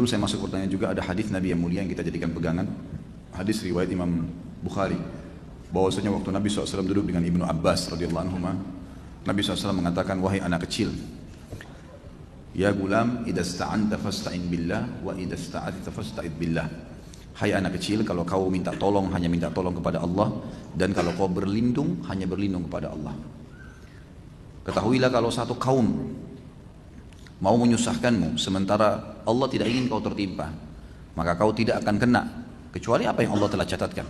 Sebelum saya masuk pertanyaan juga ada hadis Nabi yang mulia yang kita jadikan pegangan. Hadis riwayat Imam Bukhari. Bahwasanya waktu Nabi SAW duduk dengan Ibnu Abbas radhiyallahu anhu, Nabi SAW mengatakan, wahai anak kecil, ya gulam, idza sta'anta fasta'in billah wa idza sta'adta fasta'id billah. Hai anak kecil, kalau kau minta tolong hanya minta tolong kepada Allah, dan kalau kau berlindung hanya berlindung kepada Allah. Ketahuilah kalau satu kaum mau menyusahkanmu sementara Allah tidak ingin kau tertimpa, maka kau tidak akan kena kecuali apa yang Allah telah catatkan.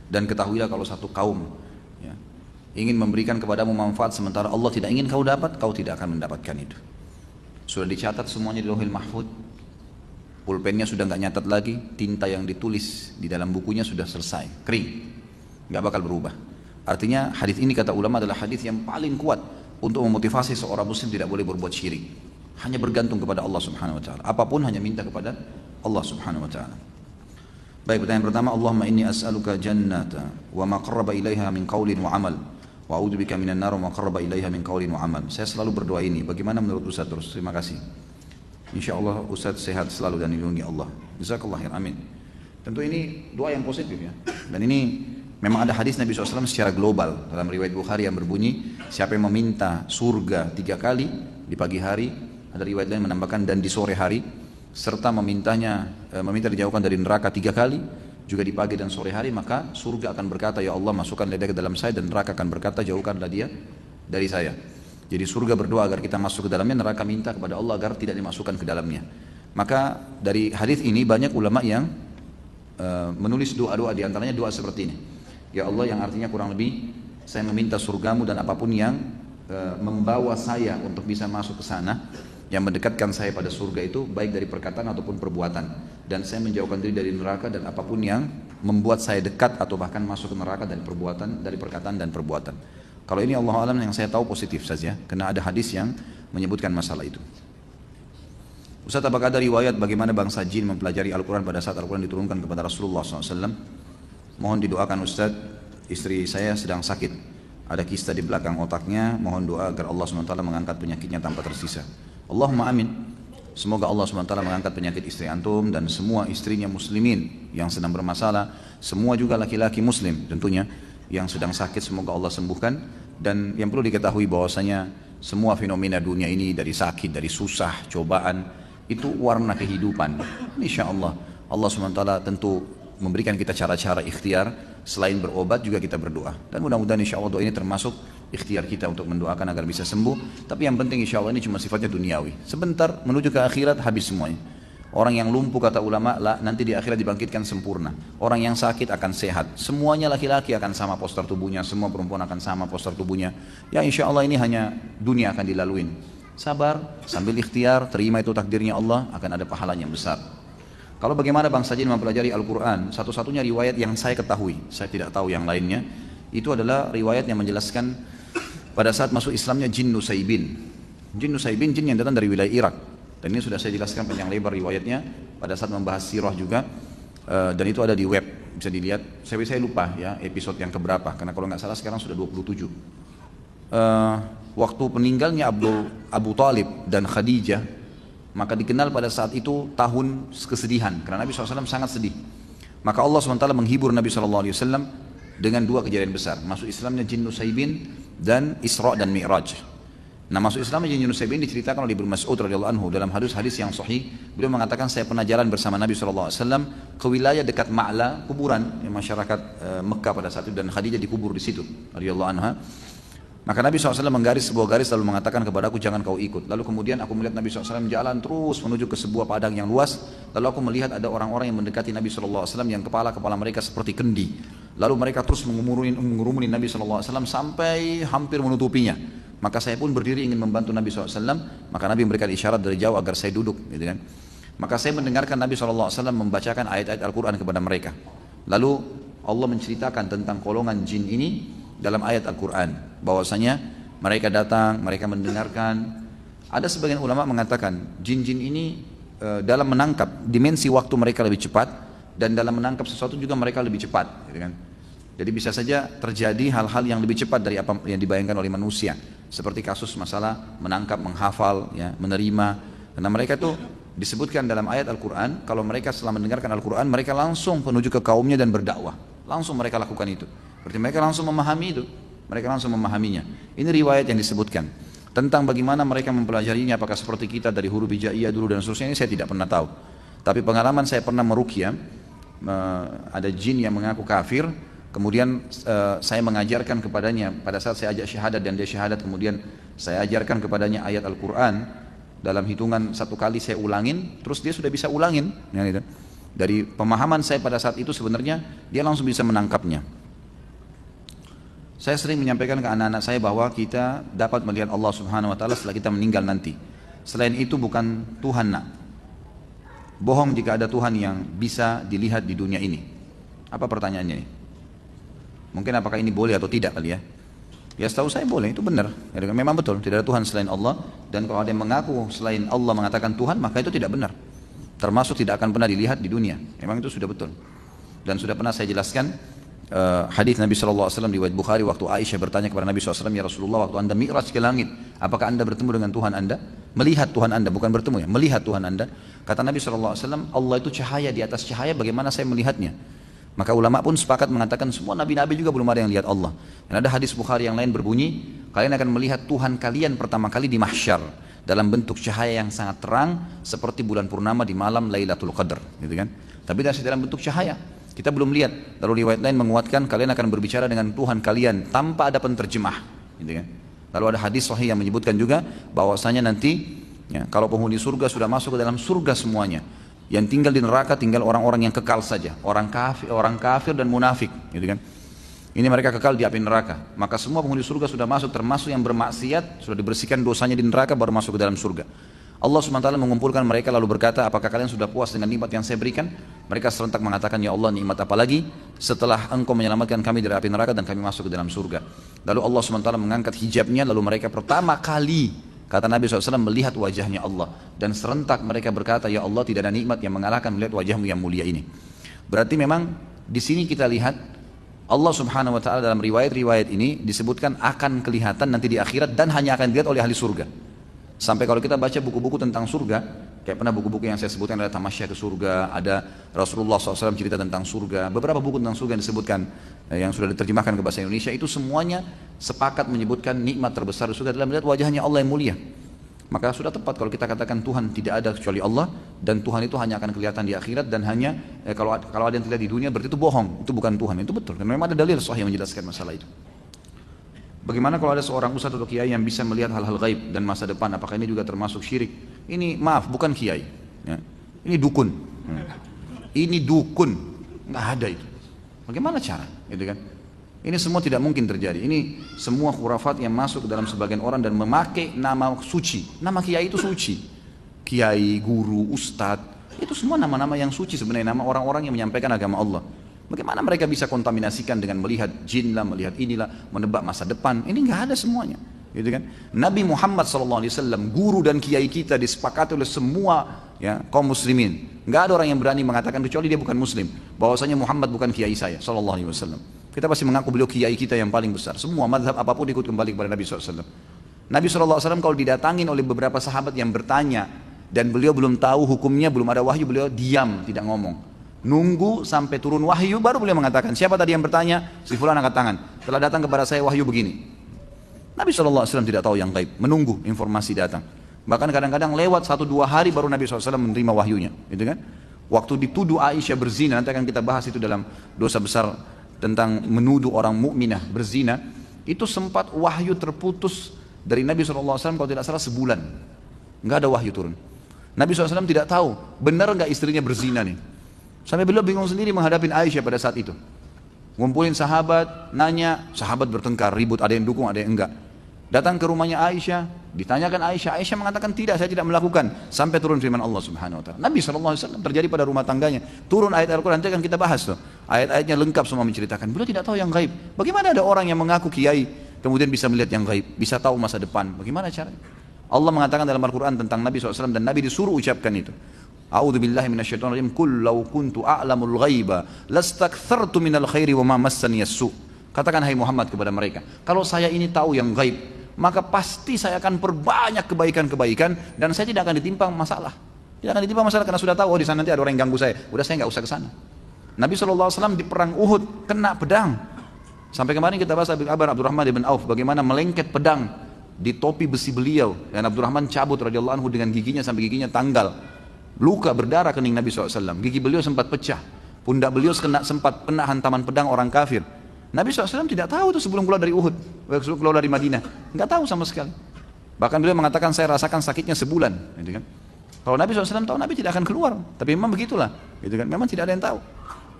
Dan ketahuilah kalau satu kaum ingin memberikan kepadamu manfaat sementara Allah tidak ingin kau dapat, kau tidak akan mendapatkan itu. Sudah dicatat semuanya di Lauhil Mahfuz, pulpennya sudah nggak nyatat lagi, tinta yang ditulis di dalam bukunya sudah selesai, kering, nggak bakal berubah. Artinya hadis ini kata ulama adalah hadis yang paling kuat untuk memotivasi seorang muslim tidak boleh berbuat syirik, hanya bergantung kepada Allah Subhanahu Wa Taala. Apapun hanya minta kepada Allah Subhanahu Wa Taala. Baik, pertanyaan pertama, Allahumma inni as'aluka jannata wa ma qarraba ilaiha min qaulin wa amal, wa a'udzubika minan nar wa ma qarraba ilaiha min qaulin wa amal. Saya selalu berdoa ini. Bagaimana menurut Ustaz terus? Terima kasih. Insyaallah Ustaz sehat selalu dan dilindungi Allah. Jazakallah khair. Amin. Tentu ini doa yang positif ya. Dan ini memang ada hadis Nabi SAW secara global dalam riwayat Bukhari yang berbunyi, siapa yang meminta surga 3 kali di pagi hari, ada riwayat lain menambahkan dan di sore hari, serta meminta dijauhkan dari neraka 3 kali juga di pagi dan sore hari, maka surga akan berkata, ya Allah masukkanlah dia ke dalam saya, dan neraka akan berkata, jauhkanlah dia dari saya. Jadi surga berdoa agar kita masuk ke dalamnya, neraka minta kepada Allah agar tidak dimasukkan ke dalamnya. Maka dari hadis ini banyak ulama yang menulis doa-doa, diantaranya doa seperti ini, ya Allah, yang artinya kurang lebih saya meminta surgamu dan apapun yang membawa saya untuk bisa masuk ke sana, yang mendekatkan saya pada surga itu baik dari perkataan ataupun perbuatan, dan saya menjauhkan diri dari neraka dan apapun yang membuat saya dekat atau bahkan masuk ke neraka dari perbuatan, dari perkataan dan perbuatan. Kalau ini Allah alam yang saya tahu positif saja, karena ada hadis yang menyebutkan masalah itu. Ustaz, apakah ada riwayat bagaimana bangsa jin mempelajari Al-Quran pada saat Al-Quran diturunkan kepada Rasulullah SAW? Mohon didoakan Ustaz, istri saya sedang sakit, ada kista di belakang otaknya, mohon doa agar Allah SWT mengangkat penyakitnya tanpa tersisa. Allahumma amin. Semoga Allah SWT mengangkat penyakit istri antum dan semua istrinya muslimin yang sedang bermasalah, semua juga laki-laki muslim tentunya yang sedang sakit, semoga Allah sembuhkan. Dan yang perlu diketahui bahwasanya semua fenomena dunia ini, dari sakit, dari susah, cobaan, itu warna kehidupan. Insya Allah Allah SWT tentu memberikan kita cara-cara ikhtiar, selain berobat juga kita berdoa, dan mudah-mudahan insya Allah doa ini termasuk ikhtiar kita untuk mendoakan agar bisa sembuh. Tapi yang penting insya Allah ini cuma sifatnya duniawi, sebentar menuju ke akhirat habis semuanya. Orang yang lumpuh kata ulama lah, nanti di akhirat dibangkitkan sempurna. Orang yang sakit akan sehat. Semuanya laki-laki akan sama postur tubuhnya, semua perempuan akan sama postur tubuhnya. Ya insya Allah ini hanya dunia akan dilaluin. Sabar sambil ikhtiar, terima itu takdirnya Allah, akan ada pahalanya yang besar. Kalau bagaimana bangsa jin mempelajari Al-Quran, satu-satunya riwayat yang saya ketahui, saya tidak tahu yang lainnya, itu adalah riwayat yang menjelaskan pada saat masuk Islamnya jin Nusaybin. Jin Nusaybin, jin yang datang dari wilayah Irak. Dan ini sudah saya jelaskan panjang lebar riwayatnya pada saat membahas sirah juga, dan itu ada di web, bisa dilihat. Saya lupa ya episode yang keberapa, karena kalau nggak salah sekarang sudah 27. Waktu peninggalnya Abu Talib dan Khadijah, maka dikenal pada saat itu tahun kesedihan, karena Nabi SAW sangat sedih. Maka Allah SWT menghibur Nabi SAW dengan 2 kejadian besar, masuk Islamnya jin Nusaybin dan Isra dan Mi'raj. Nah, masuk Islamnya jin Nusaybin diceritakan oleh Ibnu Mas'ud radhiyallahu anhu dalam hadis yang sahih. Beliau mengatakan, saya pernah jalan bersama Nabi SAW ke wilayah dekat Ma'la, kuburan yang masyarakat Mekah pada saat itu, dan Khadijah dikubur di situ radhiyallahu anha. Maka Nabi SAW menggaris sebuah garis lalu mengatakan kepadaku, jangan kau ikut. Lalu kemudian aku melihat Nabi SAW jalan terus menuju ke sebuah padang yang luas. Lalu aku melihat ada orang-orang yang mendekati Nabi SAW yang kepala mereka seperti kendi. Lalu mereka terus mengurumuni Nabi SAW sampai hampir menutupinya. Maka saya pun berdiri ingin membantu Nabi SAW. Maka Nabi memberikan isyarat dari jauh agar saya duduk, gitu kan. Maka saya mendengarkan Nabi SAW membacakan ayat-ayat Al-Quran kepada mereka. Lalu Allah menceritakan tentang golongan jin ini dalam ayat Al-Quran, bahwasanya mereka datang, mereka mendengarkan. Ada sebagian ulama mengatakan jin-jin ini dalam menangkap dimensi waktu mereka lebih cepat, dan dalam menangkap sesuatu juga mereka lebih cepat, gitu kan. Jadi bisa saja terjadi hal-hal yang lebih cepat dari apa yang dibayangkan oleh manusia, seperti kasus masalah menangkap, menghafal, ya, menerima. Karena mereka itu Disebutkan dalam ayat Al-Quran, kalau mereka setelah mendengarkan Al-Quran, mereka langsung menuju ke kaumnya dan berdakwah. Langsung mereka lakukan itu. Berarti mereka langsung memahami itu. Mereka langsung memahaminya. Ini riwayat yang disebutkan. Tentang bagaimana mereka mempelajarinya, apakah seperti kita dari huruf hijaiyah dulu dan seterusnya, ini saya tidak pernah tahu. Tapi pengalaman saya pernah meruqyah, ada jin yang mengaku kafir, kemudian saya mengajarkan kepadanya, pada saat saya ajak syahadat dan dia syahadat, kemudian saya ajarkan kepadanya ayat Al-Quran, dalam hitungan 1 kali saya ulangin, terus dia sudah bisa ulangin. Ya, gitu. Dari pemahaman saya pada saat itu sebenarnya, dia langsung bisa menangkapnya. Saya sering menyampaikan ke anak-anak saya bahwa kita dapat melihat Allah Subhanahu Wa Taala setelah kita meninggal nanti. Selain itu bukan Tuhan, nak. Bohong jika ada Tuhan yang bisa dilihat di dunia ini. Apa pertanyaannya ini? Mungkin apakah ini boleh atau tidak kali ya? Ya setahu saya boleh, itu benar. Memang betul, tidak ada Tuhan selain Allah. Dan kalau ada yang mengaku selain Allah mengatakan Tuhan, maka itu tidak benar. Termasuk tidak akan pernah dilihat di dunia. Memang itu sudah betul. Dan sudah pernah saya jelaskan hadis Nabi SAW riwayat Bukhari, waktu Aisyah bertanya kepada Nabi SAW, ya Rasulullah, waktu anda mi'raj ke langit, apakah anda bertemu dengan Tuhan anda? Melihat Tuhan anda, bukan bertemu ya, melihat Tuhan anda. Kata Nabi SAW, Allah itu cahaya, di atas cahaya bagaimana saya melihatnya? Maka ulama pun sepakat mengatakan semua nabi-nabi juga belum ada yang lihat Allah. Dan ada hadis Bukhari yang lain berbunyi, kalian akan melihat Tuhan kalian pertama kali di mahsyar dalam bentuk cahaya yang sangat terang seperti bulan purnama di malam Lailatul Qadar, gitu kan? Tapi masih dalam bentuk cahaya. Kita belum lihat. Lalu riwayat lain menguatkan kalian akan berbicara dengan Tuhan kalian tanpa ada penterjemah, gitu kan? Lalu ada hadis sahih yang menyebutkan juga bahwasanya nanti ya, kalau penghuni surga sudah masuk ke dalam surga semuanya, yang tinggal di neraka tinggal orang-orang yang kekal saja, orang kafir dan munafik, gitu kan? Ini mereka kekal di api neraka. Maka semua penghuni surga sudah masuk, termasuk yang bermaksiat, sudah dibersihkan dosanya di neraka baru masuk ke dalam surga. Allah SWT mengumpulkan mereka lalu berkata, apakah kalian sudah puas dengan nikmat yang saya berikan? Mereka serentak mengatakan, ya Allah, nikmat apa lagi setelah engkau menyelamatkan kami dari api neraka dan kami masuk ke dalam surga. Lalu Allah SWT mengangkat hijabnya, lalu mereka pertama kali, kata Nabi SAW, melihat wajahnya Allah. Dan serentak mereka berkata, ya Allah, tidak ada nikmat yang mengalahkan melihat wajahmu yang mulia ini. Berarti memang di sini kita lihat Allah Subhanahu Wa Taala dalam riwayat-riwayat ini disebutkan akan kelihatan nanti di akhirat dan hanya akan dilihat oleh ahli surga. Sampai kalau kita baca buku-buku tentang surga, kayak pernah buku-buku yang saya sebutkan ada Tamasya ke surga, ada Rasulullah SAW cerita tentang surga, beberapa buku tentang surga yang disebutkan yang sudah diterjemahkan ke bahasa Indonesia, itu semuanya sepakat menyebutkan nikmat terbesar di surga adalah melihat wajahnya Allah yang mulia. Maka sudah tepat kalau kita katakan Tuhan tidak ada kecuali Allah, dan Tuhan itu hanya akan kelihatan di akhirat, dan hanya kalau ada yang tidak di dunia berarti itu bohong, itu bukan Tuhan. Itu betul, karena memang ada dalil sahih yang menjelaskan masalah itu. Bagaimana kalau ada seorang ustadz atau kiai yang bisa melihat hal-hal gaib dan masa depan, apakah ini juga termasuk syirik? Ini maaf, bukan kiai ya. Ini dukun. Ini dukun, nggak ada itu. Bagaimana cara, gitu kan? Ini semua tidak mungkin terjadi. Ini semua khurafat yang masuk ke dalam sebagian orang dan memakai nama suci. Nama kiai itu suci. Kiai, guru, ustadz, itu semua nama-nama yang suci sebenarnya, nama orang-orang yang menyampaikan agama Allah. Bagaimana mereka bisa kontaminasikan dengan melihat jin lah, melihat inilah, menebak masa depan? Ini nggak ada semuanya, gitu kan? Nabi Muhammad SAW, guru dan kiai kita, disepakati oleh semua ya kaum muslimin. Nggak ada orang yang berani mengatakan kecuali dia bukan muslim, bahwasanya Muhammad bukan kiai saya, SAW. Kita pasti mengaku beliau kiai kita yang paling besar. Semua mazhab apapun ikut kembali kepada Nabi SAW. Nabi SAW kalau didatangin oleh beberapa sahabat yang bertanya dan beliau belum tahu hukumnya, belum ada wahyu, beliau diam, tidak ngomong. Nunggu sampai turun wahyu baru beliau mengatakan, siapa tadi yang bertanya? Si fulan angkat tangan. Telah datang kepada saya wahyu begini. Nabi SAW tidak tahu yang gaib, menunggu informasi datang. Bahkan kadang-kadang lewat 1-2 hari baru Nabi SAW menerima wahyunya, gitu kan? Waktu dituduh Aisyah berzina, nanti akan kita bahas itu dalam dosa besar tentang menuduh orang mukminah berzina, itu sempat wahyu terputus dari Nabi SAW kalau tidak salah sebulan, nggak ada wahyu turun. Nabi SAW tidak tahu benar nggak istrinya berzina nih, sampai beliau bingung sendiri menghadapi Aisyah pada saat itu. Ngumpulin sahabat, nanya, sahabat bertengkar, ribut, ada yang dukung, ada yang enggak. Datang ke rumahnya Aisyah, ditanyakan Aisyah, Aisyah mengatakan tidak, saya tidak melakukan. Sampai turun firman Allah Subhanahu Wa Taala. Nabi SAW terjadi pada rumah tangganya. Turun ayat Al-Quran, nanti akan kita bahas tuh. Ayat-ayatnya lengkap semua menceritakan. Beliau tidak tahu yang gaib. Bagaimana ada orang yang mengaku kiai, kemudian bisa melihat yang gaib, bisa tahu masa depan? Bagaimana caranya? Allah mengatakan dalam Al-Quran tentang Nabi SAW, dan Nabi disuruh ucapkan itu. A'udzubillahi minasyaitonirrajim. Qul law kuntu a'lamul ghaiba lastakthartu minal khairi wa ma massani as-su'. Katakan hai Muhammad kepada mereka, kalau saya ini tahu yang gaib, maka pasti saya akan perbanyak kebaikan-kebaikan dan saya tidak akan ditimpa masalah. Jangan ditimpa masalah karena sudah tahu, oh di sana nanti ada orang yang ganggu saya. Udah saya nggak usah ke sana. Nabi SAW di perang Uhud kena pedang. Sampai kemarin kita bahas kabar Abdurrahman bin Auf bagaimana melengket pedang di topi besi beliau dan Abdurrahman cabut radhiyallahu anhu dengan giginya sampai giginya tanggal. Luka berdarah kening Nabi SAW. Gigi beliau sempat pecah. Pundak beliau sempat kena hantaman pedang orang kafir. Nabi SAW tidak tahu itu sebelum keluar dari Uhud, sebelum keluar dari Madinah. Nggak tahu sama sekali. Bahkan beliau mengatakan saya rasakan sakitnya sebulan. Gitu kan. Kalau Nabi SAW tahu Nabi tidak akan keluar. Tapi memang begitulah. Gitu kan. Memang tidak ada yang tahu.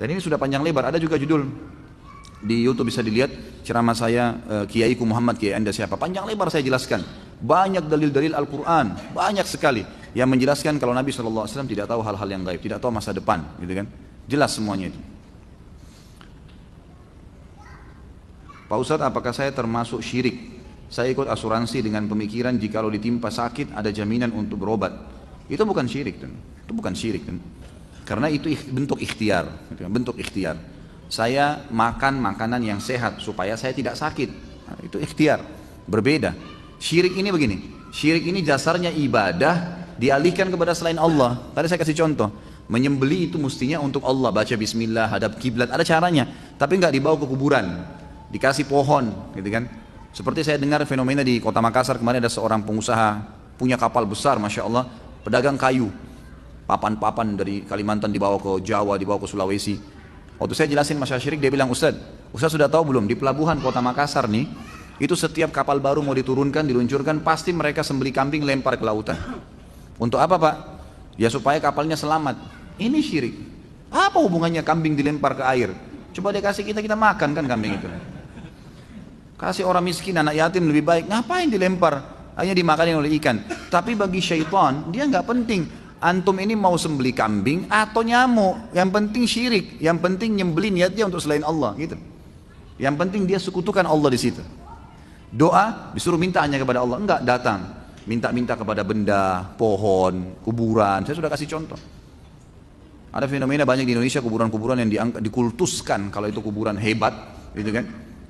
Dan ini sudah panjang lebar. Ada juga judul di YouTube bisa dilihat ceramah saya Kiaiku Muhammad Kiai Anda siapa. Panjang lebar saya jelaskan. Banyak dalil-dalil Al-Quran. Banyak sekali yang menjelaskan kalau Nabi SAW tidak tahu hal-hal yang gaib. Tidak tahu masa depan. Gitu kan. Jelas semuanya itu. Pak Ustadz, apakah saya termasuk syirik? Saya ikut asuransi dengan pemikiran jika kalau ditimpa sakit ada jaminan untuk berobat. Itu bukan syirik, itu bukan syirik. Karena itu bentuk ikhtiar, bentuk ikhtiar. Saya makan makanan yang sehat supaya saya tidak sakit. Nah, itu ikhtiar, berbeda. Syirik ini begini, syirik ini dasarnya ibadah dialihkan kepada selain Allah. Tadi saya kasih contoh, menyembeli itu mestinya untuk Allah, baca bismillah, hadap kiblat, ada caranya. Tapi nggak dibawa ke kuburan, dikasih pohon, gitu kan. Seperti saya dengar fenomena di kota Makassar kemarin ada seorang pengusaha punya kapal besar, Masya Allah, pedagang kayu, papan-papan dari Kalimantan dibawa ke Jawa, dibawa ke Sulawesi. Waktu saya jelasin masalah syirik, dia bilang, Ustaz sudah tahu belum, di pelabuhan kota Makassar nih, itu setiap kapal baru mau diturunkan, diluncurkan, pasti mereka sembeli kambing lempar ke lautan. Untuk apa Pak? Ya supaya kapalnya selamat. Ini syirik. Apa hubungannya kambing dilempar ke air? Coba dia kasih kita makan kan kambing itu. Kasih orang miskin, anak yatim lebih baik. Ngapain dilempar? Hanya dimakanin oleh ikan. Tapi bagi syaitan, dia nggak penting. Antum ini mau sembeli kambing atau nyamuk. Yang penting syirik. Yang penting nyembeli niat dia untuk selain Allah. Gitu. Yang penting dia sekutukan Allah di situ. Doa disuruh minta hanya kepada Allah. Enggak, datang. Minta-minta kepada benda, pohon, kuburan. Saya sudah kasih contoh. Ada fenomena banyak di Indonesia kuburan-kuburan yang dikultuskan. Kalau itu kuburan hebat, gitu kan.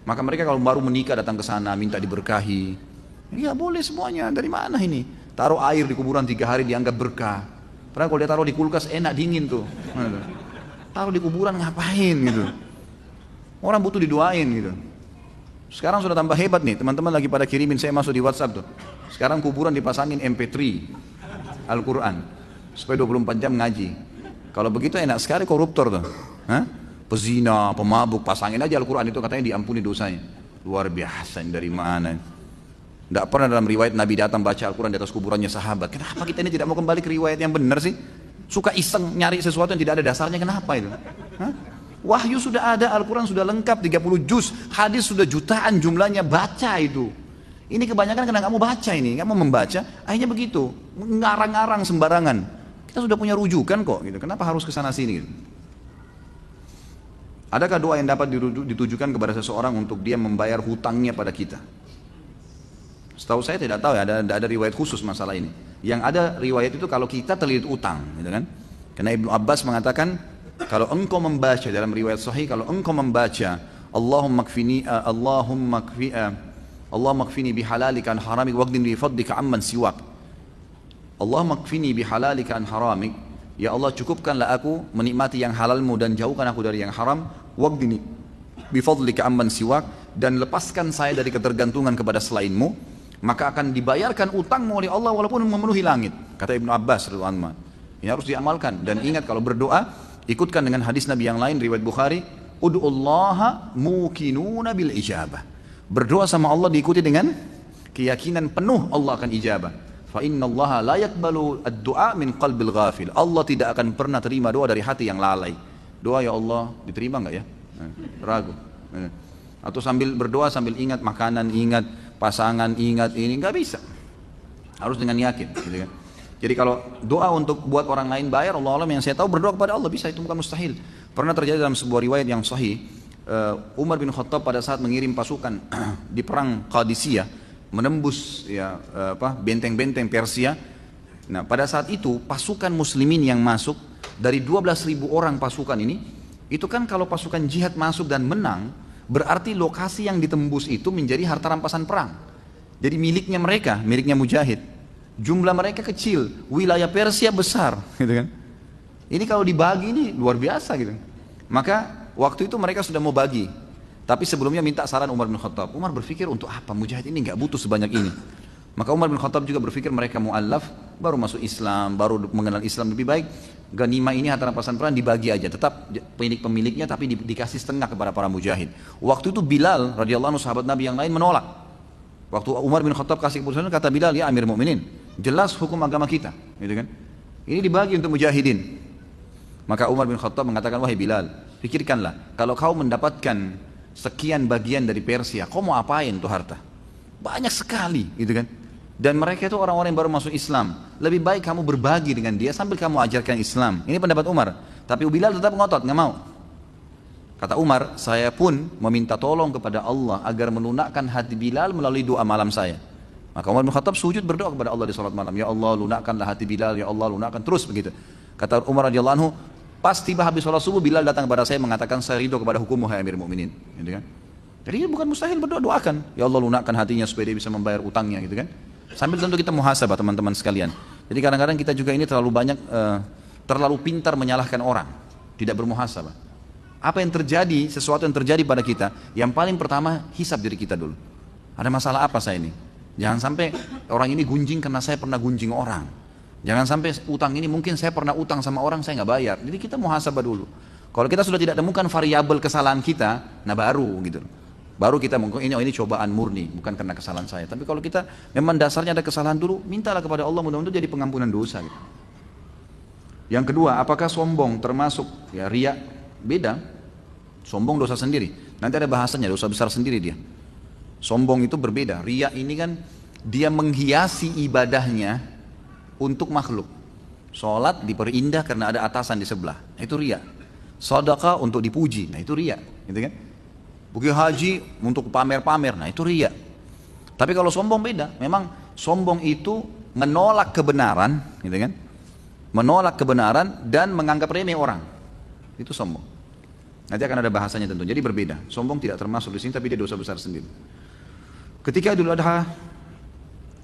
Maka mereka kalau baru menikah datang ke sana minta diberkahi. Ya boleh semuanya. Dari mana ini? Taruh air di kuburan 3 hari dianggap berkah. Padahal kalau dia taruh di kulkas enak dingin tuh. Taruh di kuburan ngapain gitu? Orang butuh didoain gitu. Sekarang sudah tambah hebat nih. Teman-teman lagi pada kirimin saya masuk di WhatsApp tuh. Sekarang kuburan dipasangin MP3 Al-Quran supaya 24 jam ngaji. Kalau begitu enak sekali koruptor tuh. Hah? Pezina, pemabuk, pasangin aja Al-Quran itu katanya diampuni dosanya. Luar biasa, dari mana? Tidak pernah dalam riwayat Nabi datang baca Al-Quran di atas kuburannya sahabat. Kenapa kita ini tidak mau kembali ke riwayat yang benar sih? Suka iseng nyari sesuatu yang tidak ada dasarnya, kenapa itu? Hah? Wahyu sudah ada, Al-Quran sudah lengkap 30 juz, hadis sudah jutaan jumlahnya, baca itu. Ini kebanyakan karena kamu baca ini, kamu membaca, akhirnya begitu, ngarang-ngarang sembarangan. Kita sudah punya rujukan kok, gitu. Kenapa harus ke sana sini? Gitu? Adakah doa yang dapat ditujukan kepada seseorang untuk dia membayar hutangnya pada kita? Setahu saya tidak tahu ya, ada riwayat khusus masalah ini. Yang ada riwayat itu kalau kita terlilit utang, gitu kan? Karena Ibnu Abbas mengatakan, kalau engkau membaca dalam riwayat sahih, kalau engkau membaca Allahumma kfini bihalalika an haramik waqdini bi fadlika amman siwak. Allahumma kfini bihalalika an haramik. Ya Allah, cukupkanlah aku menikmati yang halalmu dan jauhkan aku dari yang haram. Waqdini bi fadlika amman siwak, dan lepaskan saya dari ketergantungan kepada selainmu, maka akan dibayarkan utangmu oleh Allah walaupun memenuhi langit. Kata Ibnu Abbas radhiyallahu anhu. Ini harus diamalkan, dan ingat kalau berdoa ikutkan dengan hadis Nabi yang lain riwayat Bukhari, ud'ullaha muqinuna bil ijabah. Berdoa sama Allah diikuti dengan keyakinan penuh Allah akan ijabah. Fa innallaha la yaqbalu ad-du'a min qalbil ghafil. Allah tidak akan pernah terima doa dari hati yang lalai. Doa ya Allah diterima enggak ya? Ragu. Atau sambil berdoa sambil ingat makanan, ingat pasangan, ingat ini, enggak bisa. Harus dengan yakin, gitu kan. Jadi kalau doa untuk buat orang lain bayar, Allah alam yang saya tahu berdoa kepada Allah bisa, itu bukan mustahil. Pernah terjadi dalam sebuah riwayat yang sahih, Umar bin Khattab pada saat mengirim pasukan di perang Qadisiyah, menembus ya benteng-benteng Persia. Nah, pada saat itu pasukan muslimin yang masuk dari 12.000 orang pasukan ini, itu kan kalau pasukan jihad masuk dan menang, berarti lokasi yang ditembus itu menjadi harta rampasan perang. Jadi miliknya mereka, miliknya mujahid. Jumlah mereka kecil, wilayah Persia besar, gitu kan. Ini kalau dibagi ini luar biasa gitu. Maka waktu itu mereka sudah mau bagi. Tapi sebelumnya minta saran Umar bin Khattab. Umar berpikir untuk apa mujahid ini nggak butuh sebanyak ini. Maka Umar bin Khattab juga berpikir mereka mu'allaf, baru masuk Islam, baru mengenal Islam lebih baik. Ganimah ini harta rampasan perang dibagi aja, tetap pemiliknya tapi dikasih setengah kepada para mujahid. Waktu itu Bilal radhiyallahu anhu sahabat Nabi yang lain menolak. Waktu Umar bin Khattab kasih keputusan, kata Bilal, ya Amir Mukminin, jelas hukum agama kita, gitu kan? Ini dibagi untuk mujahidin. Maka Umar bin Khattab mengatakan, wahai Bilal, pikirkanlah, kalau kau mendapatkan sekian bagian dari Persia, kau mau apain tuh harta? Banyak sekali, gitu kan? Dan mereka itu orang-orang yang baru masuk Islam. Lebih baik kamu berbagi dengan dia sambil kamu ajarkan Islam. Ini pendapat Umar. Tapi Bilal tetap ngotot, nggak mau. Kata Umar, saya pun meminta tolong kepada Allah agar melunakkan hati Bilal melalui doa malam saya. Maka Umar bin Khattab sujud berdoa kepada Allah di salat malam. Ya Allah, lunakkanlah hati Bilal, ya Allah, lunakkan terus begitu. Kata Umar radhiyallahu anhu, pas tiba habis sholat subuh, Bilal datang kepada saya mengatakan, saya ridho kepada hukummu, hai Amir Mukminin, gitu kan? Jadi bukan mustahil berdoa, doakan, ya Allah lunakkan hatinya supaya dia bisa membayar utangnya, gitu kan? Sambil tentu kita muhasabah teman-teman sekalian. Jadi kadang-kadang kita juga ini terlalu banyak, terlalu pintar menyalahkan orang, tidak bermuhasabah. Apa yang terjadi, sesuatu yang terjadi pada kita, yang paling pertama hisab diri kita dulu. Ada masalah apa saya ini? Jangan sampai orang ini gunjing karena saya pernah gunjing orang. Jangan sampai utang ini mungkin saya pernah utang sama orang saya nggak bayar. Jadi kita muhasabah dulu. Kalau kita sudah tidak temukan variabel kesalahan kita, nah baru gitu. Baru kita mungkin ini cobaan murni, bukan karena kesalahan saya. Tapi kalau kita memang dasarnya ada kesalahan dulu, mintalah kepada Allah mudah-mudahan jadi pengampunan dosa. Gitu. Yang kedua, apakah sombong termasuk ya riya? Beda. Sombong dosa sendiri. Nanti ada bahasanya, dosa besar sendiri dia. Sombong itu berbeda. Riya ini kan dia menghiasi ibadahnya untuk makhluk. Sholat diperindah karena ada atasan di sebelah. Nah, itu riya. Sedekah untuk dipuji. Nah, itu riya, gitu kan? Pergi haji untuk pamer-pamer. Nah, itu riya. Tapi kalau sombong beda. Memang sombong itu menolak kebenaran, gitu kan? Menolak kebenaran dan menganggap remeh orang. Itu sombong. Nanti akan ada bahasanya tentu. Jadi berbeda. Sombong tidak termasuk di sini tapi dia dosa besar sendiri. Ketika Idul Adha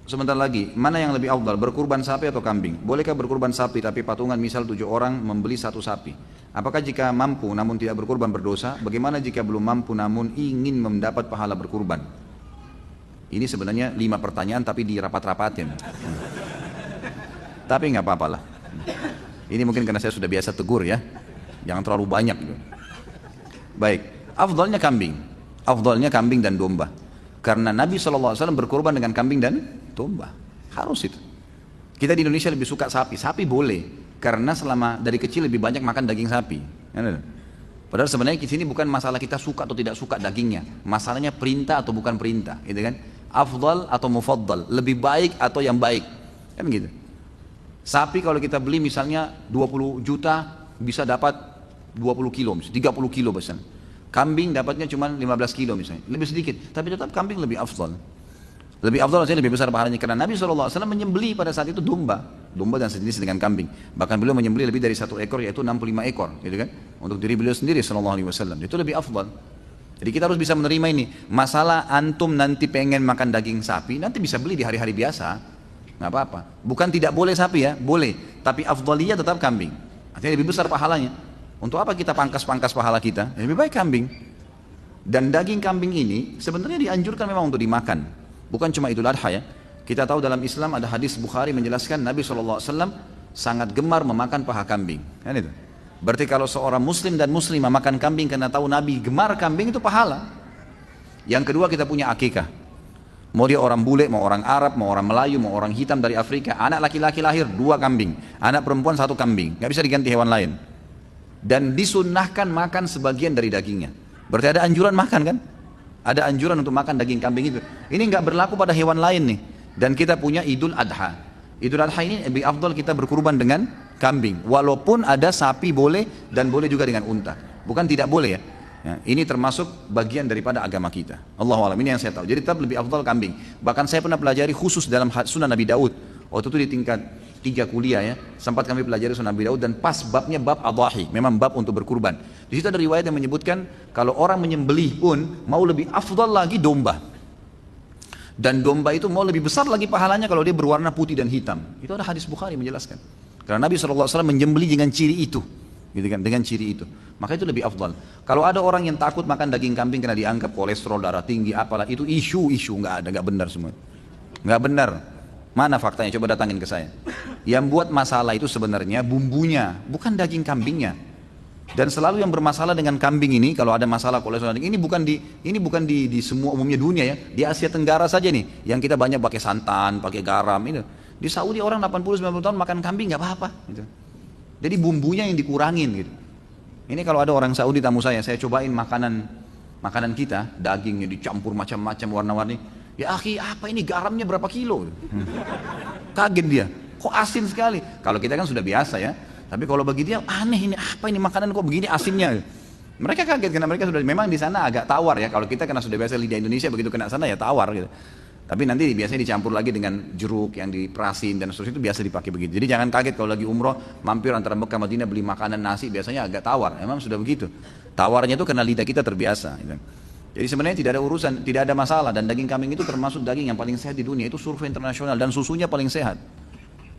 sebentar lagi, mana yang lebih afdal, berkurban sapi atau kambing? Bolehkah berkurban sapi tapi patungan misal 7 orang membeli 1 sapi? Apakah jika mampu namun tidak berkurban berdosa? Bagaimana jika belum mampu namun ingin mendapat pahala berkurban? Ini sebenarnya 5 pertanyaan tapi dirapat-rapatin. Tapi nggak apa-apalah. Ini mungkin karena saya sudah biasa tegur ya. Jangan terlalu banyak. Baik, afdalnya kambing. Afdalnya kambing dan domba. Karena Nabi SAW berkurban dengan kambing dan domba. Harus itu. Kita di Indonesia lebih suka sapi. Sapi boleh. Karena selama dari kecil lebih banyak makan daging sapi. Padahal sebenarnya di sini bukan masalah kita suka atau tidak suka dagingnya. Masalahnya perintah atau bukan perintah. Gitu kan? Afdal atau mufaddal. Lebih baik atau yang baik. Kan gitu. Sapi kalau kita beli misalnya 20 juta bisa dapat 20 kilo, misalnya 30 kilo misalnya. Kambing dapatnya cuma 15 kilo misalnya, lebih sedikit, tapi tetap kambing lebih afdal. Lebih afdal artinya lebih besar pahalanya karena Nabi SAW menyembelih pada saat itu domba dan sejenis dengan kambing. Bahkan beliau menyembelih lebih dari 1 ekor yaitu 65 ekor, gitu kan? Untuk diri beliau sendiri SAW. Itu lebih afdal. Jadi kita harus bisa menerima ini. Masalah antum nanti pengen makan daging sapi, nanti bisa beli di hari-hari biasa, nggak apa-apa. Bukan tidak boleh sapi ya, boleh. Tapi afdaliyah tetap kambing. Artinya lebih besar pahalanya. Untuk apa kita pangkas-pangkas pahala kita? Ya, lebih baik kambing. Dan daging kambing ini sebenarnya dianjurkan memang untuk dimakan. Bukan cuma Idul Adha ya. Kita tahu dalam Islam ada hadis Bukhari menjelaskan Nabi SAW sangat gemar memakan paha kambing. Kan itu. Berarti kalau seorang muslim dan muslimah makan kambing karena tahu Nabi gemar kambing itu pahala. Yang kedua kita punya akikah. Mau dia orang bule, mau orang Arab, mau orang Melayu, mau orang hitam dari Afrika. Anak laki-laki lahir 2 kambing. Anak perempuan 1 kambing. Gak bisa diganti hewan lain. Dan disunnahkan makan sebagian dari dagingnya. Berarti ada anjuran makan kan? Ada anjuran untuk makan daging kambing itu. Ini nggak berlaku pada hewan lain nih. Dan kita punya Idul Adha. Idul Adha ini lebih afdal kita berkurban dengan kambing. Walaupun ada sapi boleh dan boleh juga dengan unta. Bukan tidak boleh ya. Ya, ini termasuk bagian daripada agama kita. Allahu a'lam, ini yang saya tahu. Jadi tetap lebih afdal kambing. Bahkan saya pernah pelajari khusus dalam Sunan Nabi Daud. Waktu itu di tingkat 3 kuliah ya, sempat kami pelajari Sunan Nabi Daud dan pas babnya bab adhahi, memang bab untuk berkurban. Di situ ada riwayat yang menyebutkan kalau orang menyembelih pun mau lebih afdal lagi domba. Dan domba itu mau lebih besar lagi pahalanya kalau dia berwarna putih dan hitam. Itu ada hadis Bukhari menjelaskan. Karena Nabi SAW menyembelih dengan ciri itu, gitu kan, dengan ciri itu. Maka itu lebih afdal. Kalau ada orang yang takut makan daging kambing karena dianggap kolesterol, darah tinggi, apalah, itu isu nggak ada, nggak benar semua. Nggak benar. Mana faktanya? Coba datangin ke saya. Yang buat masalah itu sebenarnya bumbunya, bukan daging kambingnya. Dan selalu yang bermasalah dengan kambing ini, kalau ada masalah kolesterol, ini bukan di semua umumnya dunia ya, di Asia Tenggara saja nih, yang kita banyak pakai santan, pakai garam itu. Di Saudi orang 80-90 tahun makan kambing nggak apa-apa. Gitu. Jadi bumbunya yang dikurangin gitu. Ini kalau ada orang Saudi tamu saya cobain makanan kita, dagingnya dicampur macam-macam warna-warni. Ya akhi, apa ini garamnya berapa kilo? Kaget dia, kok asin sekali. Kalau kita kan sudah biasa ya. Tapi kalau bagi dia aneh, ini apa ini makanan kok begini asinnya. Mereka kaget karena mereka sudah memang di sana agak tawar ya. Kalau kita karena sudah biasa lidah Indonesia, begitu kena sana ya tawar gitu. Tapi nanti biasanya dicampur lagi dengan jeruk yang diperasin dan seterusnya, itu biasa dipakai begitu. Jadi jangan kaget kalau lagi umroh mampir antara Mekah Madinah beli makanan nasi, biasanya agak tawar. Memang sudah begitu. Tawarnya itu karena lidah kita terbiasa gitu. Jadi sebenarnya tidak ada urusan, tidak ada masalah. Dan daging kambing itu termasuk daging yang paling sehat di dunia. Itu survei internasional, dan susunya paling sehat.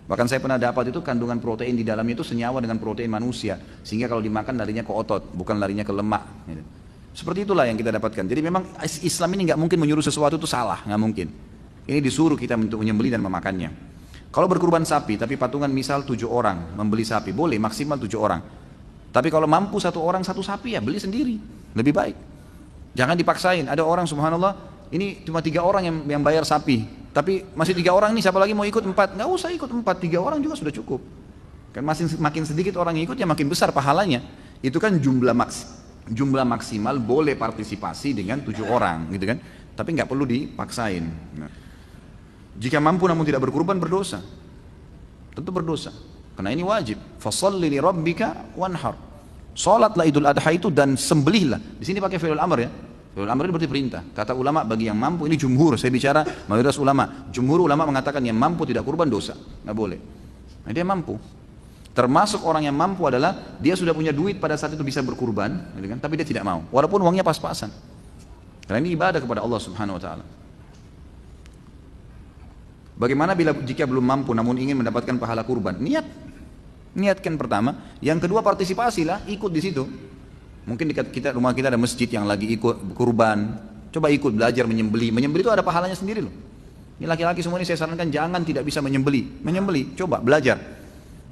Bahkan saya pernah dapat itu kandungan protein di dalamnya itu senyawa dengan protein manusia, sehingga kalau dimakan larinya ke otot, bukan larinya ke lemak gitu. Seperti itulah yang kita dapatkan. Jadi memang Islam ini nggak mungkin menyuruh sesuatu itu salah, nggak mungkin. Ini disuruh kita untuk menyembelih dan memakannya. Kalau berkurban sapi, tapi patungan misal 7 orang membeli sapi, boleh maksimal 7 orang. Tapi kalau mampu 1 orang 1 sapi ya beli sendiri, lebih baik. Jangan dipaksain. Ada orang subhanallah, ini cuma 3 orang yang bayar sapi, tapi masih 3 orang nih, siapa lagi mau ikut 4? Nggak usah ikut 4, 3 orang juga sudah cukup. Kan makin sedikit orang yang ikut ya makin besar pahalanya. Itu kan jumlah maksimal boleh partisipasi dengan 7 orang gitu kan. Tapi nggak perlu dipaksain. Nah, jika mampu namun tidak berkurban berdosa. Tentu berdosa. Karena ini wajib. Fasholli li rabbika wanhar. Salatlah Idul Adha itu dan sembelihlah. Di sini pakai fi'il amr ya. Fi'il amr itu berarti perintah. Kata ulama bagi yang mampu, ini jumhur, saya bicara mayoritas ulama. Jumhur ulama mengatakan yang mampu tidak kurban dosa. Nggak boleh. Nah, dia mampu. Termasuk orang yang mampu adalah dia sudah punya duit pada saat itu bisa berkurban, gitu kan? Tapi dia tidak mau. Walaupun uangnya pas-pasan. Karena ini ibadah kepada Allah Subhanahu wa taala. Bagaimana jika belum mampu namun ingin mendapatkan pahala kurban? Niatkan pertama, yang kedua partisipasilah, ikut di situ. Mungkin di rumah kita ada masjid yang lagi ikut kurban. Coba ikut belajar menyembelih. Menyembelih itu ada pahalanya sendiri loh. Ini laki-laki semua ini saya sarankan jangan tidak bisa menyembelih. Menyembelih, coba belajar.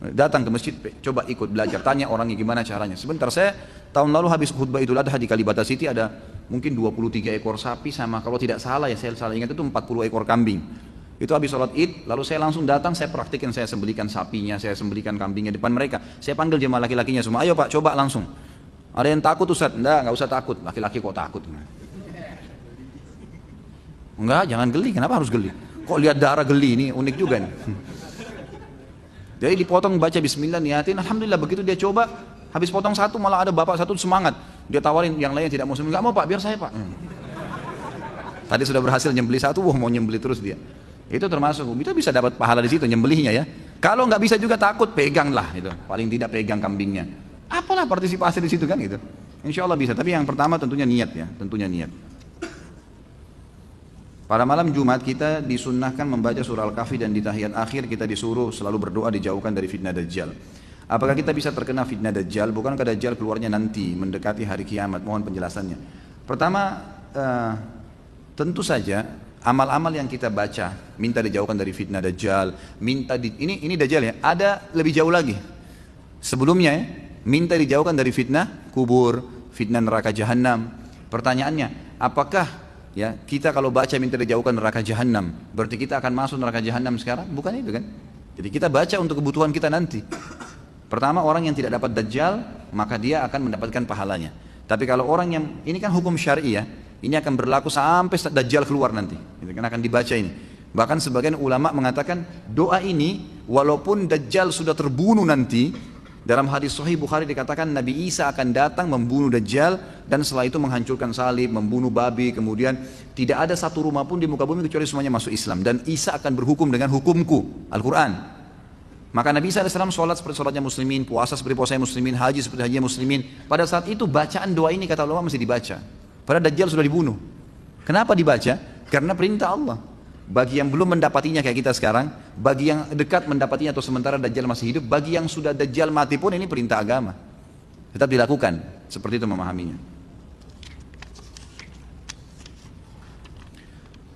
Datang ke masjid, coba ikut belajar, tanya orangnya gimana caranya. Sebentar, saya tahun lalu habis khutbah Idul Adha di Kalibata City, ada mungkin 23 ekor sapi sama, kalau tidak salah ya saya salah ingat itu 40 ekor kambing. Itu habis sholat id, lalu saya langsung datang, saya praktikin, saya sembelihkan sapinya, saya sembelihkan kambingnya depan mereka. Saya panggil jemaah laki-lakinya semua, ayo pak coba langsung. Ada yang takut Ustaz? Enggak usah takut, laki-laki kok takut? Enggak, jangan geli, kenapa harus geli? Kok lihat darah geli, ini unik juga nih. Jadi dipotong, baca bismillah, niatin, alhamdulillah. Begitu dia coba, habis potong satu malah ada bapak satu semangat, dia tawarin yang lain yang tidak mau sembelih, nggak mau pak, biar saya pak. Tadi sudah berhasil nyembelih satu, wah mau nyembelih terus dia. Itu termasuk, kita bisa dapat pahala di situ nyembelihnya ya. Kalau nggak bisa juga takut, peganglah itu, paling tidak pegang kambingnya. Apalah partisipasi di situ kan gitu. Insya Allah bisa, tapi yang pertama tentunya niat ya, tentunya niat. Pada malam Jumat kita disunnahkan membaca surah Al-Kahfi dan di tahiyat akhir kita disuruh selalu berdoa dijauhkan dari fitnah Dajjal. Apakah kita bisa terkena fitnah Dajjal? Bukankah Dajjal keluarnya nanti mendekati hari kiamat? Mohon penjelasannya. Pertama, tentu saja amal-amal yang kita baca minta dijauhkan dari fitnah Dajjal, ini Dajjal ya. Ada lebih jauh lagi. Sebelumnya minta dijauhkan dari fitnah kubur, fitnah neraka jahanam. Pertanyaannya, apakah ya kita kalau baca minta dijauhkan neraka jahanam, berarti kita akan masuk neraka jahanam sekarang? Bukan itu kan? Jadi kita baca untuk kebutuhan kita nanti. Pertama, orang yang tidak dapat Dajjal maka dia akan mendapatkan pahalanya. Tapi kalau orang yang, ini kan hukum syar'i ya, ini akan berlaku sampai Dajjal keluar nanti. Itu kan akan dibaca ini. Bahkan sebagian ulama mengatakan doa ini walaupun Dajjal sudah terbunuh nanti, dalam hadis Sahih Bukhari dikatakan Nabi Isa akan datang membunuh Dajjal dan setelah itu menghancurkan salib, membunuh babi, kemudian tidak ada satu rumah pun di muka bumi kecuali semuanya masuk Islam dan Isa akan berhukum dengan hukumku, Al-Quran. Maka Nabi Isa AS sholat seperti sholatnya muslimin, puasa seperti puasanya muslimin, haji seperti hajinya muslimin. Pada saat itu bacaan doa ini kata ulama masih dibaca. Padahal Dajjal sudah dibunuh. Kenapa dibaca? Karena perintah Allah. Bagi yang belum mendapatinya kayak kita sekarang, bagi yang dekat mendapatinya atau sementara Dajjal masih hidup, bagi yang sudah Dajjal mati pun ini perintah agama. Tetap dilakukan, seperti itu memahaminya.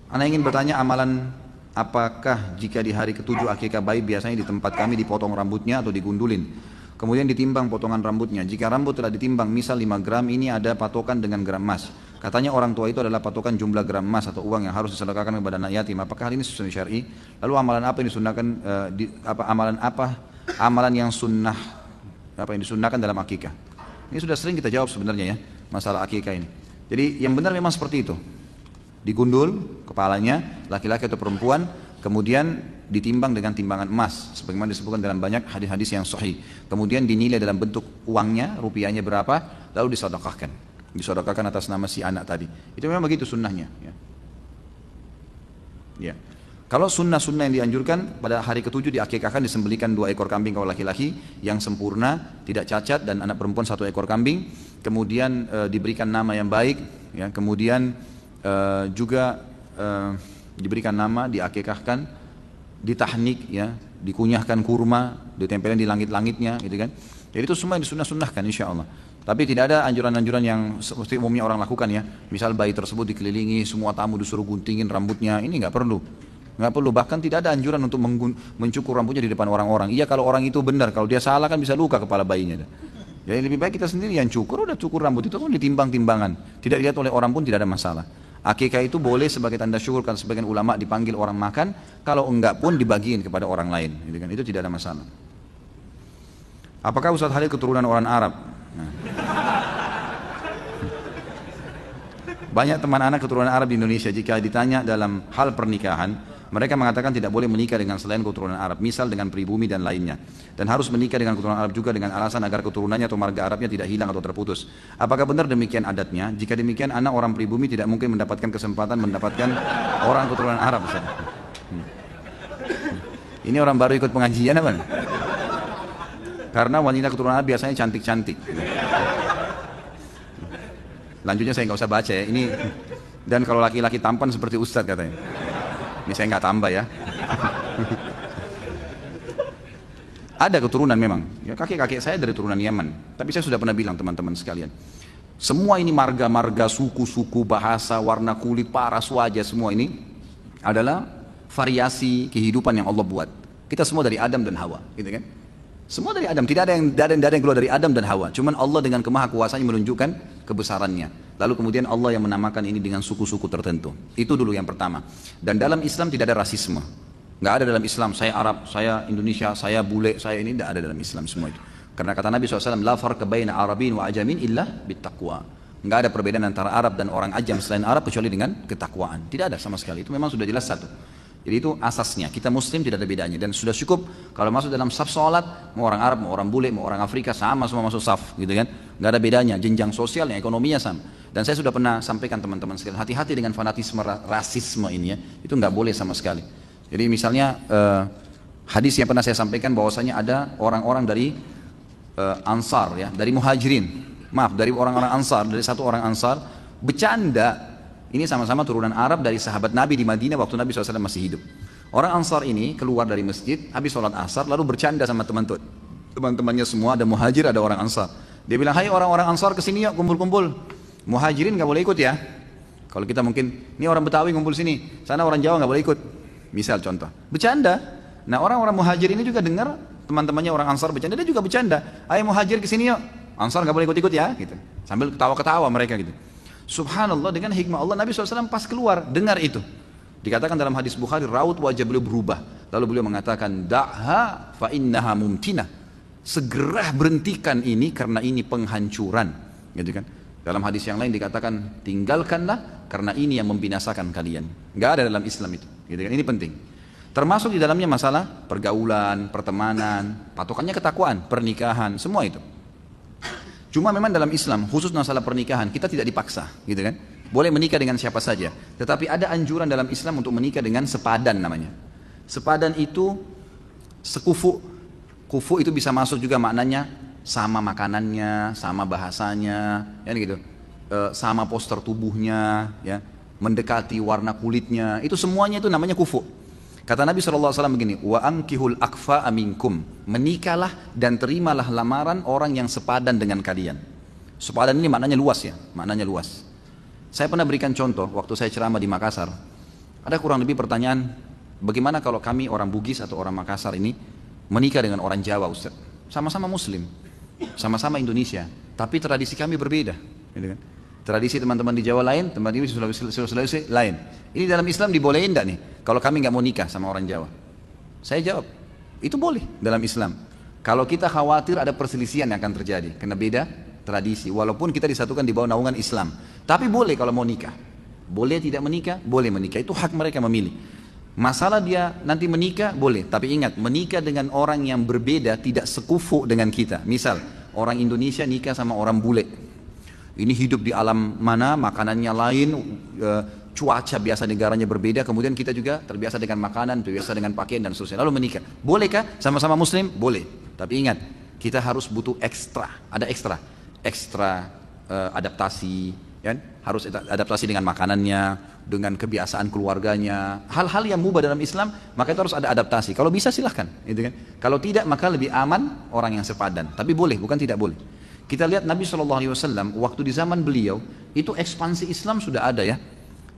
Ana ingin bertanya amalan apakah jika di hari ketujuh akikah bayi biasanya di tempat kami dipotong rambutnya atau digundulin. Kemudian ditimbang potongan rambutnya. Jika rambut telah ditimbang misal 5 gram ini ada patokan dengan gram emas. Katanya orang tua itu adalah patokan jumlah gram emas atau uang yang harus disedekahkan kepada anak yatim. Apakah hal ini sesuai syar'i? Lalu amalan apa yang disunnahkan amalan yang sunnah apa yang disunnahkan dalam akikah? Ini sudah sering kita jawab sebenarnya ya, masalah akikah ini. Jadi yang benar memang seperti itu. Digundul kepalanya laki-laki atau perempuan, kemudian ditimbang dengan timbangan emas sebagaimana disebutkan dalam banyak hadis-hadis yang sahih. Kemudian dinilai dalam bentuk uangnya, rupiahnya berapa, lalu disedekahkan atas nama si anak tadi. Itu memang begitu sunnahnya ya. Ya. Kalau sunnah-sunnah yang dianjurkan pada hari ketujuh diakikahkan disembelikan 2 ekor kambing kalau laki-laki yang sempurna, tidak cacat, dan anak perempuan 1 ekor kambing. Kemudian diberikan nama yang baik ya. Kemudian juga diberikan nama, diakikahkan, ditahnik ya, dikunyahkan kurma, ditempelin di langit-langitnya gitu kan. Jadi itu semua disunnah-sunnahkan insyaallah. Tapi tidak ada anjuran-anjuran yang seperti umumnya orang lakukan ya. Misal bayi tersebut dikelilingi, semua tamu disuruh guntingin rambutnya, ini nggak perlu. Nggak perlu, bahkan tidak ada anjuran untuk mencukur rambutnya di depan orang-orang. Iya kalau orang itu benar, kalau dia salah kan bisa luka kepala bayinya. Jadi lebih baik kita sendiri yang cukur, udah cukur rambut itu kan ditimbang-timbangan. Tidak dilihat oleh orang pun tidak ada masalah. Akikah itu boleh sebagai tanda syukur kan sebagian ulama dipanggil orang makan, kalau enggak pun dibagiin kepada orang lain. Gitu kan? Itu tidak ada masalah. Apakah Ustaz Halil keturunan orang Arab? Nah. Banyak teman anak keturunan Arab di Indonesia jika ditanya dalam hal pernikahan, mereka mengatakan tidak boleh menikah dengan selain keturunan Arab, misal dengan pribumi dan lainnya. Dan harus menikah dengan keturunan Arab juga dengan alasan agar keturunannya atau marga Arabnya tidak hilang atau terputus. Apakah benar demikian adatnya? Jika demikian, anak orang pribumi tidak mungkin mendapatkan kesempatan mendapatkan orang keturunan Arab. Ini orang baru ikut pengajian apa? Karena wanita keturunan Arab biasanya cantik-cantik. Lanjutnya saya nggak usah baca ya. Ini dan kalau laki-laki tampan seperti Ustadz katanya. Ini saya nggak tambah ya. Ada keturunan memang. Ya, kakek-kakek saya dari turunan Yaman. Tapi saya sudah pernah bilang teman-teman sekalian. Semua ini marga-marga, suku-suku, bahasa, warna kulit, paras wajah, semua ini adalah variasi kehidupan yang Allah buat. Kita semua dari Adam dan Hawa, gitu kan? Semua dari Adam, tidak ada yang keluar dari Adam dan Hawa. Cuman Allah dengan kemahakuasaannya menunjukkan kebesarannya. Lalu kemudian Allah yang menamakan ini dengan suku-suku tertentu. Itu dulu yang pertama. Dan dalam Islam tidak ada rasisme. Nggak ada dalam Islam, saya Arab, saya Indonesia, saya bule, saya ini tidak ada dalam Islam semua itu. Karena kata Nabi SAW, la farqa baina Arabin wa ajamin illa bittaqwa. Nggak ada perbedaan antara Arab dan orang ajam selain Arab kecuali dengan ketakwaan. Tidak ada sama sekali. Itu memang sudah jelas satu. Jadi itu asasnya, kita muslim tidak ada bedanya. Dan sudah cukup kalau masuk dalam saf sholat, mau orang Arab, mau orang bule, mau orang Afrika, sama semua masuk saf gitu kan. Nggak ada bedanya, jenjang sosialnya, ekonominya sama. Dan saya sudah pernah sampaikan teman-teman sekalian, hati-hati dengan fanatisme rasisme ini ya. Itu nggak boleh sama sekali. Jadi misalnya hadis yang pernah saya sampaikan bahwasanya ada orang-orang dari Ansar ya, dari Muhajirin. Maaf, dari orang-orang Ansar, dari satu orang Ansar bercanda. Ini sama-sama turunan Arab dari sahabat Nabi di Madinah waktu Nabi SAW masih hidup. Orang Ansar ini keluar dari masjid, habis sholat asar, lalu bercanda sama teman-temannya semua, ada muhajir, ada orang Ansar. Dia bilang, hai orang-orang Ansar kesini yuk, kumpul-kumpul. Muhajirin gak boleh ikut ya. Kalau kita mungkin, ini orang Betawi ngumpul sini, sana orang Jawa gak boleh ikut. Misal contoh, bercanda. Nah orang-orang muhajir ini juga dengar, teman-temannya orang Ansar bercanda, dia juga bercanda. Ayo muhajir kesini yuk, Ansar gak boleh ikut-ikut ya. Gitu. Sambil ketawa-ketawa mereka gitu. Subhanallah, dengan hikmah Allah Nabi SAW pas keluar dengar itu. Dikatakan dalam hadis Bukhari, raut wajah beliau berubah. Lalu beliau mengatakan, da'ha fa innaha mumtinah. Segera berhentikan ini karena ini penghancuran. Gitu kan? Dalam hadis yang lain dikatakan, tinggalkanlah karena ini yang membinasakan kalian. Nggak ada dalam Islam itu. Gitu kan? Ini penting. Termasuk di dalamnya masalah pergaulan, pertemanan, patokannya ketakwaan, pernikahan, semua itu. Cuma memang dalam Islam, khusus masalah pernikahan, kita tidak dipaksa, gitu kan? Boleh menikah dengan siapa saja. Tetapi ada anjuran dalam Islam untuk menikah dengan sepadan namanya. Sepadan itu sekufu. Kufu itu bisa masuk juga maknanya sama makanannya, sama bahasanya, ya gitu. Sama poster tubuhnya, ya. mendekati, warna kulitnya, itu semuanya itu namanya kufu. Kata Nabi SAW begini, wa ankihul akfa aminkum, menikahlah dan terimalah lamaran orang yang sepadan dengan kalian. Sepadan ini maknanya luas ya, maknanya luas. Saya pernah berikan contoh waktu saya ceramah di Makassar. Ada kurang lebih pertanyaan, bagaimana kalau kami orang Bugis atau orang Makassar ini menikah dengan orang Jawa, Ustaz? Sama-sama Muslim, sama-sama Indonesia, tapi tradisi kami berbeda, gitu kan? Tradisi teman-teman di Jawa lain, teman-teman di Sulawesi lain. Ini dalam Islam dibolehin enggak nih? Kalau kami nggak mau nikah sama orang Jawa, saya jawab, itu boleh dalam Islam. Kalau kita khawatir ada perselisihan yang akan terjadi, karena beda tradisi, walaupun kita disatukan di bawah naungan Islam. Tapi boleh kalau mau nikah. Boleh tidak menikah? Boleh menikah. Itu hak mereka memilih. Masalah dia nanti menikah, boleh. Tapi ingat, menikah dengan orang yang berbeda tidak sekufu dengan kita. Misal, orang Indonesia nikah sama orang bule. Ini hidup di alam mana, makanannya lain, cuaca biasa negaranya berbeda, kemudian kita juga terbiasa dengan makanan, terbiasa dengan pakaian dan seterusnya. Lalu menikah. Bolehkah? Sama-sama Muslim? Boleh. Tapi ingat, kita harus butuh ekstra. Ada ekstra. Ekstra adaptasi, kan? Harus adaptasi dengan makanannya, dengan kebiasaan keluarganya, hal-hal yang mubah dalam Islam, maka itu harus ada adaptasi. Kalau bisa silahkan, gitu kan? Kalau tidak, maka lebih aman orang yang sepadan. Tapi boleh, bukan tidak boleh. Kita lihat Nabi SAW waktu di zaman beliau itu ekspansi Islam sudah ada ya.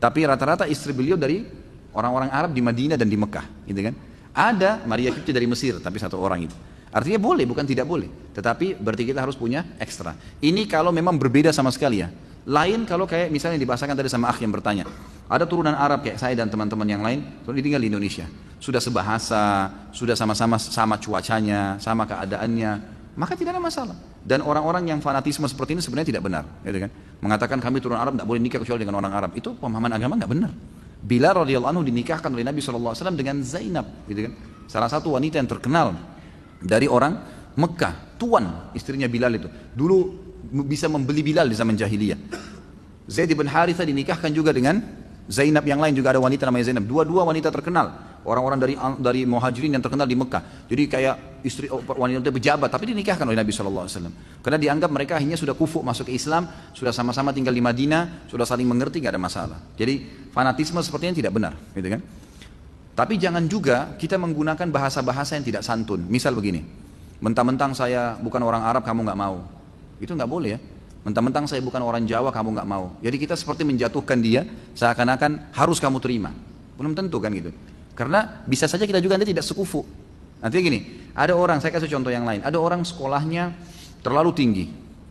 Tapi rata-rata istri beliau dari orang-orang Arab di Madinah dan di Mekah, gitu kan? Ada Maria Kipti dari Mesir, tapi satu orang itu. Artinya boleh, bukan tidak boleh. Tetapi berarti kita harus punya ekstra. Ini kalau memang berbeda sama sekali ya. Lain kalau kayak misalnya dibahasakan tadi sama akh yang bertanya. Ada turunan Arab kayak saya dan teman-teman yang lain, lalu tinggal di Indonesia. Sudah sebahasa, sudah sama-sama sama cuacanya, sama keadaannya, maka tidak ada masalah. Dan orang-orang yang fanatisme seperti ini sebenarnya tidak benar, gitu kan? Mengatakan kami turunan Arab tidak boleh nikah kecuali dengan orang Arab, itu pemahaman agama nggak benar. Bilal radhiyallahu anhu dinikahkan oleh Nabi SAW dengan Zainab, gitu kan? Salah satu wanita yang terkenal dari orang Mekah, tuan istrinya Bilal itu. Dulu bisa membeli Bilal di zaman jahiliyah. Zaid bin Haritha dinikahkan juga dengan Zainab, yang lain juga ada wanita namanya Zainab. Dua-dua wanita terkenal. Orang-orang dari muhajirin yang terkenal di Mekah. Jadi kayak istri wanita pejabat, tapi dinikahkan oleh Nabi SAW. Karena dianggap mereka akhirnya sudah kufu masuk ke Islam, sudah sama-sama tinggal di Madinah, sudah saling mengerti, nggak ada masalah. Jadi fanatisme sepertinya tidak benar, gitu kan? Tapi jangan juga kita menggunakan bahasa-bahasa yang tidak santun. Misal begini, mentang-mentang saya bukan orang Arab, kamu nggak mau. Itu nggak boleh ya. Mentang-mentang saya bukan orang Jawa, kamu nggak mau. Jadi kita seperti menjatuhkan dia, seakan-akan harus kamu terima. Belum tentu kan gitu. Karena bisa saja kita juga nanti tidak sekufu. Nanti gini, ada orang, saya kasih contoh yang lain. Ada orang sekolahnya terlalu tinggi,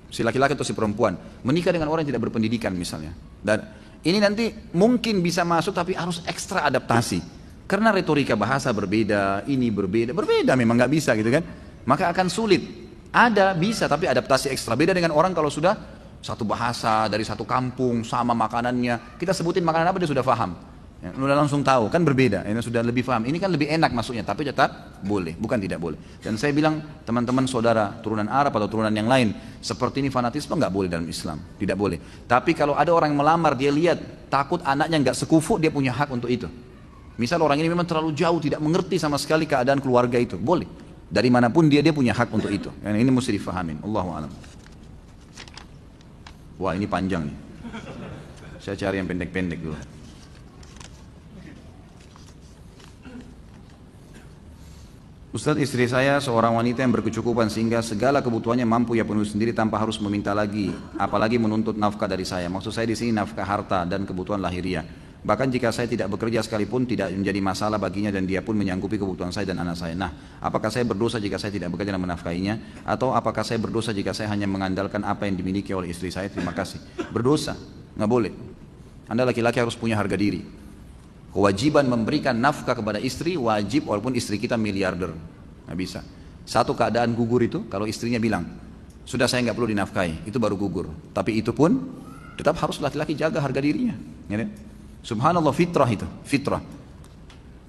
si laki-laki atau si perempuan, menikah dengan orang yang tidak berpendidikan misalnya. Dan ini nanti mungkin bisa masuk, tapi harus ekstra adaptasi. Karena retorika bahasa berbeda, ini berbeda memang nggak bisa gitu kan. Maka akan sulit. Ada, bisa, tapi adaptasi ekstra. Beda dengan orang kalau sudah satu bahasa, dari satu kampung, sama makanannya. Kita sebutin makanan apa, dia sudah paham. Ya, udah langsung tahu, kan berbeda. Ini sudah lebih paham. Ini kan lebih enak masuknya, tapi tetap boleh, bukan tidak boleh. Dan saya bilang, teman-teman saudara turunan Arab atau turunan yang lain, seperti ini fanatisme nggak boleh dalam Islam, tidak boleh. Tapi kalau ada orang yang melamar, dia lihat takut anaknya nggak sekufu, dia punya hak untuk itu. Misal orang ini memang terlalu jauh, tidak mengerti sama sekali keadaan keluarga itu, boleh. Dari manapun dia punya hak untuk itu. Ini mesti difahamin. Allahu a'lam. Wah, ini panjang nih. Saya cari yang pendek-pendek dulu. Ustadz, istri saya seorang wanita yang berkecukupan sehingga segala kebutuhannya mampu ia penuhi sendiri tanpa harus meminta lagi, apalagi menuntut nafkah dari saya. Maksud saya di sini nafkah harta dan kebutuhan lahiriah. Bahkan jika saya tidak bekerja sekalipun tidak menjadi masalah baginya dan dia pun menyanggupi kebutuhan saya dan anak saya. Nah, apakah saya berdosa jika saya tidak bekerja dan menafkahinya? Atau apakah saya berdosa jika saya hanya mengandalkan apa yang dimiliki oleh istri saya? Terima kasih. Berdosa, nggak boleh. Anda laki-laki harus punya harga diri. Kewajiban memberikan nafkah kepada istri wajib walaupun istri kita miliarder, nggak bisa. Satu keadaan gugur itu kalau istrinya bilang sudah saya nggak perlu dinafkahi, itu baru gugur. Tapi itu pun tetap harus laki-laki jaga harga dirinya. Ya, subhanallah, fitrah itu, fitrah.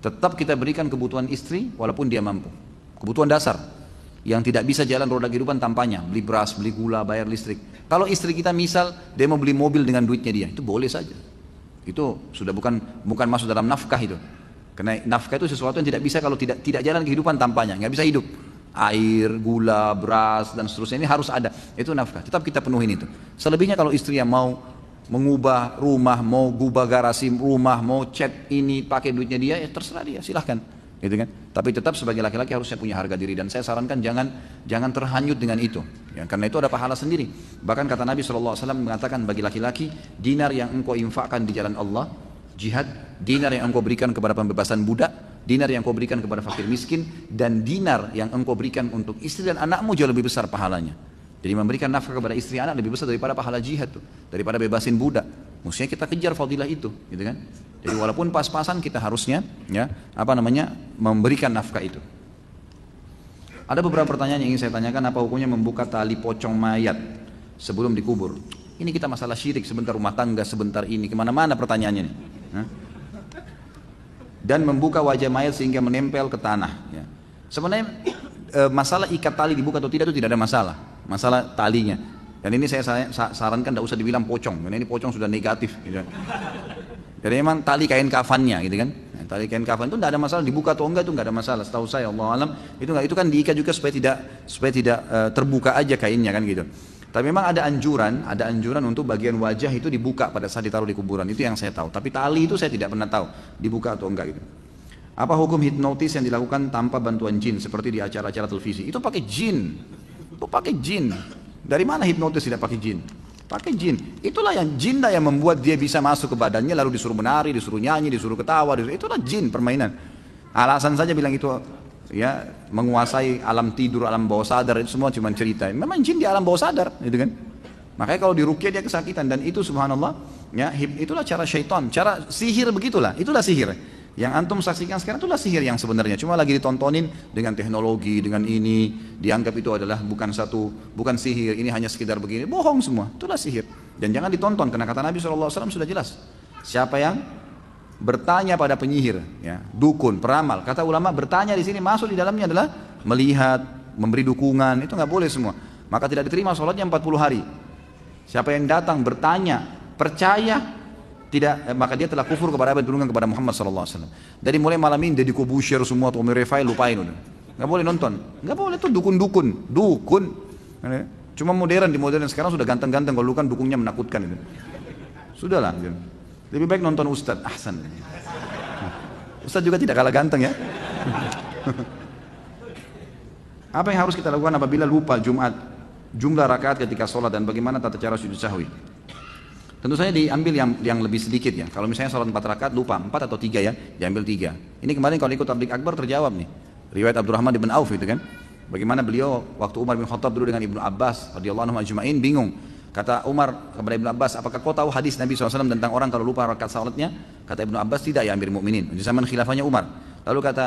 Tetap kita berikan kebutuhan istri walaupun dia mampu. Kebutuhan dasar yang tidak bisa jalan roda kehidupan tanpanya, beli beras, beli gula, bayar listrik. Kalau istri kita misal dia mau beli mobil dengan duitnya dia, itu boleh saja. Itu sudah bukan masuk dalam nafkah itu. Karena nafkah itu sesuatu yang tidak bisa kalau tidak jalan kehidupan tanpanya, nggak bisa hidup. Air, gula, beras dan seterusnya ini harus ada. Itu nafkah. Tetap kita penuhin itu. Selebihnya kalau istri yang mau mengubah rumah, mau gubah garasi rumah, mau cat ini pakai duitnya dia, ya terserah dia, silahkan, gitu kan. Tapi tetap sebagai laki-laki harusnya punya harga diri, dan saya sarankan jangan terhanyut dengan itu, ya, karena itu ada pahala sendiri. Bahkan kata Nabi SAW mengatakan bagi laki-laki, dinar yang engkau infakkan di jalan Allah, jihad, dinar yang engkau berikan kepada pembebasan budak, dinar yang engkau berikan kepada fakir miskin, dan dinar yang engkau berikan untuk istri dan anakmu jauh lebih besar pahalanya. Jadi memberikan nafkah kepada istri anak lebih besar daripada pahala jihad tuh, daripada bebasin budak. Mestinya kita kejar fadilah itu, gitu kan? Jadi walaupun pas-pasan kita harusnya, ya, memberikan nafkah itu. Ada beberapa pertanyaan yang ingin saya tanyakan. Apa hukumnya membuka tali pocong mayat sebelum dikubur? Ini kita masalah syirik, sebentar rumah tangga, sebentar ini, kemana-mana pertanyaannya nih. Dan membuka wajah mayat sehingga menempel ke tanah, ya. Sebenarnya masalah ikat tali dibuka atau tidak itu tidak ada masalah, masalah talinya. Dan ini saya sarankan tidak usah dibilang pocong, karena ini pocong sudah negatif, gitu. Jadi memang tali kain kafannya, gitu kan. Nah, tali kain kafan itu tidak ada masalah, dibuka atau enggak itu tidak ada masalah. Setahu saya, Allah alam, itu kan diikat juga supaya tidak terbuka aja kainnya kan gitu. Tapi memang ada anjuran untuk bagian wajah itu dibuka pada saat ditaruh di kuburan, itu yang saya tahu. Tapi tali itu saya tidak pernah tahu dibuka atau enggak gitu. Apa hukum hipnotis yang dilakukan tanpa bantuan jin seperti di acara-acara televisi? Itu pakai jin. Itu pakai jin. Dari mana hipnotis tidak pakai jin? Pakai jin. Itulah yang jin yang membuat dia bisa masuk ke badannya lalu disuruh menari, disuruh nyanyi, disuruh ketawa, itulah jin permainan. Alasan saja bilang itu ya menguasai alam tidur, alam bawah sadar, itu semua cuma cerita. Memang jin di alam bawah sadar, gitu kan? Makanya kalau diruqyah dia kesakitan, dan itu subhanallah, ya itulah cara syaitan, cara sihir begitulah, itulah sihir. Yang antum saksikan sekarang itulah sihir yang sebenarnya, cuma lagi ditontonin dengan teknologi, dengan ini, dianggap itu adalah bukan sihir, ini hanya sekedar begini, bohong semua, itulah sihir. Dan jangan ditonton, karena kata Nabi SAW sudah jelas, siapa yang bertanya pada penyihir, ya, dukun, peramal, kata ulama bertanya di sini masuk di dalamnya adalah melihat, memberi dukungan, itu nggak boleh semua. Maka tidak diterima sholatnya 40 hari. Siapa yang datang bertanya, percaya, tidak, maka dia telah kufur kepada apa yang diturunkan kepada Muhammad SAW. Dari mulai malam ini dia dikubusir semua, Tommy Refai lupain udah. Nggak boleh nonton, nggak boleh tuh dukun. Cuma di modern sekarang sudah ganteng-ganteng, kalau dulu kan dukunnya menakutkan itu. Sudahlah, lebih baik nonton Ustadz, ahsan. Ustadz juga tidak kalah ganteng ya. Apa yang harus kita lakukan apabila lupa Jumat, jumlah rakaat ketika sholat, dan bagaimana tata cara sujud sahwi? Tentu saja diambil yang lebih sedikit ya. Kalau misalnya sholat 4 rakaat lupa 4 atau 3 ya, diambil 3. Ini kemarin kalau ikut tabligh akbar terjawab nih. Riwayat Abdurrahman bin Auf itu kan. Bagaimana beliau waktu Umar bin Khattab dulu dengan Ibnu Abbas radhiyallahu anhu ajma'in bingung. Kata Umar kepada Ibnu Abbas, apakah kau tahu hadis Nabi SAW tentang orang kalau lupa rakaat salatnya? Kata Ibnu Abbas, tidak ya Amir Mukminin. Di zaman khilafahnya Umar. Lalu kata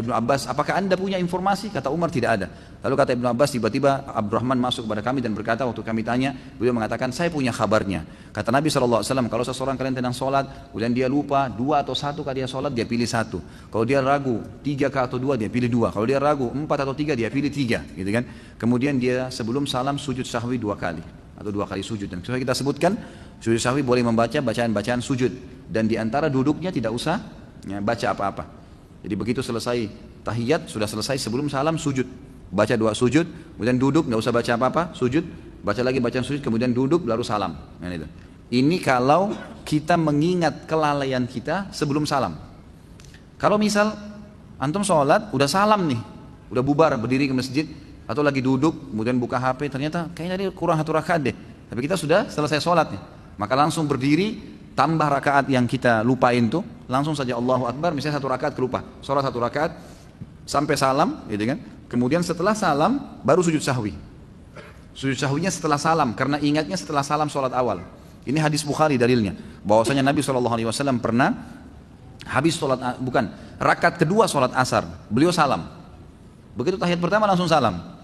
Ibnu Abbas, apakah anda punya informasi? Kata Umar, tidak ada. Lalu kata Ibnu Abbas, tiba-tiba Abdurrahman masuk kepada kami dan berkata, waktu kami tanya, beliau mengatakan, saya punya kabarnya. Kata Nabi SAW, kalau seseorang kalian sedang sholat, kemudian dia lupa 2 atau 1 kali dia sholat, dia pilih 1. Kalau dia ragu 3 atau 2, dia pilih 2. Kalau dia ragu 4 atau 3, dia pilih 3, gitu kan? Kemudian dia sebelum salam sujud sahwi 2 kali atau 2 kali sujud. Dan kita sebutkan, sujud sahwi boleh membaca bacaan-bacaan sujud, dan diantara duduknya tidak usah ya, baca apa-apa. Jadi begitu selesai tahiyat, sudah selesai sebelum salam sujud, baca 2 sujud, kemudian duduk, nggak usah baca apa-apa, sujud, baca lagi bacaan sujud, kemudian duduk, baru salam. Nah, itu. Ini kalau kita mengingat kelalaian kita sebelum salam. Kalau misal antum sholat, udah salam nih, udah bubar berdiri ke masjid, atau lagi duduk, kemudian buka HP, ternyata kayaknya tadi kurang 1 rakaat deh. Tapi kita sudah selesai sholat nih, maka langsung berdiri, tambah rakaat yang kita lupain tuh, langsung saja Allahu Akbar, misalnya 1 rakaat kelupa, sholat 1 rakaat sampai salam, gitu kan? Kemudian setelah salam baru sujud sahwi. Sujud sahwinya setelah salam, karena ingatnya setelah salam sholat awal. Ini hadis Bukhari dalilnya, bahwasanya Nabi SAW pernah habis sholat, rakaat kedua sholat asar, beliau salam. Begitu tahiyat pertama langsung salam.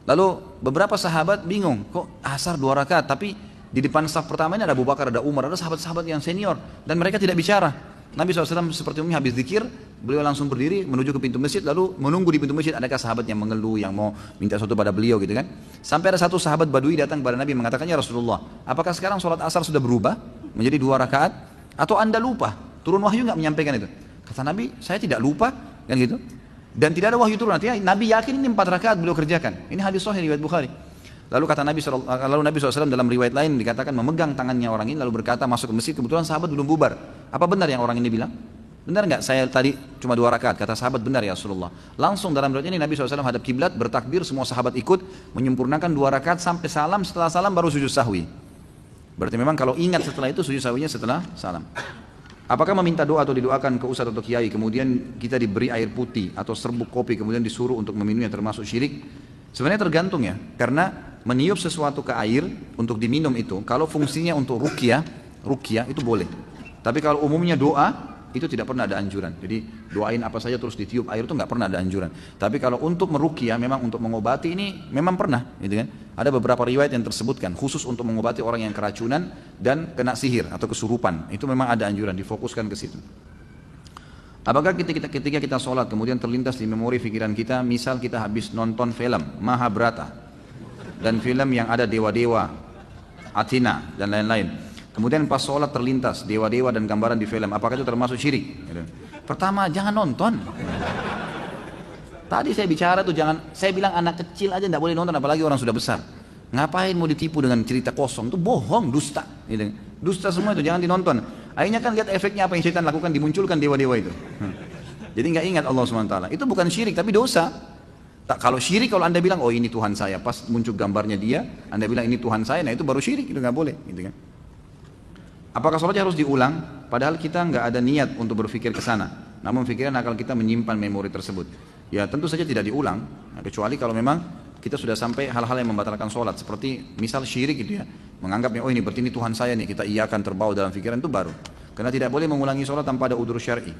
Lalu beberapa sahabat bingung, kok asar 2 rakaat, tapi di depan saf pertama ini ada Abu Bakar, ada Umar, ada sahabat-sahabat yang senior, dan mereka tidak bicara. Nabi SAW seperti umumnya habis zikir, beliau langsung berdiri menuju ke pintu masjid, lalu menunggu di pintu masjid adakah sahabat yang mengeluh, yang mau minta sesuatu pada beliau gitu kan. Sampai ada satu sahabat Badui datang kepada Nabi mengatakan, ya Rasulullah, apakah sekarang sholat asar sudah berubah menjadi 2 rakaat, atau anda lupa, turun wahyu nggak menyampaikan itu? Kata Nabi, saya tidak lupa, kan gitu. Dan tidak ada wahyu turun, artinya Nabi yakin ini 4 rakaat beliau kerjakan. Ini hadis sahih riwayat Bukhari. Lalu Nabi SAW dalam riwayat lain dikatakan memegang tangannya orang ini lalu berkata masuk ke masjid, kebetulan sahabat belum bubar. Apa benar yang orang ini bilang? Benar nggak saya tadi cuma 2 rakaat? Kata sahabat, benar ya Rasulullah. Langsung dalam riwayat ini Nabi SAW hadap kiblat, bertakbir, semua sahabat ikut, menyempurnakan 2 rakaat sampai salam, setelah salam baru sujud sahwi. Berarti memang kalau ingat setelah itu sujud sahwinya setelah salam. Apakah meminta doa atau didoakan ke ustadz atau kiai, kemudian kita diberi air putih atau serbuk kopi, kemudian disuruh untuk meminumnya termasuk syirik? Sebenarnya tergantung ya, karena meniup sesuatu ke air untuk diminum itu, kalau fungsinya untuk ruqyah itu boleh. Tapi kalau umumnya doa, itu tidak pernah ada anjuran. Jadi doain apa saja terus ditiup air itu nggak pernah ada anjuran. Tapi kalau untuk meruqyah, memang untuk mengobati ini memang pernah, gitu kan? Ada beberapa riwayat yang tersebutkan khusus untuk mengobati orang yang keracunan dan kena sihir atau kesurupan. Itu memang ada anjuran, difokuskan ke situ. Apakah ketika kita sholat kemudian terlintas di memori pikiran kita, misal kita habis nonton film Mahabharata dan film yang ada dewa-dewa, Athena dan lain-lain. Kemudian pas sholat terlintas dewa-dewa dan gambaran di film, apakah itu termasuk syirik? Pertama, jangan nonton. Tadi saya bicara tuh saya bilang anak kecil aja tidak boleh nonton, apalagi orang sudah besar. Ngapain mau ditipu dengan cerita kosong? Itu bohong, dusta. Dusta semua itu, jangan dinonton. Akhirnya kan lihat efeknya apa yang syaitan lakukan, dimunculkan dewa-dewa itu. Jadi nggak ingat Allah SWT. Itu bukan syirik, tapi dosa. Kalau syirik, kalau anda bilang, oh ini Tuhan saya, pas muncul gambarnya dia, anda bilang ini Tuhan saya, nah itu baru syirik, itu nggak boleh. Gitu kan? Apakah sholatnya harus diulang? Padahal kita nggak ada niat untuk berpikir ke sana. Namun pikiran akal kita menyimpan memori tersebut. Ya tentu saja tidak diulang, kecuali kalau memang kita sudah sampai hal-hal yang membatalkan sholat. Seperti misal syirik gitu ya. Menganggapnya, oh ini berarti ini Tuhan saya nih, kita iakan terbawa dalam pikiran, itu baru. Karena tidak boleh mengulangi sholat tanpa ada udzur syar'i.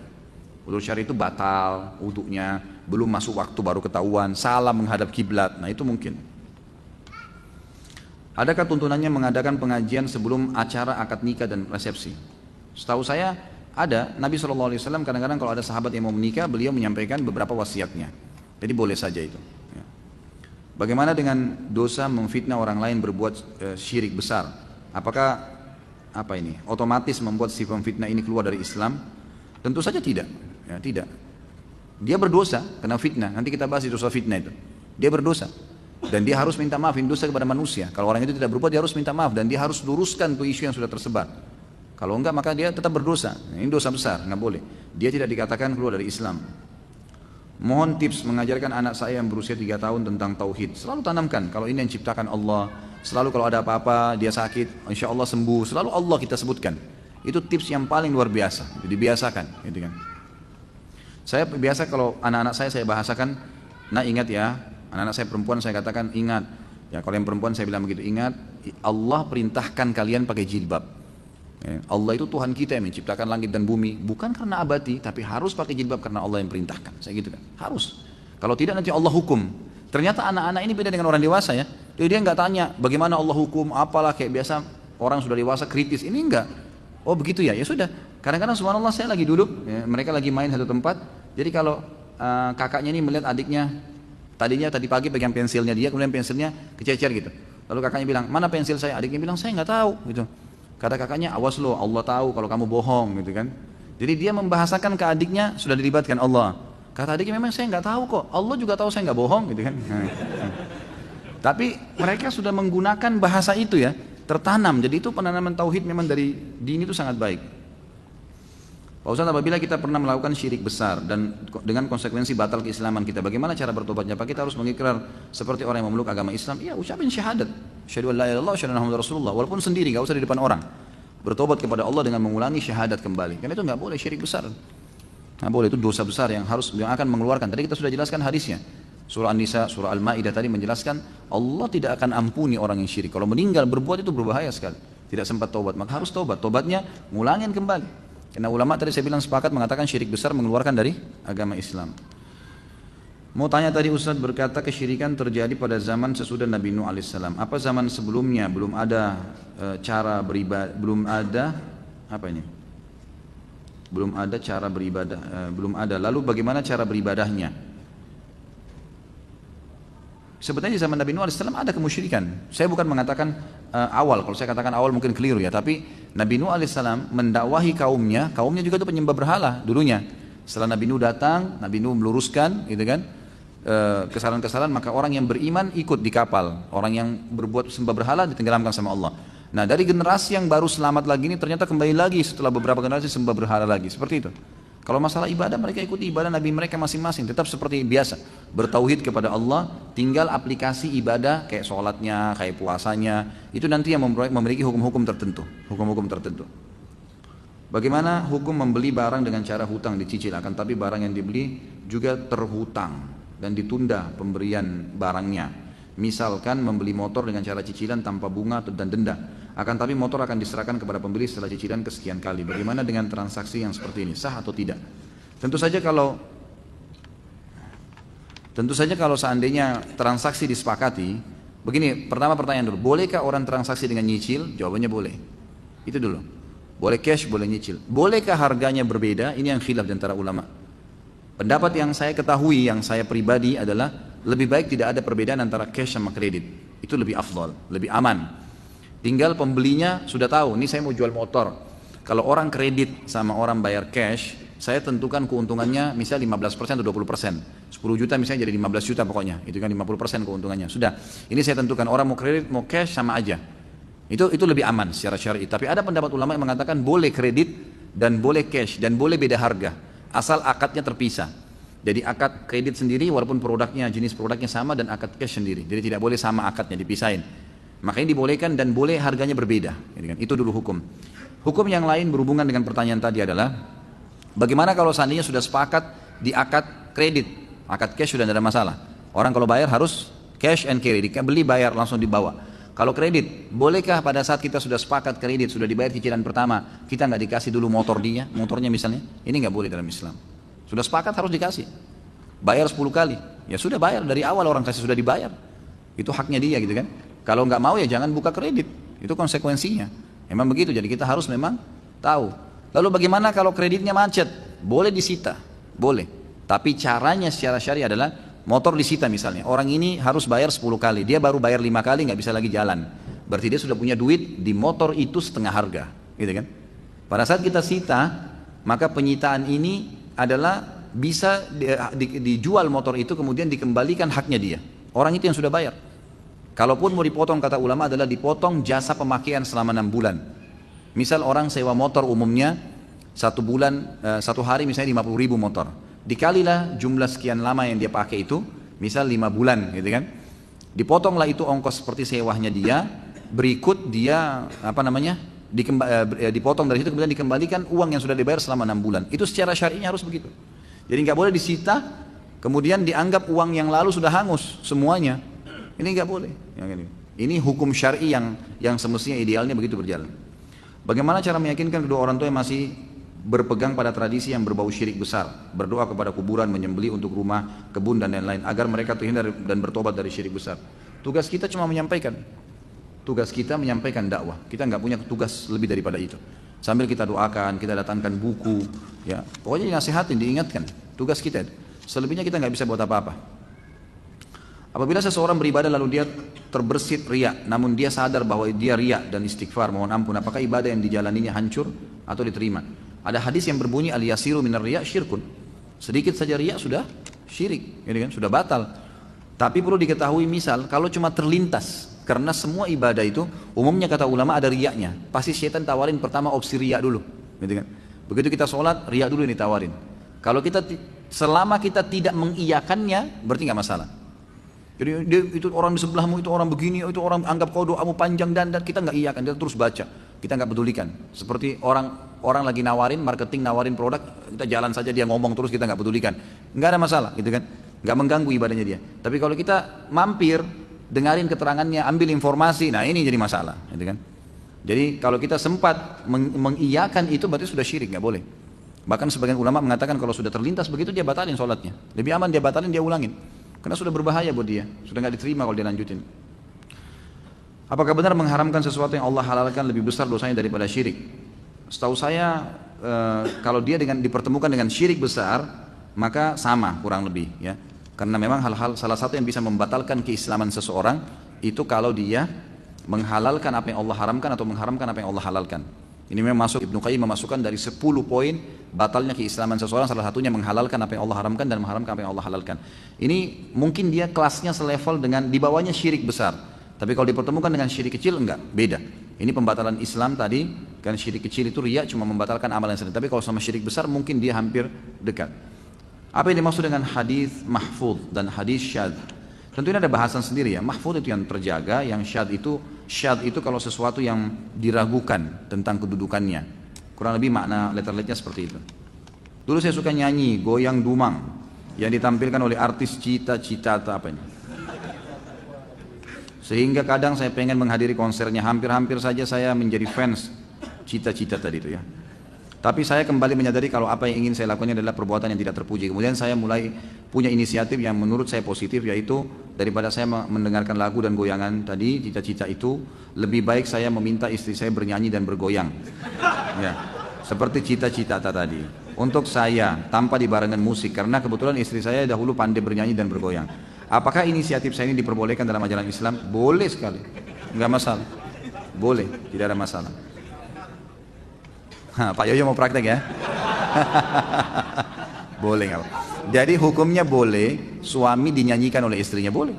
Udzur syar'i itu batal, wudhunya, belum masuk waktu baru ketahuan, salah menghadap kiblat, nah itu mungkin. Adakah tuntunannya mengadakan pengajian sebelum acara akad nikah dan resepsi? Setahu saya ada. Nabi SAW kadang-kadang kalau ada sahabat yang mau menikah, beliau menyampaikan beberapa wasiatnya. Jadi boleh saja itu. Bagaimana dengan dosa memfitnah orang lain berbuat syirik besar? Apakah otomatis membuat si pemfitnah ini keluar dari Islam? Tentu saja tidak. Ya, tidak. Dia berdosa kena fitnah. Nanti kita bahas dosa fitnah itu. Dia berdosa. Dan dia harus minta maafin dosa kepada manusia. Kalau orang itu tidak berbuat, dia harus minta maaf dan dia harus luruskan tuh isu yang sudah tersebar. Kalau enggak, maka dia tetap berdosa. Ini dosa besar, nggak boleh. Dia tidak dikatakan keluar dari Islam. Mohon tips mengajarkan anak saya yang berusia 3 tahun tentang tauhid. Selalu tanamkan kalau ini yang ciptakan Allah. Selalu kalau ada apa-apa dia sakit, insya Allah sembuh. Selalu Allah kita sebutkan. Itu tips yang paling luar biasa. Jadi dibiasakan, gitu kan. Saya biasa kalau anak-anak saya bahasakan, nah ingat ya. Anak-anak saya perempuan saya katakan ingat, ya kalau yang perempuan saya bilang begitu, ingat Allah perintahkan kalian pakai jilbab. Ya, Allah itu Tuhan kita yang menciptakan langit dan bumi, bukan karena abadi, tapi harus pakai jilbab karena Allah yang perintahkan. Saya gitu kan, harus. Kalau tidak nanti Allah hukum. Ternyata anak-anak ini beda dengan orang dewasa ya. Jadi dia nggak tanya bagaimana Allah hukum, apalah kayak biasa orang sudah dewasa kritis. Ini enggak. Oh begitu ya, ya sudah. Kadang-kadang subhanallah saya lagi duduk, ya, mereka lagi main satu tempat. Jadi kalau kakaknya ini melihat adiknya, tadi pagi pegang pensilnya dia, kemudian pensilnya kececer gitu. Lalu kakaknya bilang, mana pensil saya? Adiknya bilang, saya nggak tahu gitu. Kata kakaknya, awas lo, Allah tahu kalau kamu bohong gitu kan. Jadi dia membahasakan ke adiknya, sudah dilibatkan Allah. Kata adiknya, memang saya nggak tahu kok, Allah juga tahu saya nggak bohong gitu kan. Tapi mereka sudah menggunakan bahasa itu ya, tertanam. Jadi itu penanaman tauhid memang dari dini itu sangat baik. Pak Ustaz, apabila kita pernah melakukan syirik besar dan dengan konsekuensi batal keislaman kita, bagaimana cara bertobatnya? Apa kita harus mengikrar seperti orang yang memeluk agama Islam? Ya ucapin syahadat, asyhadu an la ilaha illallah, asyhadu anna muhammadar rasulullah, walaupun sendiri, nggak usah di depan orang. Bertobat kepada Allah dengan mengulangi syahadat kembali. Karena itu nggak boleh syirik besar. Nggak boleh, itu dosa besar yang akan mengeluarkan. Tadi kita sudah jelaskan hadisnya. Surah An-Nisa, surah Al-Maidah tadi menjelaskan Allah tidak akan ampuni orang yang syirik. Kalau meninggal berbuat itu berbahaya sekali. Tidak sempat taubat, maka harus taubat. Taubatnya ngulangin kembali. Karena ulama tadi saya bilang sepakat mengatakan syirik besar mengeluarkan dari agama Islam. Mau tanya tadi Ustaz berkata kesyirikan terjadi pada zaman sesudah Nabi Nuh alaihissalam. Apa zaman sebelumnya belum ada cara beribadah, belum ada apa ini? Belum ada cara beribadah, belum ada. Lalu bagaimana cara beribadahnya? Sebenarnya di zaman Nabi Nuh alaihissalam ada kemusyrikan. Saya bukan mengatakan awal, kalau saya katakan awal mungkin keliru ya. Tapi Nabi Nuh alaihissalam mendakwahi kaumnya juga itu penyembah berhala dulunya. Setelah Nabi Nuh datang, Nabi Nuh meluruskan, gitu kan. kesalahan-kesalahan, maka orang yang beriman ikut di kapal, orang yang berbuat sembah berhala ditenggelamkan sama Allah. Nah dari generasi yang baru selamat lagi ini ternyata kembali lagi setelah beberapa generasi sembah berhala lagi, seperti itu. Kalau masalah ibadah mereka ikuti ibadah Nabi mereka masing-masing, tetap seperti biasa bertauhid kepada Allah, tinggal aplikasi ibadah kayak sholatnya, kayak puasanya, itu nanti yang memiliki hukum-hukum tertentu, hukum-hukum tertentu. Bagaimana hukum membeli barang dengan cara hutang dicicil, akan tapi barang yang dibeli juga terhutang dan ditunda pemberian barangnya. Misalkan membeli motor dengan cara cicilan tanpa bunga dan denda, akan tapi motor akan diserahkan kepada pembeli setelah cicilan kesekian kali. Bagaimana dengan transaksi yang seperti ini, sah atau tidak? Tentu saja kalau seandainya transaksi disepakati, begini, pertama pertanyaan dulu, bolehkah orang transaksi dengan nyicil? Jawabannya boleh. Itu dulu. Boleh cash, boleh nyicil. Bolehkah harganya berbeda? Ini yang khilaf di antara ulama. Pendapat yang saya ketahui, yang saya pribadi adalah lebih baik tidak ada perbedaan antara cash sama kredit. Itu lebih afdal, lebih aman. Tinggal pembelinya sudah tahu, ini saya mau jual motor. Kalau orang kredit sama orang bayar cash, saya tentukan keuntungannya misal 15% atau 20%. 10 juta misalnya jadi 15 juta pokoknya, itu kan 50% keuntungannya. Sudah, ini saya tentukan orang mau kredit, mau cash sama aja. Itu lebih aman secara syar'i. Tapi ada pendapat ulama yang mengatakan boleh kredit dan boleh cash dan boleh beda harga, asal akadnya terpisah. Jadi akad kredit sendiri walaupun produknya, jenis produknya sama, dan akad cash sendiri. Jadi tidak boleh sama akadnya, dipisahin. Makanya dibolehkan dan boleh harganya berbeda. Itu dulu hukum. Hukum yang lain berhubungan dengan pertanyaan tadi adalah bagaimana kalau seandainya sudah sepakat di akad kredit, akad cash sudah tidak ada masalah. Orang kalau bayar harus cash and carry, beli bayar langsung dibawa. Kalau kredit, bolehkah pada saat kita sudah sepakat kredit, sudah dibayar cicilan pertama, kita nggak dikasih dulu motornya misalnya? Ini nggak boleh dalam Islam. Sudah sepakat harus dikasih. Bayar 10 kali, ya sudah bayar dari awal, orang kasih sudah dibayar. Itu haknya dia gitu kan. Kalau nggak mau ya jangan buka kredit, itu konsekuensinya. Memang begitu, jadi kita harus memang tahu. Lalu bagaimana kalau kreditnya macet? Boleh disita, boleh. Tapi caranya secara syariah adalah motor disita misalnya. Orang ini harus bayar 10 kali, dia baru bayar 5 kali nggak bisa lagi jalan. Berarti dia sudah punya duit di motor itu setengah harga, gitu kan? Pada saat kita sita, maka penyitaan ini adalah bisa dijual motor itu kemudian dikembalikan haknya dia. Orang itu yang sudah bayar. Kalaupun mau dipotong, kata ulama adalah dipotong jasa pemakaian selama 6 bulan. Misal orang sewa motor umumnya 1 bulan, 1 hari misalnya 50 ribu motor. Dikalilah jumlah sekian lama yang dia pakai itu, misal 5 bulan gitu kan. Dipotonglah itu ongkos seperti sewanya dia, berikut dia dipotong dari situ kemudian dikembalikan uang yang sudah dibayar selama 6 bulan. Itu secara syar'inya harus begitu. Jadi nggak boleh disita, kemudian dianggap uang yang lalu sudah hangus semuanya. Ini nggak boleh. Ini hukum syar'i yang semestinya idealnya begitu berjalan. Bagaimana cara meyakinkan kedua orang tua yang masih berpegang pada tradisi yang berbau syirik besar, berdoa kepada kuburan, menyembelih untuk rumah, kebun dan lain-lain, agar mereka terhindar dan bertobat dari syirik besar? Tugas kita cuma menyampaikan. Tugas kita menyampaikan dakwah. Kita nggak punya tugas lebih daripada itu. Sambil kita doakan, kita datangkan buku, ya pokoknya dinasihatin, diingatkan. Tugas kita. Selebihnya kita nggak bisa buat apa-apa. Apabila seseorang beribadah lalu dia terbersit riya, namun dia sadar bahwa dia riya dan istighfar, mohon ampun, apakah ibadah yang dijalaninya hancur atau diterima? Ada hadis yang berbunyi al-yasiru minar riya syirkun. Sedikit saja riya sudah syirik, kan? Sudah batal. Tapi perlu diketahui misal kalau cuma terlintas, karena semua ibadah itu umumnya kata ulama ada riyanya. Pasti syaitan tawarin pertama opsi riya dulu, gitu kan? Begitu kita sholat, riya dulu yang ditawarin. Kalau selama kita tidak mengiyakannya, berarti nggak masalah. Jadi itu orang di sebelahmu, itu orang begini, itu orang anggap kau doamu panjang dan kita nggak iyakan, kita terus baca, kita nggak pedulikan. Seperti orang lagi nawarin, marketing nawarin produk, kita jalan saja dia ngomong terus kita nggak pedulikan, nggak ada masalah, gitu kan? Nggak mengganggu ibadahnya dia. Tapi kalau kita mampir, dengarin keterangannya, ambil informasi, nah ini jadi masalah, gitu kan? Jadi kalau kita sempat mengiyakan itu berarti sudah syirik, nggak boleh. Bahkan sebagian ulama mengatakan kalau sudah terlintas begitu dia batalin sholatnya, lebih aman dia batalin, dia ulangin. Karena sudah berbahaya buat dia, sudah nggak diterima kalau dia lanjutin. Apakah benar mengharamkan sesuatu yang Allah halalkan lebih besar dosanya daripada syirik? Setahu saya kalau dia dipertemukan dengan syirik besar, maka sama kurang lebih ya. Karena memang hal-hal salah satu yang bisa membatalkan keislaman seseorang itu kalau dia menghalalkan apa yang Allah haramkan atau mengharamkan apa yang Allah halalkan. Ini memang masuk, Ibnu Qayyim memasukkan dari 10 poin batalnya keislaman seseorang, salah satunya menghalalkan apa yang Allah haramkan dan mengharamkan apa yang Allah halalkan. Ini mungkin dia kelasnya selevel dengan di bawahnya syirik besar. Tapi kalau dipertemukan dengan syirik kecil enggak, beda. Ini pembatalan Islam tadi, kan syirik kecil itu riya cuma membatalkan amalan sedang. Tapi kalau sama syirik besar mungkin dia hampir dekat. Apa yang dimaksud dengan hadis mahfuz dan hadis syadz? Tentunya ada bahasan sendiri ya. Mahfuz itu yang terjaga, yang syadz itu kalau sesuatu yang diragukan tentang kedudukannya. Kurang lebih makna letterletnya seperti itu. Dulu saya suka nyanyi goyang dumang yang ditampilkan oleh artis Cita-Cita apa ini. Sehingga kadang saya pengen menghadiri konsernya, hampir-hampir saja saya menjadi fans Cita-Cita tadi itu ya. Tapi saya kembali menyadari kalau apa yang ingin saya lakukan adalah perbuatan yang tidak terpuji. Kemudian saya mulai punya inisiatif yang menurut saya positif, yaitu daripada saya mendengarkan lagu dan goyangan tadi, Cita-Cita itu, lebih baik saya meminta istri saya bernyanyi dan bergoyang. Ya, seperti Cita-Cita tadi. Untuk saya, tanpa dibarengan musik, karena kebetulan istri saya dahulu pandai bernyanyi dan bergoyang. Apakah inisiatif saya ini diperbolehkan dalam ajaran Islam? Boleh sekali, nggak masalah. Boleh, tidak ada masalah. Pak Yoyo mau praktek ya? Boleh nggak? Jadi hukumnya boleh suami dinyanyikan oleh istrinya, boleh,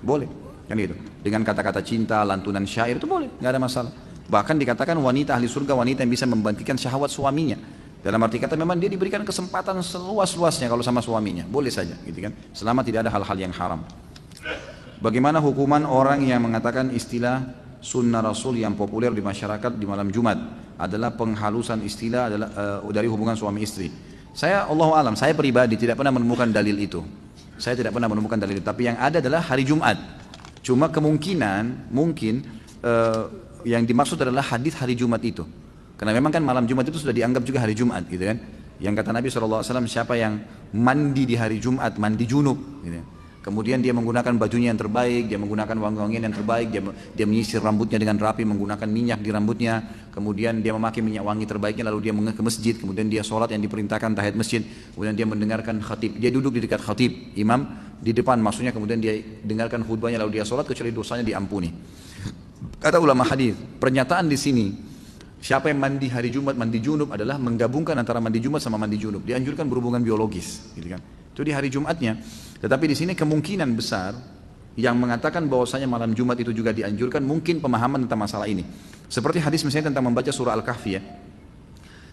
boleh, kan gitu. Dengan kata-kata cinta, lantunan syair itu boleh, nggak ada masalah. Bahkan dikatakan wanita ahli surga wanita yang bisa membangkitkan syahwat suaminya. Dalam arti kata memang dia diberikan kesempatan seluas-luasnya kalau sama suaminya, boleh saja, gitu kan? Selama tidak ada hal-hal yang haram. Bagaimana hukuman orang yang mengatakan istilah sunnah Rasul yang populer di masyarakat di malam Jumat adalah penghalusan istilah dari hubungan suami istri. Saya Allahu alam, saya pribadi tidak pernah menemukan dalil itu. Saya tidak pernah menemukan dalil itu. Tapi yang ada adalah hari Jumat. Cuma kemungkinan mungkin yang dimaksud adalah hadis hari Jumat itu. Karena memang kan malam Jumat itu sudah dianggap juga hari Jumat, gitu kan? Yang kata Nabi SAW, siapa yang mandi di hari Jumat, mandi junub, gitu. Kemudian dia menggunakan bajunya yang terbaik, dia menggunakan wangi-wangian yang terbaik, dia menyisir rambutnya dengan rapi, menggunakan minyak di rambutnya, kemudian dia memakai minyak wangi terbaiknya, lalu dia ke masjid, kemudian dia sholat yang diperintahkan tahiyat masjid, kemudian dia mendengarkan khatib, dia duduk di dekat khatib, imam di depan maksudnya, kemudian dia dengarkan khutbahnya, lalu dia sholat kecuali dosanya diampuni. Kata ulama hadis, pernyataan di sini, siapa yang mandi hari Jumat, mandi junub adalah menggabungkan antara mandi Jumat sama mandi junub, dianjurkan berhubungan biologis, gitu kan? Itu di hari Jumatnya. Tetapi di sini kemungkinan besar yang mengatakan bahwasanya malam Jumat itu juga dianjurkan mungkin pemahaman tentang masalah ini. Seperti hadis misalnya tentang membaca surah Al-Kahfi ya.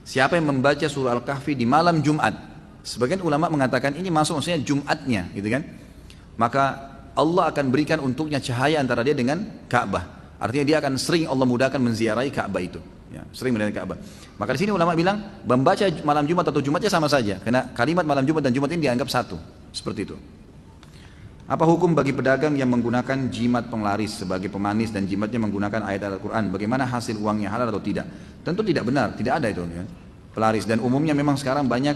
Siapa yang membaca surah Al-Kahfi di malam Jumat? Sebagian ulama mengatakan ini masuk maksudnya Jumatnya, gitu kan? Maka Allah akan berikan untuknya cahaya antara dia dengan Ka'bah. Artinya dia akan sering Allah mudahkan menziarahi Ka'bah itu. Ya, sering menziarahi Ka'bah. Maka di sini ulama bilang membaca malam Jumat atau Jumatnya sama saja, karena kalimat malam Jumat dan Jumat ini dianggap satu, seperti itu. Apa hukum bagi pedagang yang menggunakan jimat penglaris sebagai pemanis dan jimatnya menggunakan ayat Al-Quran? Bagaimana hasil uangnya halal atau tidak? Tentu tidak benar, tidak ada itu ya, pelaris. Dan umumnya memang sekarang banyak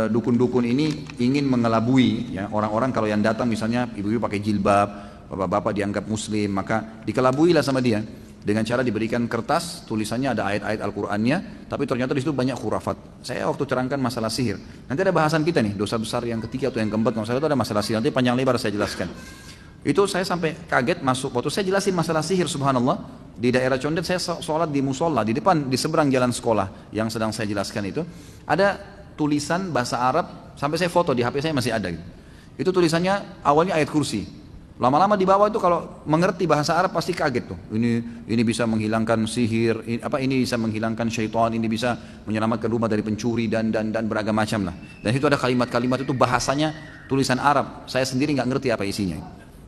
dukun-dukun ini ingin mengelabui ya, orang-orang. Kalau yang datang misalnya ibu-ibu pakai jilbab, bapak-bapak dianggap muslim, maka dikelabuilah sama dia dengan cara diberikan kertas tulisannya ada ayat-ayat Al-Qur'annya, tapi ternyata di situ banyak khurafat. Saya waktu terangkan masalah sihir, nanti ada bahasan kita nih, dosa besar yang ketiga atau yang keempat, kalau saya itu ada masalah sihir, nanti panjang lebar saya jelaskan. Itu saya sampai kaget masuk, waktu saya jelasin masalah sihir, subhanallah, di daerah Condet saya sholat di musola, di depan, di seberang jalan sekolah yang sedang saya jelaskan itu, ada tulisan bahasa Arab, sampai saya foto di HP saya masih ada gitu. Itu tulisannya awalnya ayat kursi. Lama-lama di bawah itu kalau mengerti bahasa Arab pasti kaget tuh. Ini bisa menghilangkan sihir, ini bisa menghilangkan syaitan, ini bisa menyelamatkan rumah dari pencuri dan beragam macam lah. Dan itu ada kalimat-kalimat itu bahasanya tulisan Arab. Saya sendiri nggak ngerti apa isinya.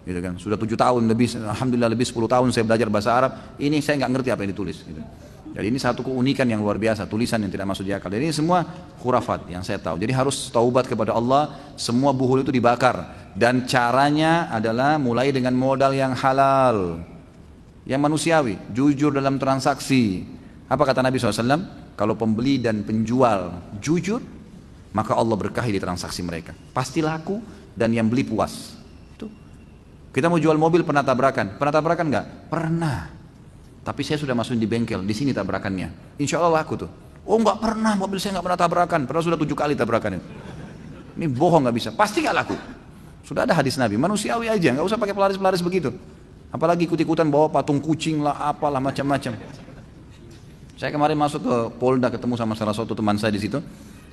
Gitu kan. Sudah 7 tahun lebih, alhamdulillah lebih 10 tahun saya belajar bahasa Arab. Ini saya nggak ngerti apa yang ditulis. Gitu. Jadi ini satu keunikan yang luar biasa, tulisan yang tidak masuk di akal. Jadi ini semua khurafat yang saya tahu. Jadi harus taubat kepada Allah, semua buhul itu dibakar. Dan caranya adalah mulai dengan modal yang halal, yang manusiawi, jujur dalam transaksi. Apa kata Nabi SAW? Kalau pembeli dan penjual jujur, maka Allah berkahi di transaksi mereka. Pasti laku dan yang beli puas. Tuh. Kita mau jual mobil pernah tabrakan nggak? Pernah. Tapi saya sudah masuk di bengkel, di sini tabrakannya. Insya Allah laku tuh. Oh nggak pernah, mobil saya nggak pernah tabrakan. Pernah sudah 7 kali tabrakan itu. Ini bohong nggak bisa, pasti nggak laku. Sudah ada hadis Nabi, manusiawi aja, nggak usah pakai pelaris-pelaris begitu. Apalagi ikut-ikutan bawa patung kucing lah, apalah macam-macam. Saya kemarin masuk ke Polda ketemu sama salah satu teman saya di situ.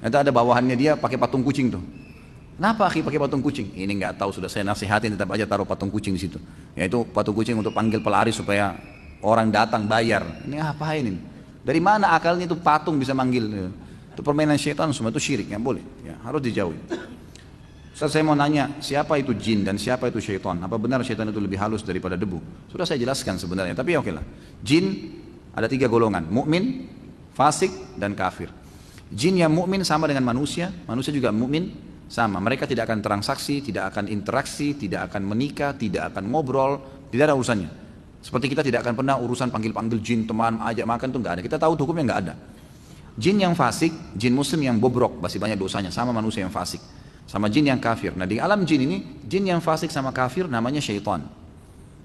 Ternyata ada bawahannya dia pakai patung kucing tuh. Kenapa akhi pakai patung kucing? Ini nggak tahu, sudah saya nasihatin tetap aja taruh patung kucing di situ. Yaitu patung kucing untuk panggil pelari supaya orang datang bayar. Ini ngapain ini? Dari mana akalnya itu patung bisa manggil? Itu permainan syaitan, semua itu syirik, nggak boleh. Ya, harus dijauhi. Ustaz, saya mau nanya, siapa itu jin dan siapa itu syaitan? Apa benar syaitan itu lebih halus daripada debu? Sudah saya jelaskan sebenarnya, tapi ya oke lah. Jin ada 3 golongan, mukmin, fasik, dan kafir. Jin yang mukmin sama dengan manusia, manusia juga mukmin. Sama, mereka tidak akan transaksi, tidak akan interaksi, tidak akan menikah, tidak akan ngobrol, tidak ada urusannya. Seperti kita tidak akan pernah urusan panggil-panggil jin, teman, ajak makan itu nggak ada. Kita tahu hukumnya nggak ada. Jin yang fasik, jin muslim yang bobrok, masih banyak dosanya, sama manusia yang fasik. Sama jin yang kafir. Nah di alam jin ini, jin yang fasik sama kafir namanya syaitan.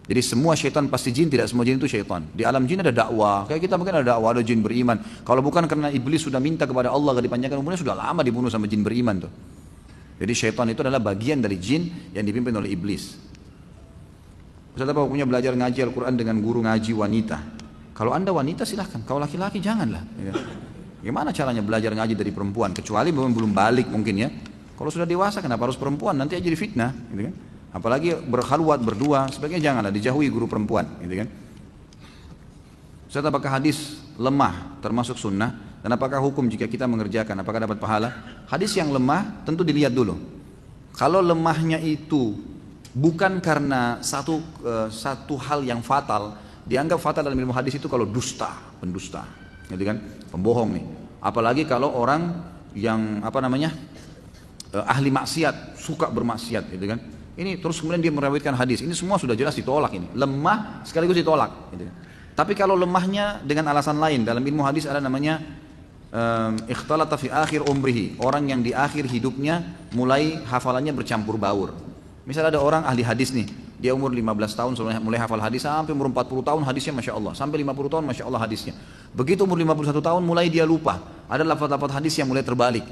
Jadi semua syaitan pasti jin, tidak semua jin itu syaitan. Di alam jin ada dakwah, kayak kita mungkin ada dakwah, ada jin beriman. Kalau bukan karena iblis sudah minta kepada Allah agar dipanjangkan umurnya, sudah lama dibunuh sama jin beriman tuh. Jadi syaitan itu adalah bagian dari jin yang dipimpin oleh iblis. Ustaz, apa hukumnya belajar ngaji Al-Quran dengan guru ngaji wanita? Kalau anda wanita silahkan, kalau laki-laki janganlah. Gimana caranya belajar ngaji dari perempuan? Kecuali belum balik mungkin ya. Kalau sudah dewasa kenapa harus perempuan? Nanti aja jadi fitnah, gitu kan? Apalagi berkhalwat berdua, sebaiknya janganlah, dijauhi guru perempuan, gitu kan? Ustaz, apakah hadis lemah termasuk sunnah? Dan apakah hukum jika kita mengerjakan, apakah dapat pahala? Hadis yang lemah tentu dilihat dulu. Kalau lemahnya itu bukan karena satu hal yang fatal, dianggap fatal dalam ilmu hadis itu kalau dusta, pendusta, gitu kan? Pembohong nih. Apalagi kalau orang yang ahli maksiat, suka bermaksiat, gitu kan? Ini terus kemudian dia meriwayatkan hadis. Ini semua sudah jelas ditolak ini. Lemah sekaligus ditolak, gitu kan? Tapi kalau lemahnya dengan alasan lain, dalam ilmu hadis ada namanya ikhtalata fi akhir umrihi, orang yang di akhir hidupnya mulai hafalannya bercampur baur. Misal ada orang ahli hadis nih, dia umur 15 tahun mulai hafal hadis sampai umur 40 tahun hadisnya Masya Allah, sampai 50 tahun Masya Allah hadisnya. Begitu umur 51 tahun mulai dia lupa, ada lafaz-lafaz hadis yang mulai terbalik.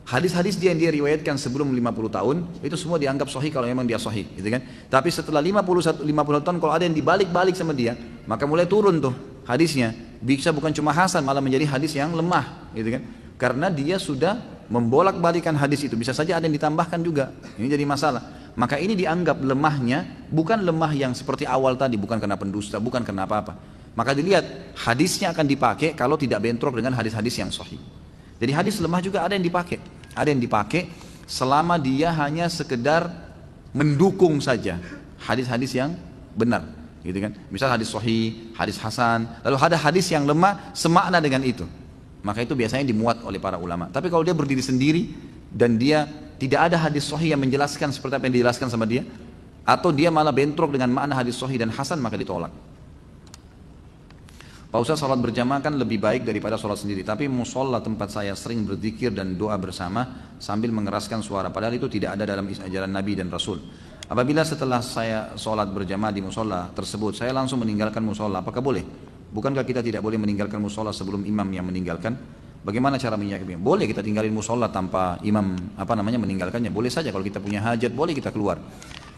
Hadis-hadis dia yang dia riwayatkan sebelum 50 tahun itu semua dianggap sahih kalau memang dia sahih, gitu kan? Tapi setelah 50 tahun kalau ada yang dibalik-balik sama dia, maka mulai turun tuh hadisnya. Bisa bukan cuma hasan, malah menjadi hadis yang lemah, gitu kan? Karena dia sudah membolak-balikan hadis itu, bisa saja ada yang ditambahkan juga. Ini jadi masalah. Maka ini dianggap lemahnya bukan lemah yang seperti awal tadi, bukan karena pendusta, bukan karena apa-apa. Maka dilihat hadisnya akan dipakai kalau tidak bentrok dengan hadis-hadis yang sahih. Jadi hadis lemah juga ada yang dipakai. Ada yang dipakai selama dia hanya sekedar mendukung saja hadis-hadis yang benar, gitu kan? Misal hadis sahih, hadis hasan, lalu ada hadis yang lemah semakna dengan itu. Maka itu biasanya dimuat oleh para ulama. Tapi kalau dia berdiri sendiri dan dia tidak ada hadis sahih yang menjelaskan seperti apa yang dijelaskan sama dia, atau dia malah bentrok dengan makna hadis sahih dan hasan, maka ditolak. Pak Ustaz, salat berjamaah kan lebih baik daripada salat sendiri, tapi musola tempat saya sering berzikir dan doa bersama sambil mengeraskan suara, padahal itu tidak ada dalam ajaran Nabi dan Rasul. Apabila setelah saya salat berjamaah di musola tersebut saya langsung meninggalkan musola, apakah boleh? Bukankah kita tidak boleh meninggalkan musola sebelum imam yang meninggalkan? Bagaimana cara menyikapinya? Boleh kita tinggalin musola tanpa imam meninggalkannya, boleh saja. Kalau kita punya hajat boleh kita keluar.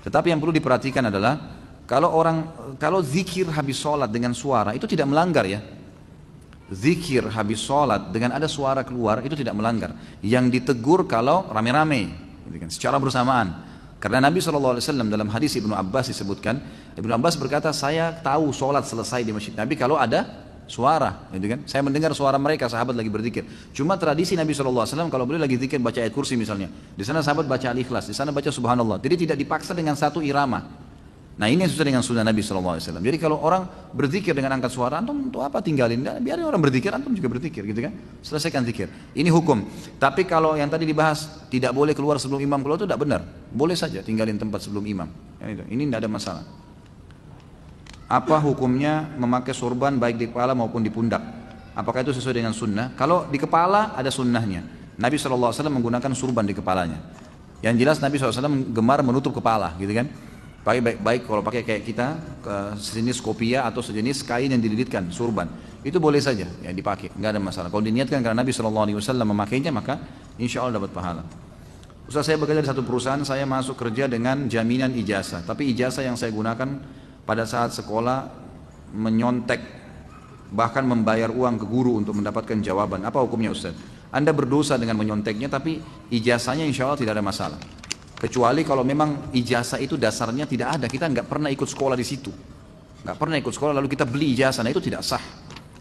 Tetapi yang perlu diperhatikan adalah kalau zikir habis sholat dengan suara itu tidak melanggar ya. Zikir habis sholat dengan ada suara keluar itu tidak melanggar. Yang ditegur kalau rame-rame, gitu kan, secara bersamaan. Karena Nabi SAW dalam hadis Ibnu Abbas disebutkan, Ibnu Abbas berkata, saya tahu sholat selesai di masjid Nabi kalau ada suara, gitu kan. Saya mendengar suara mereka, sahabat lagi berzikir. Cuma tradisi Nabi SAW kalau beliau lagi zikir baca ayat kursi misalnya, di sana sahabat baca al-ikhlas, di sana baca subhanallah. Jadi tidak dipaksa dengan satu irama. Nah ini yang sesuai dengan sunnah Nabi SAW. Jadi kalau orang berzikir dengan angkat suara, antum untuk apa tinggalin? Biarin orang berzikir, antum juga berzikir, gitu kan? Selesaikan zikir. Ini hukum. Tapi kalau yang tadi dibahas tidak boleh keluar sebelum imam keluar itu tidak benar. Boleh saja tinggalin tempat sebelum imam. Ini tidak ada masalah. Apa hukumnya memakai sorban baik di kepala maupun di pundak? Apakah itu sesuai dengan sunnah? Kalau di kepala ada sunnahnya. Nabi SAW menggunakan sorban di kepalanya. Yang jelas Nabi SAW gemar menutup kepala, gitu kan? Baik kalau pakai kayak kita sejenis kopiah atau sejenis kain yang dililitkan surban itu boleh saja ya dipakai, nggak ada masalah. Kalau diniatkan karena Nabi SAW memakainya maka insya Allah dapat pahala. Ustaz, saya bekerja di satu perusahaan, saya masuk kerja dengan jaminan ijazah, tapi ijazah yang saya gunakan pada saat sekolah menyontek bahkan membayar uang ke guru untuk mendapatkan jawaban. Apa hukumnya Ustaz? Anda berdosa dengan menyonteknya, tapi ijazahnya insya Allah tidak ada masalah. Kecuali kalau memang ijazah itu dasarnya tidak ada, kita nggak pernah ikut sekolah di situ, nggak pernah ikut sekolah lalu kita beli ijazah, nah itu tidak sah.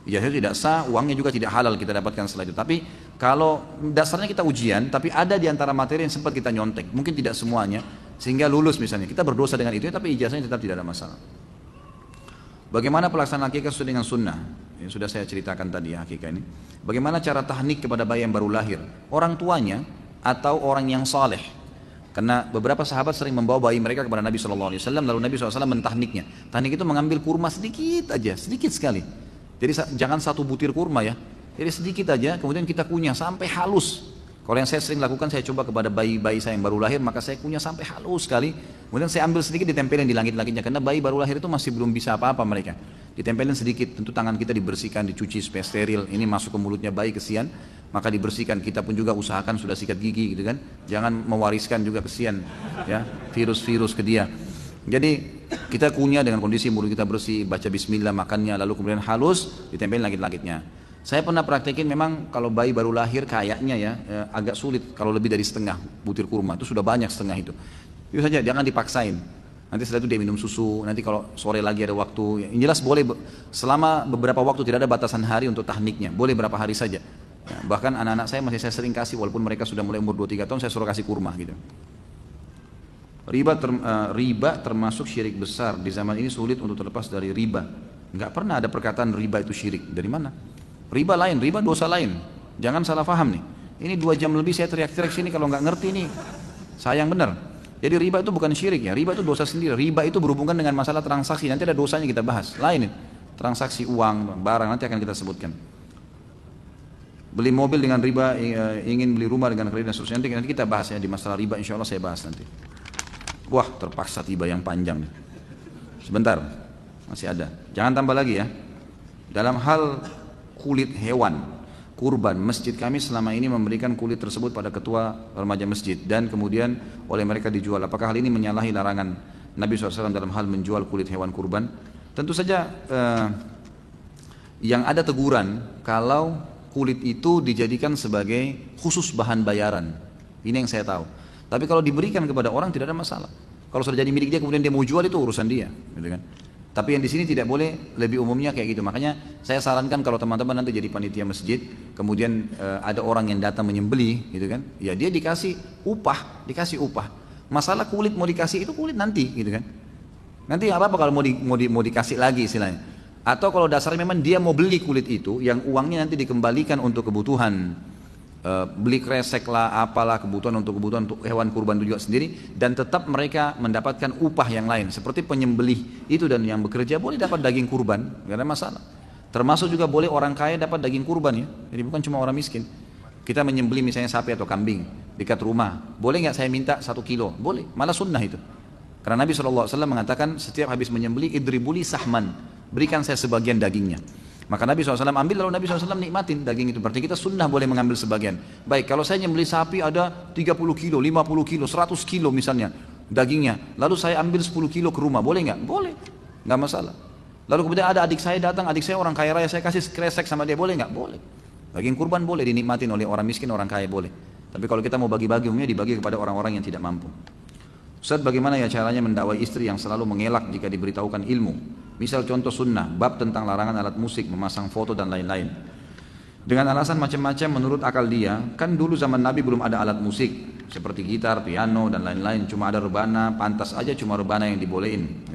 Ijazah itu tidak sah, uangnya juga tidak halal kita dapatkan setelah itu. Tapi kalau dasarnya kita ujian, tapi ada di antara materi yang sempat kita nyontek, mungkin tidak semuanya, sehingga lulus misalnya, kita berdosa dengan itu, tapi ijazahnya tetap tidak ada masalah. Bagaimana pelaksanaan akikah sesuai dengan sunnah? Yang sudah saya ceritakan tadi ya, akikah ini. Bagaimana cara tahnik kepada bayi yang baru lahir? Orang tuanya atau orang yang saleh. Karena beberapa sahabat sering membawa bayi mereka kepada Nabi SAW, lalu Nabi SAW mentahniknya. Tahnik itu mengambil kurma sedikit aja, sedikit sekali. Jadi jangan satu butir kurma ya. Jadi sedikit aja, kemudian kita kunyah sampai halus. Kalau yang saya sering lakukan, saya coba kepada bayi-bayi saya yang baru lahir, maka saya kunyah sampai halus sekali. Kemudian saya ambil sedikit, ditempelin di langit-langitnya. Karena bayi baru lahir itu masih belum bisa apa-apa mereka. Ditempelin sedikit, tentu tangan kita dibersihkan, dicuci supaya steril. Ini masuk ke mulutnya bayi, kesian, maka dibersihkan. Kita pun juga usahakan sudah sikat gigi gitu kan. Jangan mewariskan juga kesian ya, virus-virus ke dia. Jadi kita kunyah dengan kondisi mulut kita bersih, baca bismillah makannya, lalu kemudian halus, ditempelin langit-langitnya. Saya pernah praktekin, memang kalau bayi baru lahir kayaknya ya agak sulit kalau lebih dari setengah butir kurma, itu sudah banyak setengah itu. Itu saja, jangan dipaksain. Nanti setelah itu dia minum susu, nanti kalau sore lagi ada waktu, yang jelas boleh selama beberapa waktu, tidak ada batasan hari untuk tahniknya, boleh berapa hari saja. Ya, bahkan anak-anak saya masih saya sering kasih, walaupun mereka sudah mulai umur 2-3 tahun, saya suruh kasih kurma gitu. Riba termasuk syirik besar, di zaman ini sulit untuk terlepas dari riba. Nggak pernah ada perkataan riba itu syirik, dari mana? Riba lain, riba dosa lain. Jangan salah paham nih. Ini 2 jam lebih saya teriak-teriak sini, kalau nggak ngerti nih sayang benar. Jadi riba itu bukan syirik ya, riba itu dosa sendiri. Riba itu berhubungan dengan masalah transaksi, nanti ada dosanya kita bahas. Lain nih, transaksi uang, barang, nanti akan kita sebutkan. Beli mobil dengan riba, ingin beli rumah dengan kredit dan seterusnya, nanti kita bahas ya di masalah riba, insya Allah saya bahas nanti. Wah, terpaksa tiba yang panjang nih. Sebentar, masih ada. Jangan tambah lagi ya. Dalam hal kulit hewan kurban, masjid kami selama ini memberikan kulit tersebut pada ketua remaja masjid dan kemudian oleh mereka dijual. Apakah hal ini menyalahi larangan Nabi SAW dalam hal menjual kulit hewan kurban? Tentu saja yang ada teguran kalau kulit itu dijadikan sebagai khusus bahan bayaran. Ini yang saya tahu. Tapi kalau diberikan kepada orang tidak ada masalah. Kalau sudah jadi milik dia kemudian dia mau jual, itu urusan dia, gitu kan. Tapi yang di sini tidak boleh, lebih umumnya kayak gitu. Makanya saya sarankan kalau teman-teman nanti jadi panitia masjid, kemudian ada orang yang datang menyembelih, gitu kan? Ya dia dikasih upah, Masalah kulit mau dikasih itu kulit nanti, gitu kan? Nanti apa kalau mau dikasih lagi istilahnya. Atau kalau dasarnya memang dia mau beli kulit itu, yang uangnya nanti dikembalikan untuk kebutuhan. Beli kresek lah, apalah kebutuhan untuk hewan kurban itu juga sendiri, dan tetap mereka mendapatkan upah yang lain seperti penyembelih itu, dan yang bekerja boleh dapat daging kurban, gak ada masalah. Termasuk juga boleh orang kaya dapat daging kurban ya, jadi bukan cuma orang miskin. Kita menyembelih misalnya sapi atau kambing dekat rumah, boleh nggak saya minta 1 kilo? Boleh, malah sunnah itu. Karena Nabi SAW mengatakan setiap habis menyembelih idribuli sahman, berikan saya sebagian dagingnya. Maka Nabi SAW ambil, lalu Nabi SAW nikmatin daging itu. Berarti kita sunnah boleh mengambil sebagian. Baik, kalau saya nyembelih sapi ada 30 kilo, 50 kilo, 100 kilo misalnya dagingnya, lalu saya ambil 10 kilo ke rumah, boleh nggak? Boleh, nggak masalah. Lalu kemudian ada adik saya datang, adik saya orang kaya raya, saya kasih kresek sama dia, boleh nggak? Boleh. Daging kurban boleh dinikmatin oleh orang miskin, orang kaya boleh. Tapi kalau kita mau bagi-bagi, umumnya dibagi kepada orang-orang yang tidak mampu. Ustaz, bagaimana ya caranya mendakwai istri yang selalu mengelak jika diberitahukan ilmu? Misal contoh sunnah, bab tentang larangan alat musik, memasang foto dan lain-lain. Dengan alasan macam-macam menurut akal dia, kan dulu zaman Nabi belum ada alat musik seperti gitar, piano dan lain-lain, cuma ada rebana, pantas aja cuma rebana yang dibolehin.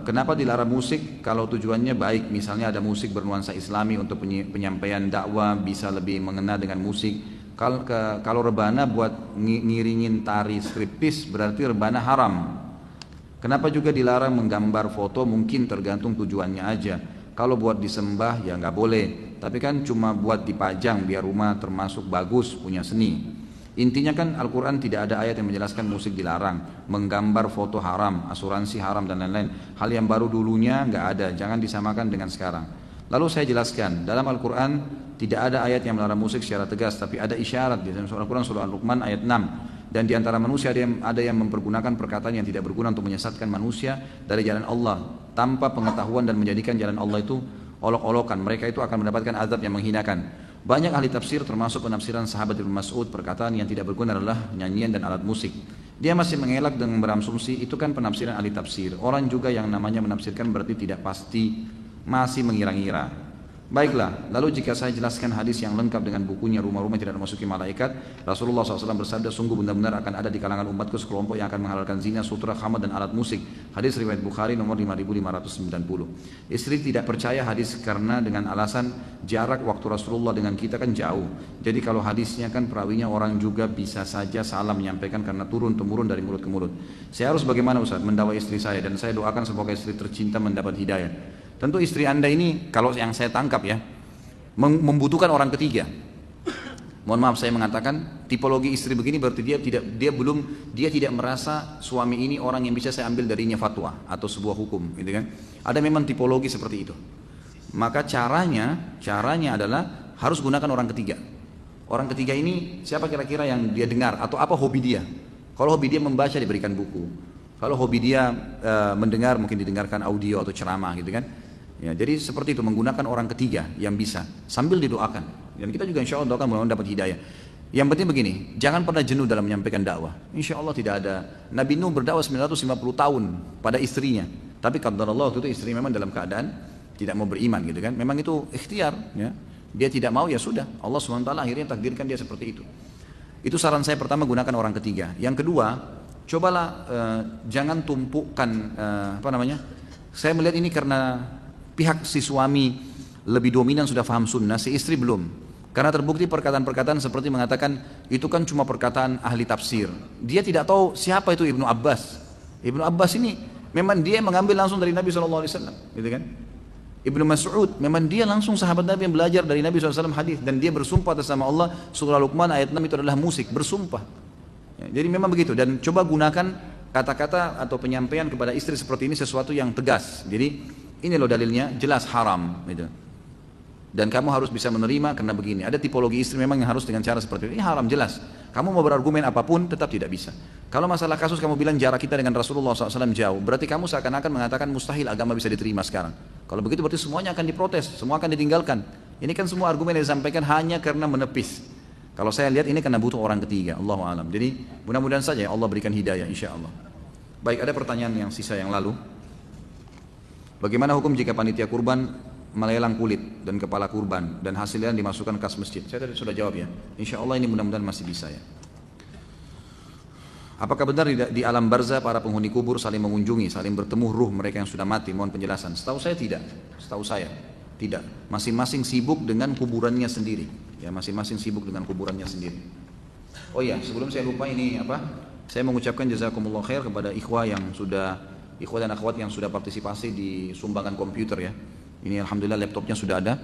Kenapa dilarang musik kalau tujuannya baik? Misalnya ada musik bernuansa Islami untuk penyampaian dakwah, bisa lebih mengena dengan musik. Kalau rebana buat ngiringin tari striptis berarti rebana haram. Kenapa juga dilarang menggambar foto? Mungkin tergantung tujuannya aja. Kalau buat disembah ya nggak boleh, tapi kan cuma buat dipajang biar rumah termasuk bagus, punya seni. Intinya kan Al-Quran tidak ada ayat yang menjelaskan musik dilarang, menggambar foto haram, asuransi haram dan lain-lain. Hal yang baru dulunya nggak ada, jangan disamakan dengan sekarang. Lalu saya jelaskan, dalam Al-Quran tidak ada ayat yang melarang musik secara tegas, tapi ada isyarat di dalam Al-Quran surah Al-Luqman ayat 6. Dan di antara manusia ada yang mempergunakan perkataan yang tidak berguna untuk menyesatkan manusia dari jalan Allah tanpa pengetahuan dan menjadikan jalan Allah itu olok-olokan. Mereka itu akan mendapatkan azab yang menghinakan. Banyak ahli tafsir termasuk penafsiran sahabat Ibnu Mas'ud, perkataan yang tidak berguna adalah nyanyian dan alat musik. Dia masih mengelak dengan berasumsi itu kan penafsiran ahli tafsir. Orang juga yang namanya menafsirkan berarti tidak pasti, masih mengira-ngira. Baiklah, lalu jika saya jelaskan hadis yang lengkap dengan bukunya Rumah-Rumah Tidak Dimasuki Malaikat, Rasulullah SAW bersabda, sungguh benar-benar akan ada di kalangan umatku sekelompok yang akan menghalalkan zina, sutra, khamar dan alat musik. Hadis riwayat Bukhari nomor 5590. Istri tidak percaya hadis karena dengan alasan jarak waktu Rasulullah dengan kita kan jauh. Jadi kalau hadisnya kan perawinya orang juga bisa saja salah menyampaikan karena turun-temurun dari mulut ke mulut. Saya harus bagaimana Ustaz mendakwai istri saya, dan saya doakan semoga istri tercinta mendapat hidayah. Tentu istri Anda ini, kalau yang saya tangkap ya, membutuhkan orang ketiga. Mohon maaf saya mengatakan, tipologi istri begini berarti dia tidak merasa suami ini orang yang bisa saya ambil darinya fatwa atau sebuah hukum, gitu kan? Ada memang tipologi seperti itu. Maka caranya adalah harus gunakan orang ketiga. Orang ketiga ini siapa kira-kira yang dia dengar atau apa hobi dia? Kalau hobi dia membaca, diberikan buku. Kalau hobi dia mendengar, mungkin didengarkan audio atau ceramah, gitu kan? Ya, jadi seperti itu, menggunakan orang ketiga yang bisa sambil didoakan. Dan kita juga insya Allah doakan mudah-mudahan dapat hidayah. Yang penting begini, jangan pernah jenuh dalam menyampaikan dakwah. Insya Allah tidak ada. Nabi Nuh berdakwah 950 tahun pada istrinya. Tapi qadarullah waktu itu istri memang dalam keadaan tidak mau beriman, gitu kan? Memang itu ikhtiar, ya. Dia tidak mau, ya sudah. Allah SWT akhirnya takdirkan dia seperti itu. Itu saran saya pertama, gunakan orang ketiga. Yang kedua, cobalah jangan tumpukan saya melihat ini karena pihak si suami lebih dominan sudah faham sunnah, si istri belum. Karena terbukti perkataan-perkataan seperti mengatakan itu kan cuma perkataan ahli tafsir. Dia tidak tahu siapa itu Ibnu Abbas. Ibnu Abbas ini memang dia mengambil langsung dari Nabi SAW, gitu kan? Ibnu Mas'ud memang dia langsung sahabat Nabi yang belajar dari Nabi SAW hadis, dan dia bersumpah atas nama Allah, surah Luqman ayat 6 itu adalah musik, bersumpah. Ya, jadi memang begitu, dan coba gunakan kata-kata atau penyampaian kepada istri seperti ini sesuatu yang tegas. Jadi ini loh dalilnya, jelas haram, gitu. Dan kamu harus bisa menerima karena begini. Ada tipologi istri memang yang harus dengan cara seperti ini haram, jelas. Kamu mau berargumen apapun tetap tidak bisa. Kalau masalah kasus kamu bilang jarak kita dengan Rasulullah SAW jauh, berarti kamu seakan-akan mengatakan mustahil agama bisa diterima sekarang. Kalau begitu berarti semuanya akan diprotes, semua akan ditinggalkan. Ini kan semua argumen yang disampaikan hanya karena menepis. Kalau saya lihat ini karena butuh orang ketiga, Allahu a'lam. Jadi mudah-mudahan saja Allah berikan hidayah, insya Allah. Baik, ada pertanyaan yang sisa yang lalu. Bagaimana hukum jika panitia kurban melelang kulit dan kepala kurban dan hasilnya dimasukkan kas masjid? Saya tadi sudah jawab ya. Insya Allah ini mudah-mudahan masih bisa ya. Apakah benar di alam barzah para penghuni kubur saling mengunjungi, saling bertemu ruh mereka yang sudah mati? Mohon penjelasan. Setahu saya tidak. Setahu saya tidak. Masing-masing sibuk dengan kuburannya sendiri. Ya, masing-masing sibuk dengan kuburannya sendiri. Oh iya, sebelum saya lupa ini apa? Saya mengucapkan jazakumullah khair kepada ikhwah dan akhwat yang sudah partisipasi di sumbangan komputer ya. Ini alhamdulillah laptopnya sudah ada.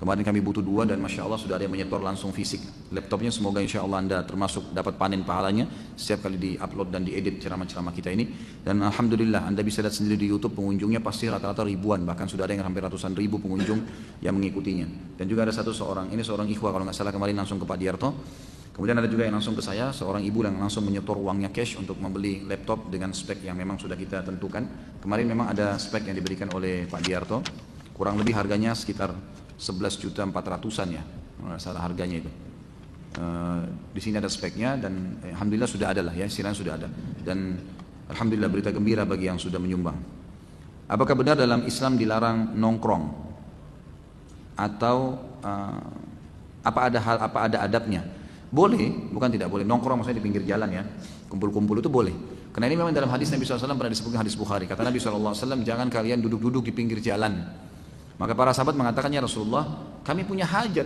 Kemarin kami butuh 2 dan masya Allah sudah ada yang menyetor langsung fisik laptopnya. Semoga insya Allah Anda termasuk dapat panen pahalanya setiap kali di-upload dan diedit ceramah-ceramah kita ini. Dan alhamdulillah Anda bisa lihat sendiri di YouTube pengunjungnya pasti rata-rata ribuan, bahkan sudah ada yang hampir ratusan ribu pengunjung yang mengikutinya. Dan juga ada seorang ikhwah kalau nggak salah kemarin langsung ke Pak Diarto. Kemudian ada juga yang langsung ke saya, seorang ibu yang langsung menyetor uangnya cash untuk membeli laptop dengan spek yang memang sudah kita tentukan. Kemarin memang ada spek yang diberikan oleh Pak Diarto, kurang lebih harganya sekitar 11.400.000-an ya, salah harganya itu. Di sini ada speknya dan alhamdulillah sudah ada lah ya, istilahnya sudah ada. Dan alhamdulillah berita gembira bagi yang sudah menyumbang. Apakah benar dalam Islam dilarang nongkrong atau apa ada adabnya? Boleh, bukan tidak boleh. Nongkrong maksudnya di pinggir jalan ya, kumpul-kumpul itu boleh. Karena ini memang dalam hadis Nabi SAW pernah disebutkan, hadis Bukhari. Kata Nabi SAW, jangan kalian duduk-duduk di pinggir jalan. Maka para sahabat mengatakan, ya Rasulullah, kami punya hajat,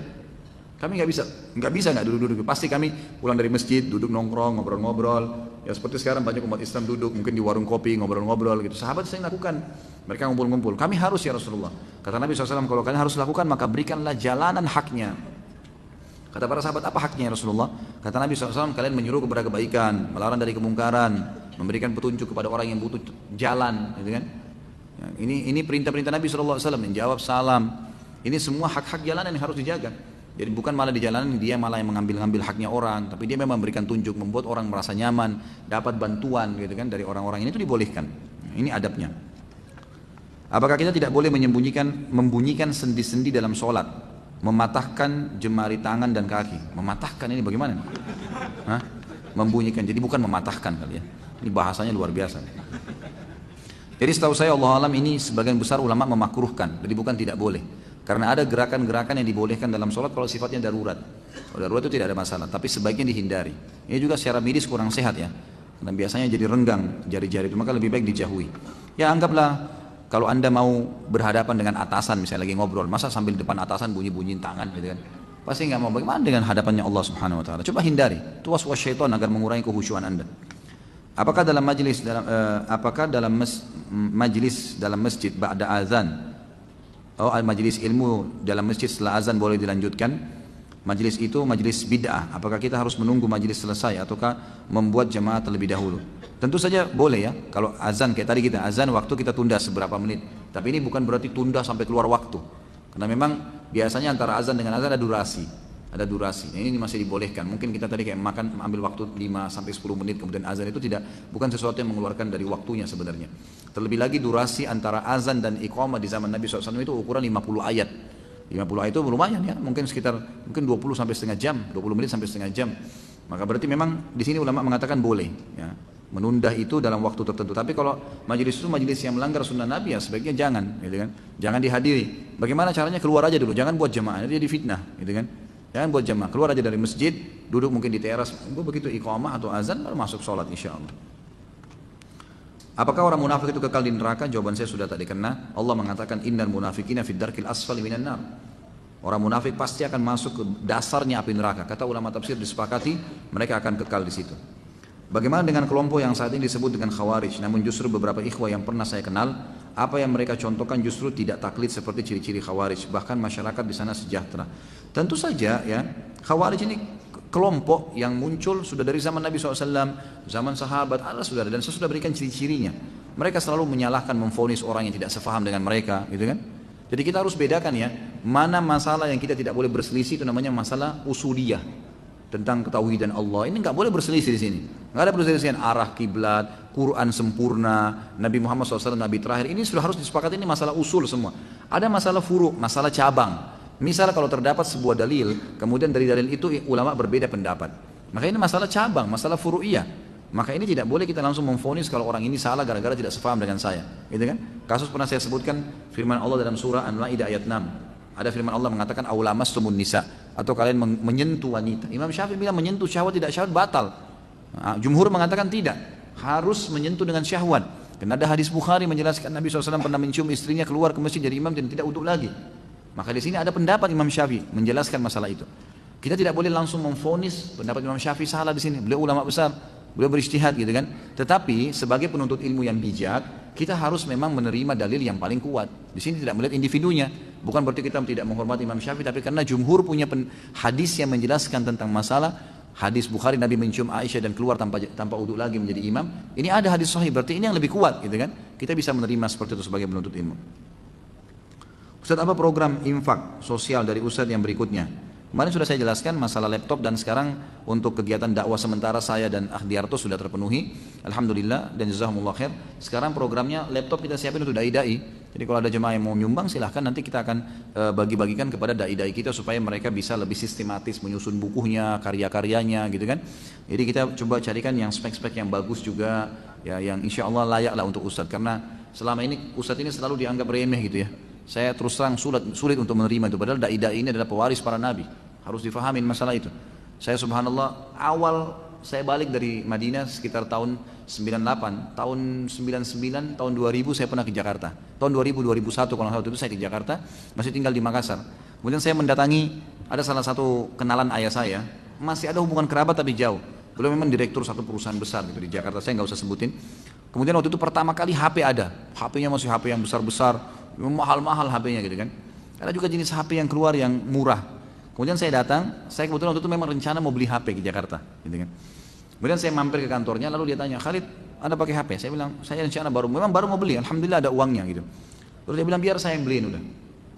kami nggak bisa duduk-duduk. Pasti kami pulang dari masjid, duduk nongkrong, ngobrol-ngobrol. Ya seperti sekarang banyak umat Islam duduk, mungkin di warung kopi, ngobrol-ngobrol gitu. Sahabat sering lakukan, mereka ngumpul-ngumpul. Kami harus ya Rasulullah. Kata Nabi SAW, kalau kalian harus lakukan, maka berikanlah jalanan haknya. Kata para sahabat, apa haknya ya Rasulullah? Kata Nabi SAW, kalian menyuruh kepada kebaikan, melarang dari kemungkaran, memberikan petunjuk kepada orang yang butuh jalan, gitu kan? Ya, ini perintah-perintah Nabi SAW, menjawab salam. Ini semua hak-hak jalanan yang harus dijaga. Jadi bukan malah di jalanan dia malah yang mengambil haknya orang, tapi dia memang memberikan tunjuk, membuat orang merasa nyaman, dapat bantuan gitu kan dari orang-orang ini, itu dibolehkan. Ini adabnya. Apakah kita tidak boleh membunyikan sendi-sendi dalam sholat, mematahkan jemari tangan dan kaki? Mematahkan ini bagaimana? Hah? Membunyikan, jadi bukan mematahkan kali ya. Ini bahasanya luar biasa. Jadi setahu saya Allah alam ini sebagian besar ulama memakruhkan, jadi bukan tidak boleh. Karena ada gerakan-gerakan yang dibolehkan dalam sholat kalau sifatnya darurat. Kalau darurat itu tidak ada masalah, tapi sebaiknya dihindari. Ini juga secara medis kurang sehat ya. Karena biasanya jadi renggang jari-jari itu, maka lebih baik dijauhi. Ya anggaplah kalau anda mau berhadapan dengan atasan misalnya lagi ngobrol, masa sambil depan atasan bunyi-bunyiin tangan gitu kan? Pasti nggak mau. Bagaimana dengan hadapannya Allah Subhanahu Wa Taala? Coba hindari. Itu was-was syaitan agar mengurangi kehusyuan anda. Apakah dalam majlis dalam masjid ba'da azan, majlis ilmu dalam masjid setelah azan boleh dilanjutkan? Majlis itu majlis bid'ah. Apakah kita harus menunggu majlis selesai ataukah membuat jamaah terlebih dahulu? Tentu saja boleh ya. Kalau azan kayak tadi kita azan waktu kita tunda seberapa menit. Tapi ini bukan berarti tunda sampai keluar waktu. Karena memang biasanya antara azan dengan azan ada durasi. Ada durasi. Nah, ini masih dibolehkan. Mungkin kita tadi kayak makan ambil waktu 5 sampai 10 menit kemudian azan, itu bukan sesuatu yang mengeluarkan dari waktunya sebenarnya. Terlebih lagi durasi antara azan dan iqamah di zaman Nabi SAW itu ukuran 50 ayat. 50 ayat itu lumayan ya, mungkin 20 sampai setengah jam, 20 menit sampai setengah jam. Maka berarti memang di sini ulama mengatakan boleh ya, menunda itu dalam waktu tertentu. Tapi kalau majelis itu majelis yang melanggar sunnah Nabi ya sebaiknya jangan, gitu kan? Jangan dihadiri. Bagaimana caranya? Keluar aja dulu, jangan buat jamaah, dia difitnah, gitu kan? Jangan buat jamaah, keluar aja dari masjid, duduk mungkin di teras, begitu iqamah atau azan baru masuk sholat insyaallah. Apakah orang munafik itu kekal di neraka? Jawaban saya sudah tadi, karena Allah mengatakan innal munafiqina fid darkil asfali minan nar. Orang munafik pasti akan masuk ke dasarnya api neraka. Kata ulama tafsir disepakati mereka akan kekal di situ. Bagaimana dengan kelompok yang saat ini disebut dengan Khawarij, namun justru beberapa ikhwah yang pernah saya kenal, apa yang mereka contohkan justru tidak taklid seperti ciri-ciri Khawarij, bahkan masyarakat di sana sejahtera. Tentu saja ya, Khawarij ini kelompok yang muncul sudah dari zaman Nabi SAW, zaman sahabat, Allah sudah ada, dan saya sudah berikan ciri-cirinya. Mereka selalu menyalahkan, memvonis orang yang tidak sefaham dengan mereka, gitu kan? Jadi kita harus bedakan ya, mana masalah yang kita tidak boleh berselisih, itu namanya masalah usuliyah tentang ketauhidan Allah. Ini nggak boleh berselisih di sini. Nggak ada perselisihan arah kiblat, Quran sempurna, Nabi Muhammad SAW Nabi terakhir. Ini sudah harus disepakati, ini masalah usul semua. Ada masalah furu, masalah cabang. Misal kalau terdapat sebuah dalil, kemudian dari dalil itu ulama berbeda pendapat, maka ini masalah cabang, masalah furu'iyah. Maka ini tidak boleh kita langsung memvonis kalau orang ini salah gara-gara tidak sepaham dengan saya, gitu kan? Kasus pernah saya sebutkan firman Allah dalam surah An-Maidah ayat 6. Ada firman Allah mengatakan aulamastumun nisa, atau kalian menyentuh wanita. Imam Syafi'i bilang menyentuh syahwat tidak syahwat batal. Jumhur mengatakan tidak, harus menyentuh dengan syahwat. Karena ada hadis Bukhari menjelaskan Nabi SAW pernah mencium istrinya keluar ke masjid dari imam dan tidak wudu lagi. Maka di sini ada pendapat Imam Syafi'i menjelaskan masalah itu. Kita tidak boleh langsung memvonis pendapat Imam Syafi'i salah di sini. Beliau ulama besar, beliau berijtihad gitu kan. Tetapi sebagai penuntut ilmu yang bijak, kita harus memang menerima dalil yang paling kuat. Di sini tidak melihat individunya. Bukan berarti kita tidak menghormati Imam Syafi'i, tapi karena jumhur punya hadis yang menjelaskan tentang masalah hadis Bukhari Nabi mencium Aisyah dan keluar tanpa wudu lagi menjadi imam. Ini ada hadis sahih, berarti ini yang lebih kuat gitu kan. Kita bisa menerima seperti itu sebagai penuntut ilmu. Ustaz, apa program infak sosial dari Ustaz yang berikutnya? Kemarin sudah saya jelaskan masalah laptop, dan sekarang untuk kegiatan dakwah sementara saya dan Akhdiarto sudah terpenuhi, alhamdulillah, dan jazakumullah khair. Sekarang programnya laptop kita siapin untuk dai-dai. Jadi kalau ada jemaah yang mau nyumbang silahkan, nanti kita akan bagi-bagikan kepada dai-dai kita supaya mereka bisa lebih sistematis menyusun bukunya, karya-karyanya gitu kan. Jadi kita coba carikan yang spek-spek yang bagus juga, ya, yang insya Allah layak lah untuk Ustaz. Karena selama ini Ustaz ini selalu dianggap remeh gitu ya. Saya terus terang sulit untuk menerima itu, padahal dai-dai ini adalah pewaris para nabi. Harus difahamin masalah itu. Saya subhanallah, awal saya balik dari Madinah sekitar tahun 98, tahun 99, tahun 2000 saya pernah ke Jakarta. Tahun 2000, 2001 kalau nggak salah itu saya ke Jakarta, masih tinggal di Makassar. Kemudian saya mendatangi, ada salah satu kenalan ayah saya, masih ada hubungan kerabat tapi jauh. Beliau memang direktur satu perusahaan besar gitu di Jakarta, saya nggak usah sebutin. Kemudian waktu itu pertama kali HP ada, HP-nya masih HP yang besar-besar, mahal-mahal HP-nya gitu kan. Ada juga jenis HP yang keluar yang murah. Kemudian saya datang, saya kebetulan waktu itu memang rencana mau beli HP di Jakarta gitu kan. Kemudian saya mampir ke kantornya, lalu dia tanya, Khalid, Anda pakai HP? Saya bilang, saya rencana baru mau beli, alhamdulillah ada uangnya gitu. Terus dia bilang, biar saya yang beliin udah.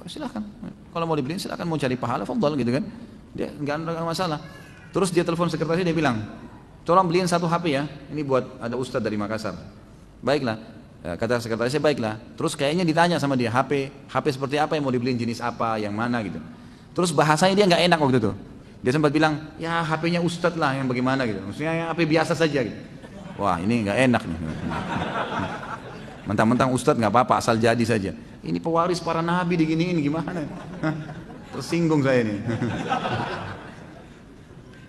Silahkan, kalau mau dibeliin silahkan, mau cari pahala, fadhal gitu kan. Dia nggak ada masalah. Terus dia telepon sekretarisnya, dia bilang, tolong beliin 1 HP ya, ini buat ada ustadz dari Makassar. Baiklah, kata sekretarisnya, baiklah. Terus kayaknya ditanya sama dia, HP seperti apa yang mau dibeliin, jenis apa, yang mana gitu. Terus bahasanya dia nggak enak waktu itu. Dia sempat bilang, ya HP-nya ustadz lah yang bagaimana gitu. Maksudnya yang HP biasa saja gitu. Wah, ini nggak enak nih. Mentang-mentang ustadz nggak apa-apa, asal jadi saja. Ini pewaris para nabi diginiin gimana? Tersinggung saya ini.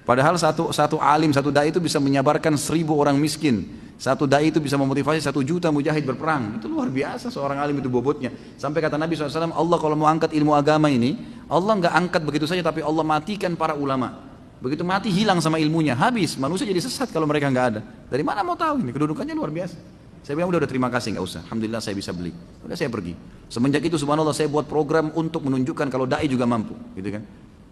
Padahal satu alim, satu dai itu bisa menyabarkan 1000 orang miskin. Satu dai itu bisa memotivasi 1 juta mujahid berperang. Itu luar biasa seorang alim itu bobotnya. Sampai kata Nabi SAW, Allah kalau mau angkat ilmu agama ini, Allah nggak angkat begitu saja, tapi Allah matikan para ulama. Begitu mati hilang sama ilmunya, habis. Manusia jadi sesat kalau mereka nggak ada. Dari mana mau tahu ini? Kedudukannya luar biasa. Saya bilang udah terima kasih, nggak usah. Alhamdulillah saya bisa beli. Udah saya pergi. Semenjak itu subhanallah saya buat program untuk menunjukkan kalau dai juga mampu, gitu kan?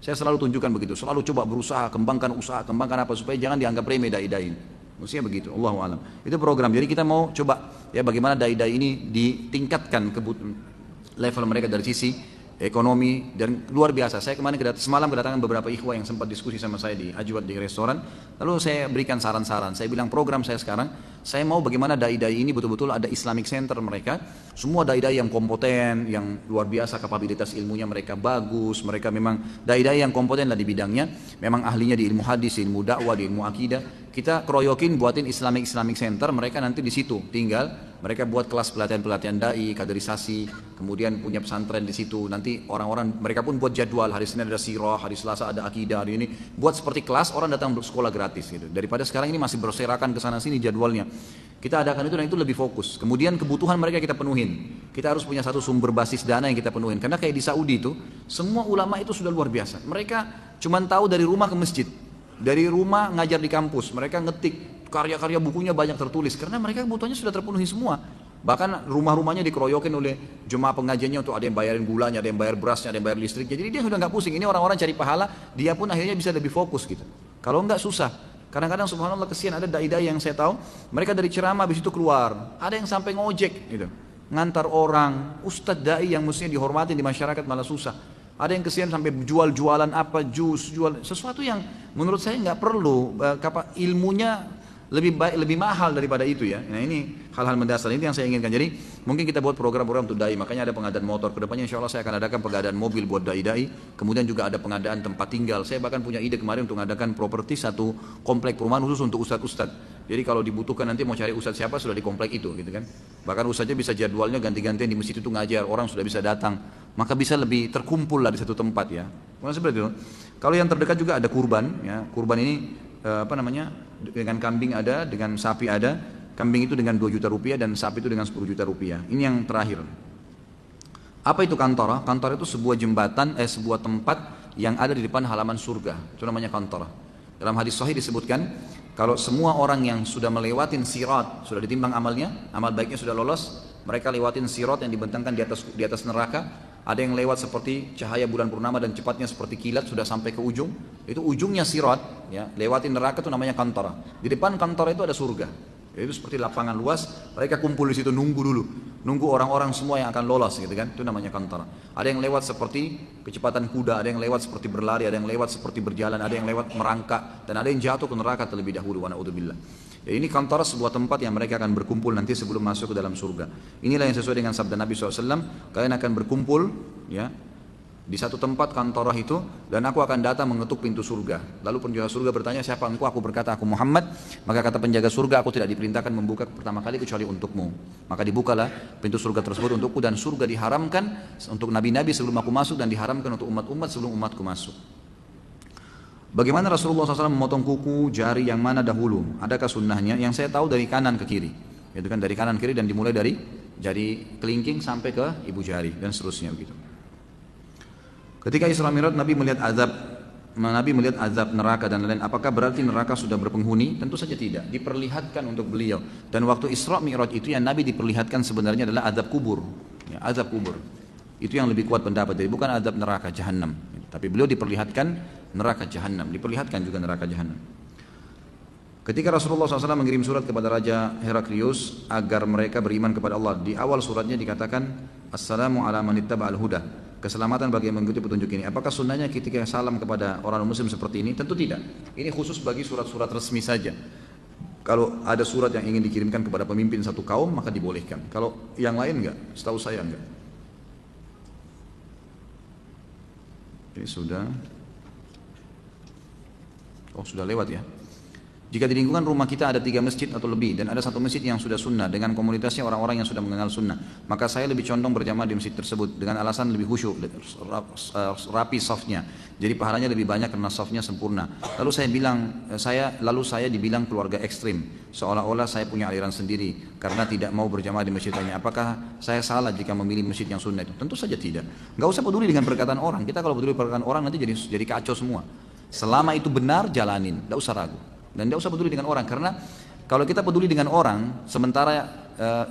Saya selalu tunjukkan begitu. Selalu coba berusaha kembangkan apa supaya jangan dianggap remeh dai-dai. Maksudnya begitu. Allahu a'lam. Itu program. Jadi kita mau coba ya bagaimana dai-dai ini ditingkatkan level mereka dari sisi ekonomi dan luar biasa. Saya semalam kedatangan beberapa ikhwah yang sempat diskusi sama saya di Ajwad di restoran. Lalu saya berikan saran-saran. Saya bilang program saya sekarang, saya mau bagaimana dai-dai ini betul-betul ada Islamic Center mereka. Semua dai-dai yang kompeten, yang luar biasa kapabilitas ilmunya mereka bagus. Mereka memang dai-dai yang kompeten lah di bidangnya. Memang ahlinya di ilmu hadis, ilmu dakwah, di ilmu akidah. Kita keroyokin buatin Islamic Center, mereka nanti di situ tinggal. Mereka buat kelas pelatihan dai, kaderisasi, kemudian punya pesantren di situ. Nanti orang-orang mereka pun buat jadwal, hari Senin ada sirah, hari Selasa ada akidah, hari ini buat seperti kelas, orang datang bersekolah gratis gitu. Daripada sekarang ini masih berserakan ke sana sini jadwalnya. Kita adakan itu dan itu lebih fokus. Kemudian kebutuhan mereka kita penuhin. Kita harus punya satu sumber basis dana yang kita penuhin. Karena kayak di Saudi itu, semua ulama itu sudah luar biasa. Mereka cuma tahu dari rumah ke masjid. Dari rumah ngajar di kampus, mereka ngetik karya-karya bukunya banyak tertulis karena mereka kebutuhannya sudah terpenuhi semua. Bahkan rumah-rumahnya dikeroyokin oleh jemaah pengajiannya untuk ada yang bayarin gulanya, ada yang bayar berasnya, ada yang bayar listriknya. Jadi dia sudah nggak pusing. Ini orang-orang cari pahala, dia pun akhirnya bisa lebih fokus gitu. Kalau nggak susah. Kadang-kadang subhanallah kesian ada dai-dai yang saya tahu, mereka dari ceramah habis itu keluar, ada yang sampai ngojek gitu, ngantar orang, ustadz dai yang mestinya dihormati di masyarakat malah susah. Ada yang kesian sampai jualan apa, jus, jual sesuatu yang menurut saya nggak perlu, ilmunya lebih baik, lebih mahal daripada itu ya. Nah ini hal-hal mendasar ini yang saya inginkan. Jadi mungkin kita buat program-program untuk dai. Makanya ada pengadaan motor. Kedepannya insya Allah saya akan adakan pengadaan mobil buat dai-dai. Kemudian juga ada pengadaan tempat tinggal. Saya bahkan punya ide kemarin untuk mengadakan properti satu komplek perumahan khusus untuk ustadz-ustadz. Jadi kalau dibutuhkan nanti mau cari ustadz siapa sudah di komplek itu gitu kan. Bahkan ustadznya bisa jadwalnya ganti-gantian di masjid itu ngajar. Orang sudah bisa datang. Maka bisa lebih terkumpul lah di satu tempat ya. Bukan seperti itu. Kalau yang terdekat juga ada kurban ya. Kurban ini dengan kambing ada, dengan sapi ada. Kambing itu dengan 2 juta rupiah dan sapi itu dengan 10 juta rupiah. Ini yang terakhir. Apa itu kantara? Kantara itu sebuah jembatan, sebuah tempat yang ada di depan halaman surga. Itu namanya kantara. Dalam hadis sahih disebutkan, kalau semua orang yang sudah melewatin sirat, sudah ditimbang amalnya, amal baiknya sudah lolos, mereka lewatin sirat yang dibentangkan di atas neraka. Ada yang lewat seperti cahaya bulan purnama dan cepatnya seperti kilat sudah sampai ke ujung. Itu ujungnya sirat, ya. Lewatin neraka itu namanya kantara. Di depan kantara itu ada surga. Itu seperti lapangan luas, mereka kumpul di situ nunggu dulu. Nunggu orang-orang semua yang akan lolos gitu kan. Itu namanya kantara. Ada yang lewat seperti kecepatan kuda, ada yang lewat seperti berlari, ada yang lewat seperti berjalan, ada yang lewat merangkak dan ada yang jatuh ke neraka terlebih dahulu. Wa na'udzubillah. Ya, ini kantara sebuah tempat yang mereka akan berkumpul nanti sebelum masuk ke dalam surga. Inilah yang sesuai dengan sabda Nabi SAW. Kalian akan berkumpul ya di satu tempat kantara itu dan aku akan datang mengetuk pintu surga. Lalu penjaga surga bertanya, siapa engkau? Aku berkata, aku Muhammad. Maka kata penjaga surga, aku tidak diperintahkan membuka pertama kali kecuali untukmu. Maka dibukalah pintu surga tersebut untukku dan surga diharamkan untuk nabi-nabi sebelum aku masuk dan diharamkan untuk umat-umat sebelum umatku masuk. Bagaimana Rasulullah SAW memotong kuku jari yang mana dahulu? Adakah sunnahnya? Yang saya tahu dari kanan ke kiri. Itu kan dari kanan ke kiri dan dimulai dari jari kelingking sampai ke ibu jari dan seterusnya begitu. Ketika Isra Mi'raj Nabi melihat azab neraka dan lain-lain. Apakah berarti neraka sudah berpenghuni? Tentu saja tidak. Diperlihatkan untuk beliau. Dan waktu Isra Mi'raj itu yang Nabi diperlihatkan sebenarnya adalah azab kubur. Ya, azab kubur. Itu yang lebih kuat pendapat. Jadi bukan azab neraka jahanam. Tapi beliau diperlihatkan neraka jahanam. Diperlihatkan juga neraka jahanam. Ketika Rasulullah SAW mengirim surat kepada Raja Heraklius agar mereka beriman kepada Allah. Di awal suratnya dikatakan Assalamu ala man ittaba'al huda. keselamatan bagi yang mengikuti petunjuk ini. Apakah sunnahnya ketika salam kepada orang muslim seperti ini? Tentu tidak. Ini khusus bagi surat-surat resmi saja. Kalau ada surat yang ingin dikirimkan kepada pemimpin satu kaum, maka dibolehkan. Kalau yang lain enggak, setahu saya enggak. Ini sudah. Oh, sudah lewat ya. Jika di lingkungan rumah kita ada 3 masjid atau lebih dan ada satu masjid yang sudah sunnah dengan komunitasnya orang-orang yang sudah mengenal sunnah, maka saya lebih condong berjamaah di masjid tersebut dengan alasan lebih khusyuk, rapi safnya. Jadi pahalanya lebih banyak karena safnya sempurna. Lalu saya dibilang keluarga ekstrim, seolah-olah saya punya aliran sendiri karena tidak mau berjamaah di masjid lainnya. Apakah saya salah jika memilih masjid yang sunnah itu? Tentu saja tidak. Enggak usah peduli dengan perkataan orang. Kita kalau peduli perkataan orang nanti jadi kacau semua. Selama itu benar, jalanin, enggak usah ragu. Dan tidak usah peduli dengan orang, karena kalau kita peduli dengan orang, sementara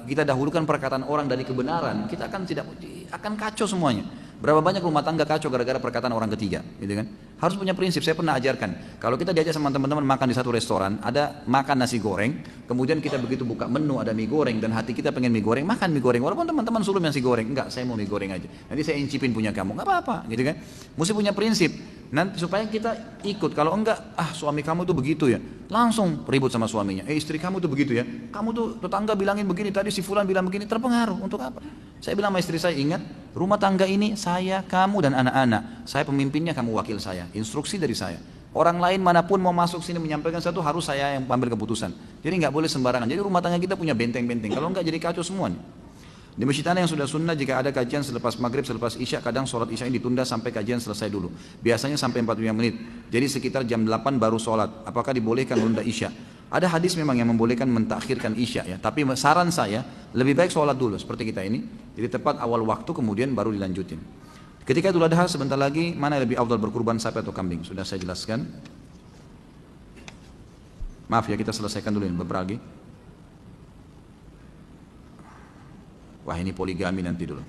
kita dahulukan perkataan orang dari kebenaran, kita akan kacau semuanya. Berapa banyak rumah tangga kacau gara-gara perkataan orang ketiga, gitu kan? Harus punya prinsip. Saya pernah ajarkan, kalau kita diajak sama teman-teman makan di satu restoran, ada makan nasi goreng, kemudian kita begitu buka menu ada mie goreng dan hati kita pengen mie goreng, makan mie goreng. Walaupun teman-teman suruh nasi goreng, enggak, saya mau mie goreng aja. Nanti saya incipin punya kamu, enggak apa-apa, gitu kan? Mesti punya prinsip. Nanti supaya kita ikut. Kalau enggak, suami kamu tuh begitu ya, langsung ribut sama suaminya. Istri kamu tuh begitu ya, kamu tuh tetangga bilangin begini, tadi si fulan bilang begini, terpengaruh. Untuk apa? Saya bilang sama istri saya, ingat, rumah tangga ini saya, kamu dan anak-anak. Saya pemimpinnya, kamu wakil saya. Instruksi dari saya. Orang lain manapun mau masuk sini menyampaikan satu, harus saya yang ambil keputusan. Jadi nggak boleh sembarangan. Jadi rumah tangga kita punya benteng-benteng. Kalau enggak jadi kacau semua nih. Di masjid yang sudah sunnah, jika ada kajian selepas maghrib, selepas isya, kadang sholat isya ini ditunda sampai kajian selesai dulu. Biasanya sampai 45 menit. Jadi sekitar jam 8 baru sholat. Apakah dibolehkan menunda isya? Ada hadis memang yang membolehkan mentakhirkan isya ya. Tapi saran saya, lebih baik sholat dulu seperti kita ini. Jadi tepat awal waktu kemudian baru dilanjutin. Ketika Idul Adha sebentar lagi, mana yang lebih afdal berkurban sapi atau kambing? Sudah saya jelaskan. Maaf ya, kita selesaikan dulu ini beberapa. Wah, ini poligami nanti dulu.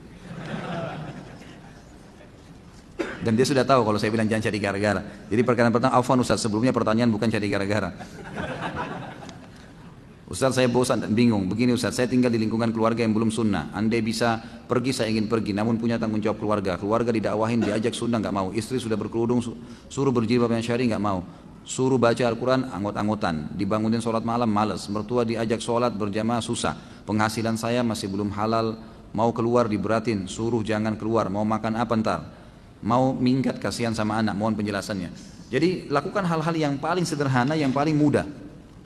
Dan dia sudah tahu kalau saya bilang jangan cari gara-gara. Jadi perkara pertama, afwan Ustaz, sebelumnya pertanyaan bukan cari gara-gara. Ustaz, saya bosan dan bingung. Begini Ustaz, saya tinggal di lingkungan keluarga yang belum sunnah. Andai bisa pergi, saya ingin pergi, namun punya tanggung jawab keluarga. Keluarga didakwahin, diajak sunnah, nggak mau. Istri sudah berkerudung, suruh berjilbab yang syar'i, nggak mau. Suruh baca Al-Quran, anggot-anggotan. Dibangunin sholat malam, malas. Mertua diajak sholat berjamaah, susah. Penghasilan saya masih belum halal. Mau keluar diberatin, suruh jangan keluar. Mau makan apa ntar? Mau minggat, kasihan sama anak. Mohon penjelasannya. Jadi lakukan hal-hal yang paling sederhana, yang paling mudah.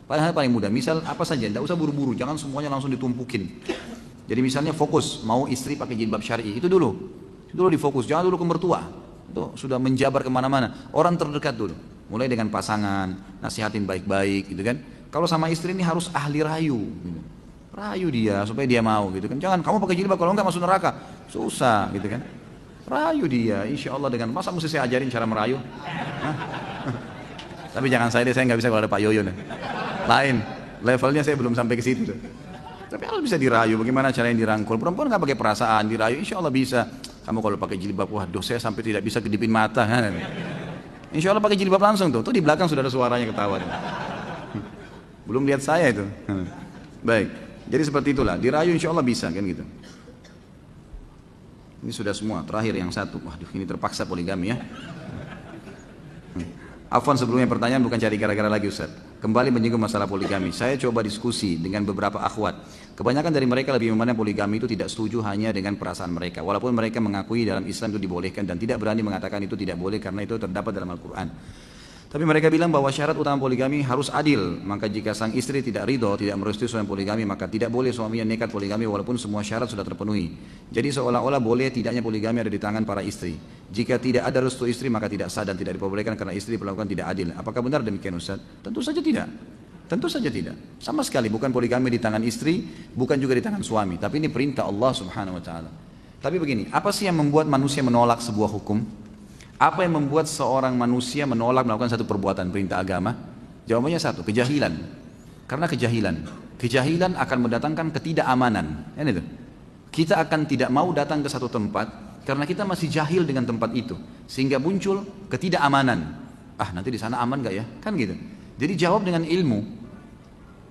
Paling mudah. Misal apa saja, tidak usah buru-buru. Jangan semuanya langsung ditumpukin. Jadi misalnya fokus, mau istri pakai jilbab syar'i. Itu dulu difokus. Jangan dulu ke mertua. Itu sudah menjabar kemana-mana. Orang terdekat dulu. Mulai dengan pasangan, nasihatin baik-baik gitu kan. Kalau sama istri ini harus ahli rayu gitu. Rayu dia supaya dia mau gitu kan. Jangan kamu pakai jilbab kalau enggak masuk neraka. Susah gitu kan. Rayu dia, insya Allah dengan masa mesti saya ajarin cara merayu. Tapi jangan saya nggak bisa kalau ada Pak Yoyo nih. Lain, levelnya saya belum sampai ke situ. Tapi harus bisa dirayu, bagaimana caranya dirangkul. Perempuan nggak pakai perasaan, dirayu insya Allah bisa. Kamu kalau pakai jilbab, waduh saya sampai tidak bisa kedipin mata. Insya Allah pakai jilbab langsung tuh di belakang sudah ada suaranya ketawa. Belum lihat saya itu. Baik, jadi seperti itulah. Dirayu insya Allah bisa kan gitu. Ini sudah semua. Terakhir yang satu. Waduh, ini terpaksa poligami ya. Afwan, sebelumnya pertanyaan bukan cari gara-gara lagi Ustaz. Kembali menyinggung masalah poligami. Saya coba diskusi dengan beberapa akhwat. Kebanyakan dari mereka lebih memandang poligami itu tidak setuju hanya dengan perasaan mereka. Walaupun mereka mengakui dalam Islam itu dibolehkan dan tidak berani mengatakan itu tidak boleh karena itu terdapat dalam Al-Quran. Tapi mereka bilang bahwa syarat utama poligami harus adil. Maka jika sang istri tidak ridho, tidak merestui suami poligami, maka tidak boleh suaminya nekat poligami walaupun semua syarat sudah terpenuhi. Jadi seolah-olah boleh tidaknya poligami ada di tangan para istri. Jika tidak ada restu istri maka tidak sah dan tidak diperbolehkan karena istri diperlakukan tidak adil. Apakah benar demikian Ustaz? Tentu saja tidak. Tentu saja tidak. Sama sekali bukan poligami di tangan istri, bukan juga di tangan suami. Tapi ini perintah Allah Subhanahu Wa Taala. Tapi begini, apa sih yang membuat manusia menolak sebuah hukum? Apa yang membuat seorang manusia menolak melakukan satu perbuatan perintah agama? Jawabannya satu, kejahilan. Karena kejahilan. Kejahilan akan mendatangkan ketidakamanan. Kan itu? Kita akan tidak mau datang ke satu tempat karena kita masih jahil dengan tempat itu. Sehingga muncul ketidakamanan. Nanti di sana aman gak ya? Kan gitu. Jadi jawab dengan ilmu.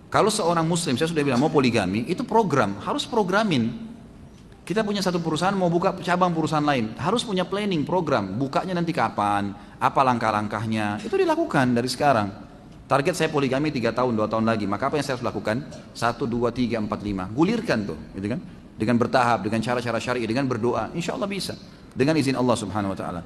Kalau seorang muslim, saya sudah bilang mau poligami, itu program, harus programin. Kita punya satu perusahaan mau buka cabang perusahaan lain, harus punya planning program, bukanya nanti kapan, apa langkah-langkahnya, itu dilakukan dari sekarang. Target saya poligami 3 tahun, 2 tahun lagi, maka apa yang saya harus lakukan? 1, 2, 3, 4, 5, gulirkan tuh, gitu kan? Dengan bertahap, dengan cara-cara syar'i, dengan berdoa, insya Allah bisa, dengan izin Allah Subhanahu Wa Taala.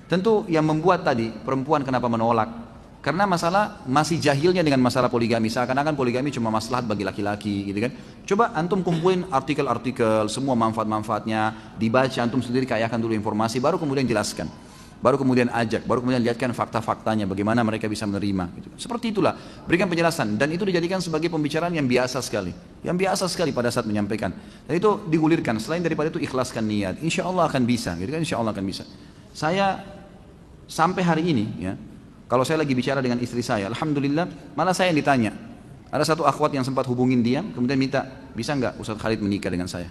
Tentu yang membuat tadi perempuan kenapa menolak? Karena masalah masih jahilnya dengan masalah poligami, seakan-akan poligami cuma maslahat bagi laki-laki, gitu kan? Coba antum kumpulin artikel-artikel, semua manfaat-manfaatnya, dibaca antum sendiri, kayakan dulu informasi, baru kemudian jelaskan, baru kemudian ajak, baru kemudian lihatkan fakta-faktanya, bagaimana mereka bisa menerima. Gitu. Seperti itulah, berikan penjelasan, dan itu dijadikan sebagai pembicaraan yang biasa sekali, pada saat menyampaikan. Dan itu digulirkan. Selain daripada itu ikhlaskan niat, insya Allah akan bisa, gitu kan? Insya Allah akan bisa. Saya sampai hari ini, ya. Kalau saya lagi bicara dengan istri saya, alhamdulillah, malah saya yang ditanya. Ada satu akhwat yang sempat hubungin dia, kemudian minta, bisa nggak Ustaz Khalid menikah dengan saya?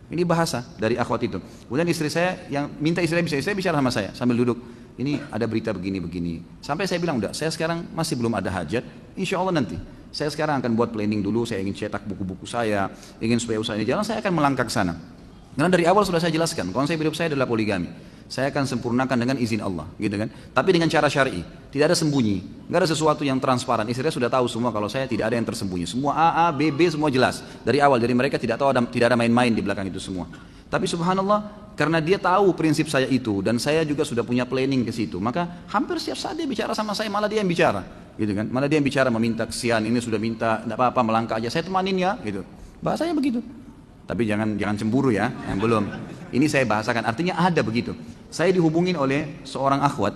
Ini bahasa dari akhwat itu. Kemudian istri saya yang minta istri saya bicara sama saya sambil duduk. Ini ada berita begini-begini. Sampai saya bilang, udah, saya sekarang masih belum ada hajat. Insya Allah nanti. Saya sekarang akan buat planning dulu. Saya ingin cetak buku-buku saya, ingin supaya usaha ini jalan. Saya akan melangkah ke sana. Karena dari awal sudah saya jelaskan, konsep hidup saya adalah poligami. Saya akan sempurnakan dengan izin Allah, gitu kan? Tapi dengan cara syar'i, tidak ada sembunyi, nggak ada sesuatu yang transparan. Istri saya sudah tahu semua kalau saya tidak ada yang tersembunyi. Semua A, B, B semua jelas dari awal. Dari mereka tidak tahu tidak ada main-main di belakang itu semua. Tapi subhanallah, karena dia tahu prinsip saya itu dan saya juga sudah punya planning ke situ, maka hampir setiap saat dia bicara sama saya, malah dia yang bicara, gitu kan? Malah dia yang bicara meminta kesian, ini sudah minta, tidak apa-apa melangkah aja, saya temanin ya, gitu. Bahasanya begitu. Tapi jangan cemburu ya, yang belum. Ini saya bahasakan, artinya ada begitu. Saya dihubungin oleh seorang akhwat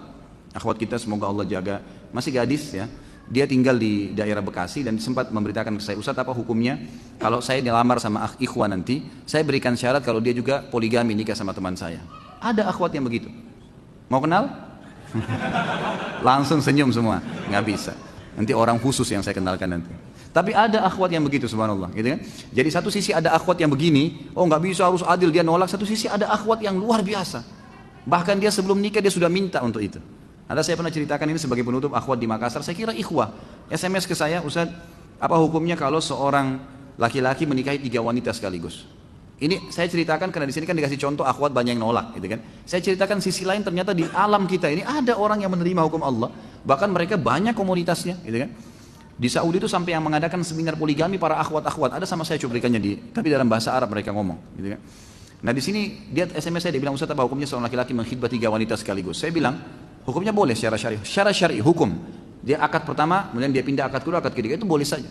kita semoga Allah jaga, masih gadis ya. Dia tinggal di daerah Bekasi dan sempat memberitakan ke saya, Ustaz apa hukumnya kalau saya dilamar sama ikhwan nanti, saya berikan syarat kalau dia juga poligami nikah sama teman saya. Ada akhwat yang begitu. Mau kenal? Langsung senyum semua, nggak bisa. Nanti orang khusus yang saya kenalkan nanti. Tapi ada akhwat yang begitu subhanallah, gitu kan? Jadi satu sisi ada akhwat yang begini, oh nggak bisa harus adil dia nolak. Satu sisi ada akhwat yang luar biasa. Bahkan dia sebelum nikah dia sudah minta untuk itu. Ada saya pernah ceritakan ini sebagai penutup akhwat di Makassar. Saya kira ikhwah SMS ke saya, Ustaz, apa hukumnya kalau seorang laki-laki menikahi 3 wanita sekaligus? Ini saya ceritakan karena di sini kan dikasih contoh akhwat banyak yang nolak, gitu kan? Saya ceritakan sisi lain ternyata di alam kita ini ada orang yang menerima hukum Allah. Bahkan mereka banyak komunitasnya, gitu kan? Di Saudi itu sampai yang mengadakan seminar poligami para akhwat-akhwat. Ada sama saya cuplikannya tapi dalam bahasa Arab mereka ngomong, gitu kan. Nah di sini dia SMS saya, dia bilang, Ustaz apa hukumnya seorang laki-laki mengkhidbah 3 wanita sekaligus? Saya bilang, hukumnya boleh secara syar'i. Secara syar'i hukum. Dia akad pertama, kemudian dia pindah akad kedua, akad ketiga, itu boleh saja.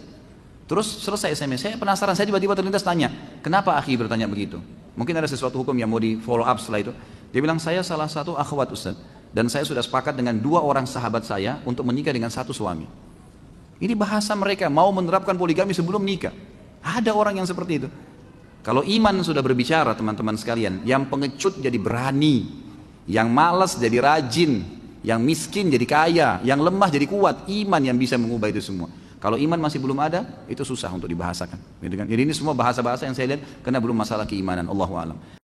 Terus selesai SMS, saya penasaran, saya tiba-tiba terlintas tanya, kenapa akhi bertanya begitu? Mungkin ada sesuatu hukum yang mau di follow up setelah itu. Dia bilang, saya salah satu akhwat Ustaz, dan saya sudah sepakat dengan 2 orang sahabat saya untuk menikah dengan 1 suami. Ini bahasa mereka mau menerapkan poligami sebelum nikah. Ada orang yang seperti itu. Kalau iman sudah berbicara teman-teman sekalian, yang pengecut jadi berani, yang malas jadi rajin, yang miskin jadi kaya, yang lemah jadi kuat. Iman yang bisa mengubah itu semua. Kalau iman masih belum ada, itu susah untuk dibahasakan. Jadi ini semua bahasa-bahasa yang saya lihat karena belum masalah keimanan. Allahu a'lam.